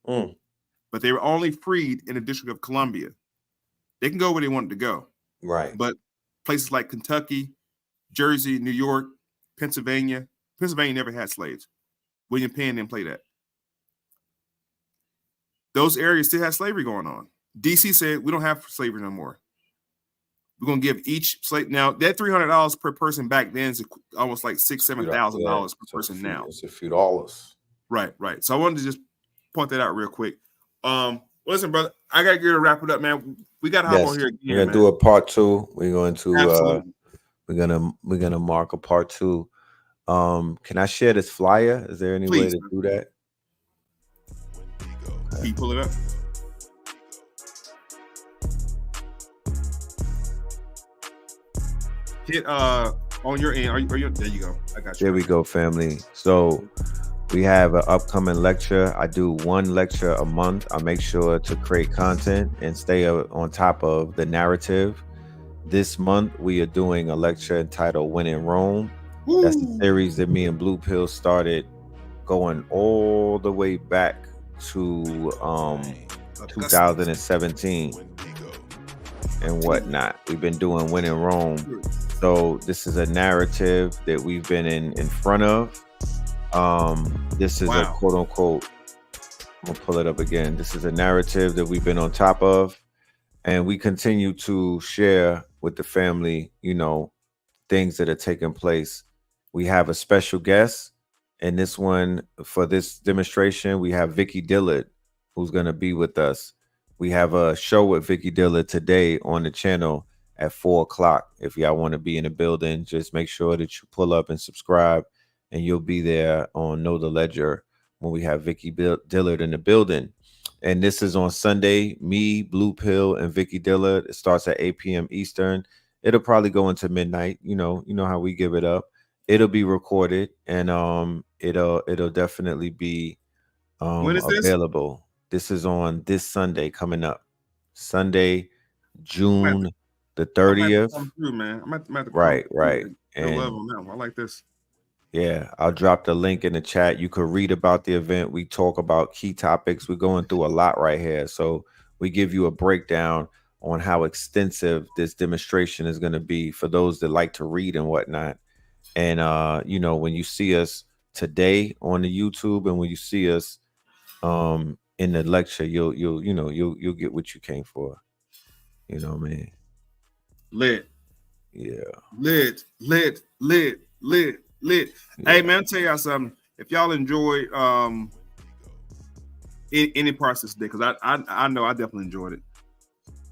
[SPEAKER 1] But they were only freed in the District of Columbia. They can go where they wanted to go.
[SPEAKER 2] Right.
[SPEAKER 1] But places like Kentucky, Jersey, New York, Pennsylvania never had slaves. William Penn didn't play that. Those areas still had slavery going on. DC said, we don't have slavery no more. We're going to give each slave. Now, that $300 per person back then is almost like $6,000, $7,000 per person now.
[SPEAKER 2] It's a few dollars.
[SPEAKER 1] Right. So I wanted to just point that out real quick. Listen, brother, I got to get to wrap it up, man. We got to hop on here again.
[SPEAKER 2] We're going to do a part 2. We're going to...
[SPEAKER 1] Absolutely.
[SPEAKER 2] We're gonna mark a part 2. Can I share this flyer? Is there any way to do that?
[SPEAKER 1] Can you pull it up? Hit on your end. Are you there you go. I got you.
[SPEAKER 2] There we go, family. So we have an upcoming lecture. I do one lecture a month. I make sure to create content and stay on top of the narrative. This month, we are doing a lecture entitled When in Rome. Woo. That's the series that me and Blue Pill started going all the way back to 2017 and whatnot. We've been doing When in Rome. So this is a narrative that we've been in front of. This is a quote unquote, I'm gonna pull it up again. This is a narrative that we've been on top of. And we continue to share with the family, things that are taking place. We have a special guest. And this one, for this demonstration, we have Vicky Dillard, who's going to be with us. We have a show with Vicky Dillard today on the channel at 4:00. If y'all want to be in the building, just make sure that you pull up and subscribe. And you'll be there on Know the Ledger when we have Vicky Dillard in the building. And this is on Sunday. Me, Blue Pill, and Vicky Dilla. It starts at 8 p.m. Eastern. It'll probably go into midnight. You know how we give it up. It'll be recorded, and it'll definitely be
[SPEAKER 1] When is this?
[SPEAKER 2] available. This is on this Sunday coming up. Sunday, June the
[SPEAKER 1] I might have to
[SPEAKER 2] 30th.
[SPEAKER 1] come through, man. I might have to come
[SPEAKER 2] Right.
[SPEAKER 1] through.
[SPEAKER 2] And
[SPEAKER 1] Love on that one. I like this.
[SPEAKER 2] yeah, I'll drop the link in the chat. You could read about the event. We talk about key topics. We're going through a lot right here. So we give you a breakdown on how extensive this demonstration is going to be for those that like to read and whatnot. And when you see us today on the YouTube and when you see us in the lecture, you'll get what you came for. You know what I mean?
[SPEAKER 1] Lit.
[SPEAKER 2] Yeah.
[SPEAKER 1] Lit. Yeah. Hey man, I'll tell y'all something. If y'all enjoyed any parts of this day, because I know I definitely enjoyed it.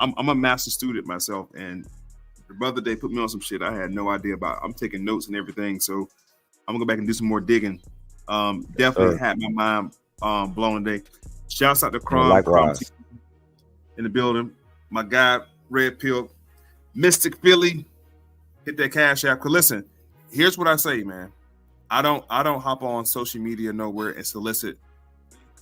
[SPEAKER 1] I'm a master student myself, and the brother they put me on some shit I had no idea about. I'm taking notes and everything, so I'm gonna go back and do some more digging. Definitely had my mind blown today. Shouts out to Crom in the building. My guy Red Pill, Mystic Philly, hit that cash app. Cause listen, here's what I say, man. I don't hop on social media nowhere and solicit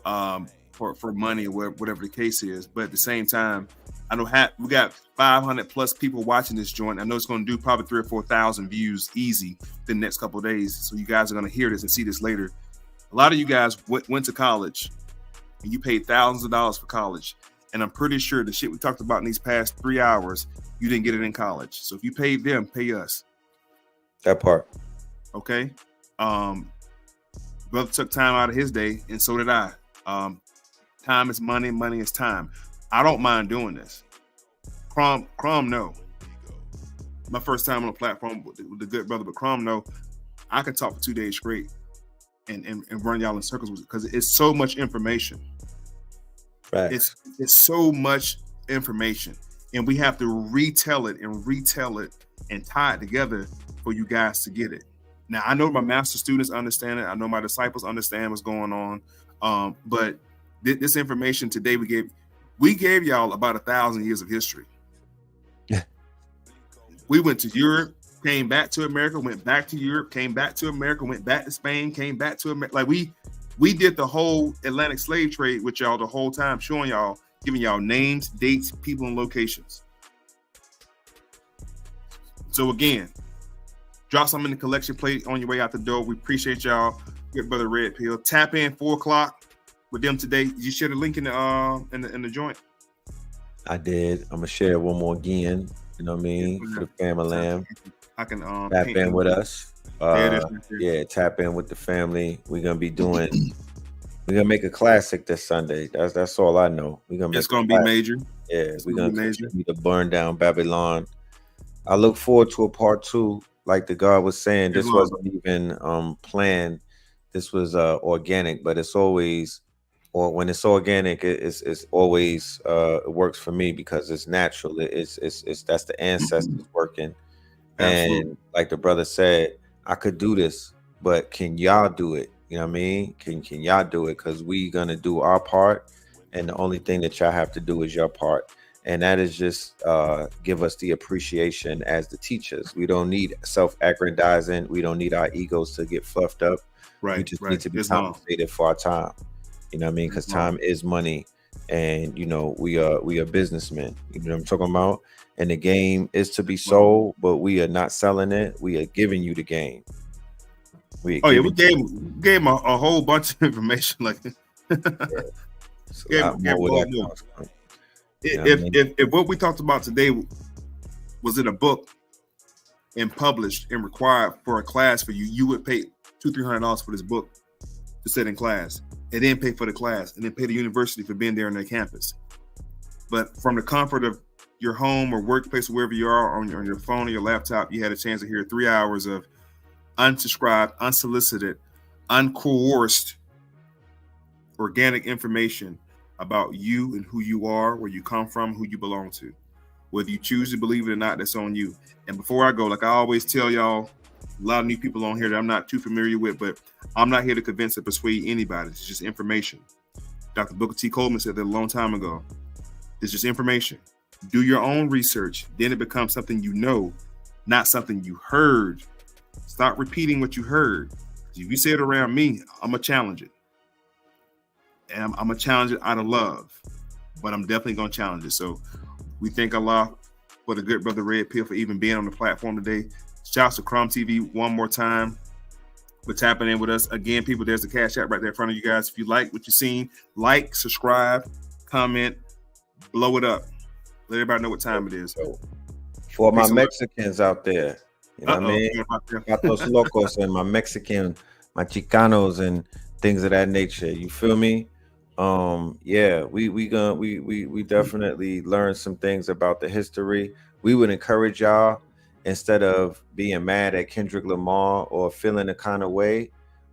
[SPEAKER 1] for money or whatever the case is. But at the same time, I know we got 500 plus people watching this joint. I know it's going to do probably 3,000 or 4,000 views easy the next couple of days. So you guys are going to hear this and see this later. A lot of you guys went to college and you paid thousands of dollars for college. And I'm pretty sure the shit we talked about in these past 3 hours, you didn't get it in college. So if you paid them, pay us.
[SPEAKER 2] That part.
[SPEAKER 1] Okay. Brother took time out of his day, and so did I. Time is money, money is time. I don't mind doing this. Crom, no. My first time on a platform with the good brother, but Crom, no. I can talk for 2 days straight and run y'all in circles because it's so much information.
[SPEAKER 2] Right.
[SPEAKER 1] It's so much information, and we have to retell it and tie it together for you guys to get it. Now, I know my master students understand it. I know my disciples understand what's going on. But this information today we gave y'all about 1,000 years of history.
[SPEAKER 2] Yeah.
[SPEAKER 1] We went to Europe, came back to America, went back to Europe, came back to America, went back to Spain, came back to America. Like we did the whole Atlantic slave trade with y'all the whole time, showing y'all, giving y'all names, dates, people, and locations. So again, drop some in the collection plate on your way out the door. We appreciate y'all. Good brother Red Pill. Tap in 4:00 with them today. Did you share the link in the joint?
[SPEAKER 2] I did. I'm gonna share one more again. You know what I mean? For the family.
[SPEAKER 1] I can
[SPEAKER 2] tap in with us. Tap in with the family. We're gonna be doing. We're gonna make a classic this Sunday. That's all I know.
[SPEAKER 1] It's gonna be major.
[SPEAKER 2] Yeah, we're gonna continue to burn down Babylon. I look forward to a part 2. Like the God was saying, this wasn't even planned. This was organic, but it's always, or when it's organic, it's always it works for me because it's natural. It's that's the ancestors working.
[SPEAKER 1] Absolutely.
[SPEAKER 2] And like the brother said, I could do this, but can y'all do it? You know what I mean? Can y'all do it? Because we gonna do our part, and the only thing that y'all have to do is your part. And that is just give us the appreciation as the teachers. We don't need self-aggrandizing. We don't need our egos to get fluffed up.
[SPEAKER 1] Right.
[SPEAKER 2] We just need to be compensated for our time. You know what I mean? Because time is money. And, we are businessmen. You know what I'm talking about? And the game is to be sold, but we are not selling it. We are giving you the game.
[SPEAKER 1] We gave him a whole bunch of information. Like, If what we talked about today was in a book and published and required for a class for you, you would pay $200-300 for this book to sit in class, and then pay for the class, and then pay the university for being there on their campus. But from the comfort of your home or workplace, or wherever you are, on your phone or your laptop, you had a chance to hear 3 hours of unsubscribed, unsolicited, uncoerced, organic information about you and who you are, where you come from, who you belong to. Whether you choose to believe it or not, that's on you. And before I go, like I always tell y'all, a lot of new people on here that I'm not too familiar with, but I'm not here to convince or persuade anybody. It's just information. Dr. Booker T. Coleman said that a long time ago. It's just information. Do your own research. Then it becomes something you know, not something you heard. Stop repeating what you heard. If you say it around me, I'm going to challenge it. And I'm going to challenge it out of love. But I'm definitely going to challenge it. So we thank Allah for the good brother Red Pill for even being on the platform today. Shouts to Chrome TV one more time for tapping in with us. Again, people, there's the Cash App right there in front of you guys. If you like what you've seen, like, subscribe, comment, blow it up. Let everybody know what time it is.
[SPEAKER 2] For my Mexicans out there, you know what I mean? Gatos Locos and my Mexican, my Chicanos and things of that nature. You feel me? Yeah, we definitely learned some things about the history. We would encourage y'all, instead of being mad at Kendrick Lamar or feeling a kind of way,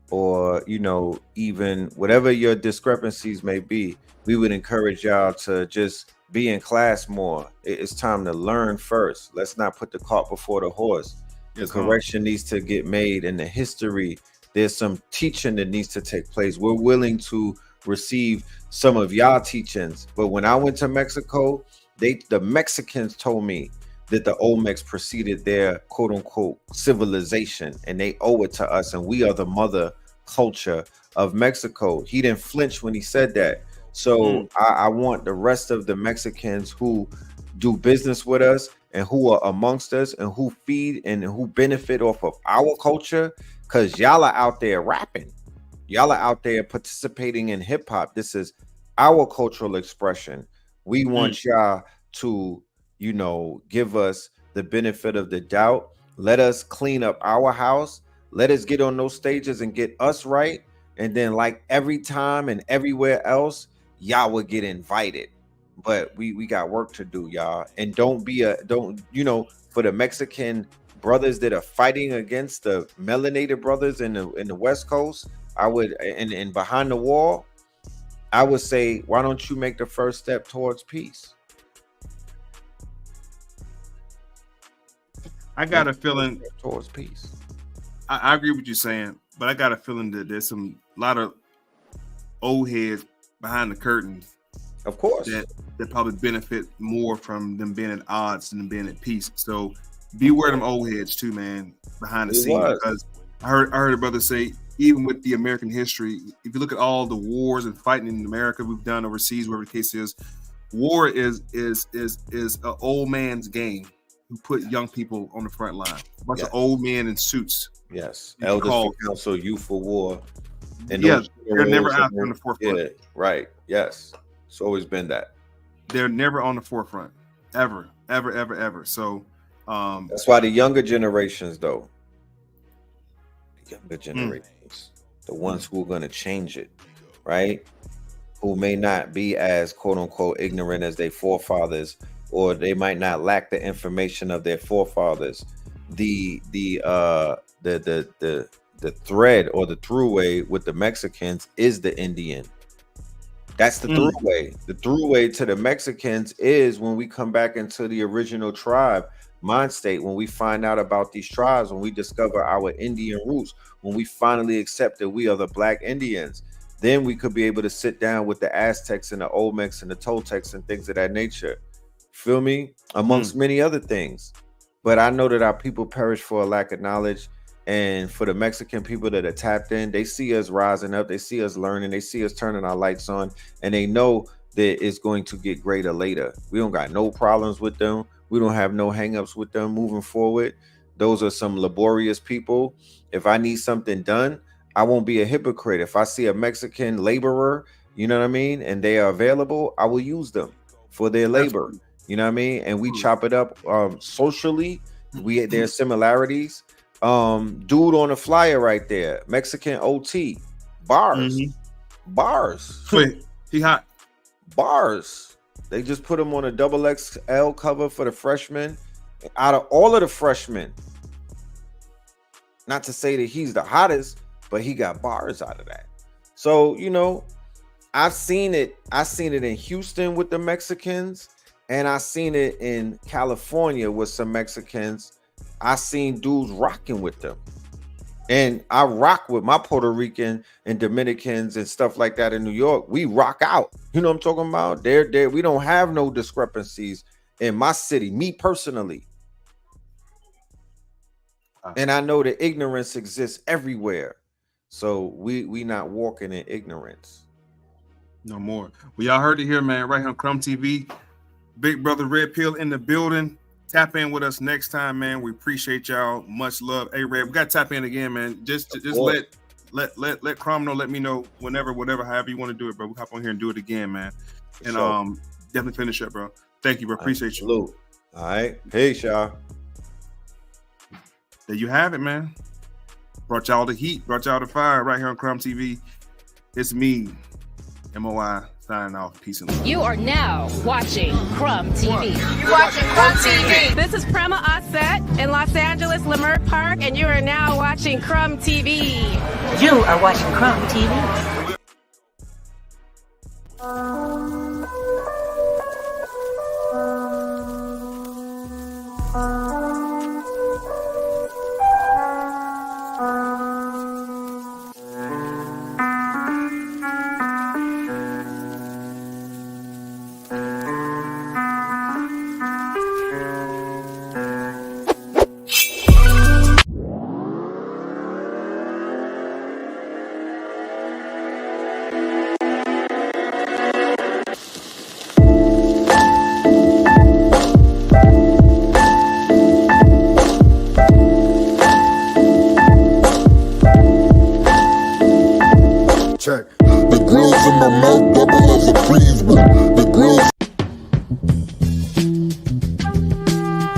[SPEAKER 2] or, you know, even whatever your discrepancies may be, we would encourage y'all to just be in class more. It's time to learn first. Let's not put the cart before the horse. The correction needs to get made in the history. There's some teaching that needs to take place. We're willing to receive some of y'all teachings. But when I went to Mexico, the Mexicans told me that the Olmecs preceded their quote unquote civilization, and they owe it to us, and we are the mother culture of Mexico. He didn't flinch when he said that. So I want the rest of the Mexicans who do business with us and who are amongst us and who feed and who benefit off of our culture, because y'all are out there rapping. Y'all are out there participating in hip hop. This is our cultural expression. We want y'all to, you know, give us the benefit of the doubt. Let us clean up our house. Let us get on those stages and get us right. And then, like every time and everywhere else, y'all will get invited. But we got work to do, y'all. And don't, you know, for the Mexican brothers that are fighting against the melanated brothers in the West Coast, I would, and behind the wall, I would say, why don't you make the first step towards peace?
[SPEAKER 1] I got a feeling
[SPEAKER 2] towards peace.
[SPEAKER 1] I agree with you saying, but I got a feeling that there's a lot of old heads behind the curtain,
[SPEAKER 2] of course,
[SPEAKER 1] that probably benefit more from them being at odds than them being at peace. So beware them old heads too, man, behind the scenes. Because I heard a brother say, even with the American history, if you look at all the wars and fighting in America we've done overseas, wherever the case is, war is an old man's game who put young people on the front line. A bunch of old men in suits.
[SPEAKER 2] Yes. Elders for council, youth for war. And
[SPEAKER 1] they're never out on the forefront.
[SPEAKER 2] Yeah, right. Yes. It's always been that.
[SPEAKER 1] They're never on the forefront. Ever. So
[SPEAKER 2] that's why the younger generations, though. The younger generations, the ones who are going to change it, right? Who may not be as quote unquote ignorant as their forefathers, or they might not lack the information of their forefathers. The thread or the throughway with the Mexicans is the Indian. That's the throughway. The throughway to the Mexicans is when we come back into the original tribe mind state, when we find out about these tribes, when we discover our Indian roots, when we finally accept that we are the Black Indians, then we could be able to sit down with the Aztecs and the Olmecs and the Toltecs and things of that nature. Feel me? Amongst many other things. But I know that our people perish for a lack of knowledge. And for the Mexican people that are tapped in, they see us rising up, they see us learning, they see us turning our lights on, and they know that it's going to get greater later. We don't got no problems with them. We don't have no hangups with them moving forward. Those are some laborious people. If I need something done, I won't be a hypocrite. If I see a Mexican laborer, you know what I mean, and they are available, I will use them for their labor. You know what I mean? And we chop it up socially. There's similarities. Dude on the flyer right there, Mexican OT, bars.
[SPEAKER 1] Wait, he hot.
[SPEAKER 2] Bars. They just put him on a XXL cover for the freshmen. Out of all of the freshmen, not to say that he's the hottest, but he got bars out of that. So, you know, I've seen it in Houston with the Mexicans, and I seen it in California with some Mexicans. I seen dudes rocking with them. And I rock with my Puerto Rican and Dominicans and stuff like that in New York. We rock out. You know what I'm talking about? There, we don't have no discrepancies in my city, me personally. And I know that ignorance exists everywhere. So we not walking in ignorance.
[SPEAKER 1] No more. Well, y'all heard it here, man. Right here on Crumb TV. Big Brother Red Pill in the building. Tap in with us next time, man. We appreciate y'all. Much love. Hey, Red, we got to tap in again, man. Just let Crumb know, let me know whenever, whatever, however you want to do it, bro. We'll hop on here and do it again, man. And
[SPEAKER 2] sure.
[SPEAKER 1] Definitely finish up, bro. Thank you, bro. Appreciate you.
[SPEAKER 2] All right. Peace, y'all.
[SPEAKER 1] There you have it, man. Brought y'all the heat, brought y'all the fire right here on Crumb TV. It's me, MOI, signing off. Peace and love.
[SPEAKER 4] You are now watching Crumb TV.
[SPEAKER 5] You're watching Crumb TV.
[SPEAKER 6] This is Prema Osset in Los Angeles, Lamar Park, and you are now watching Crumb TV.
[SPEAKER 5] You are watching Crumb TV.
[SPEAKER 7] Check. The grills in my mouth double as a freeze. The grills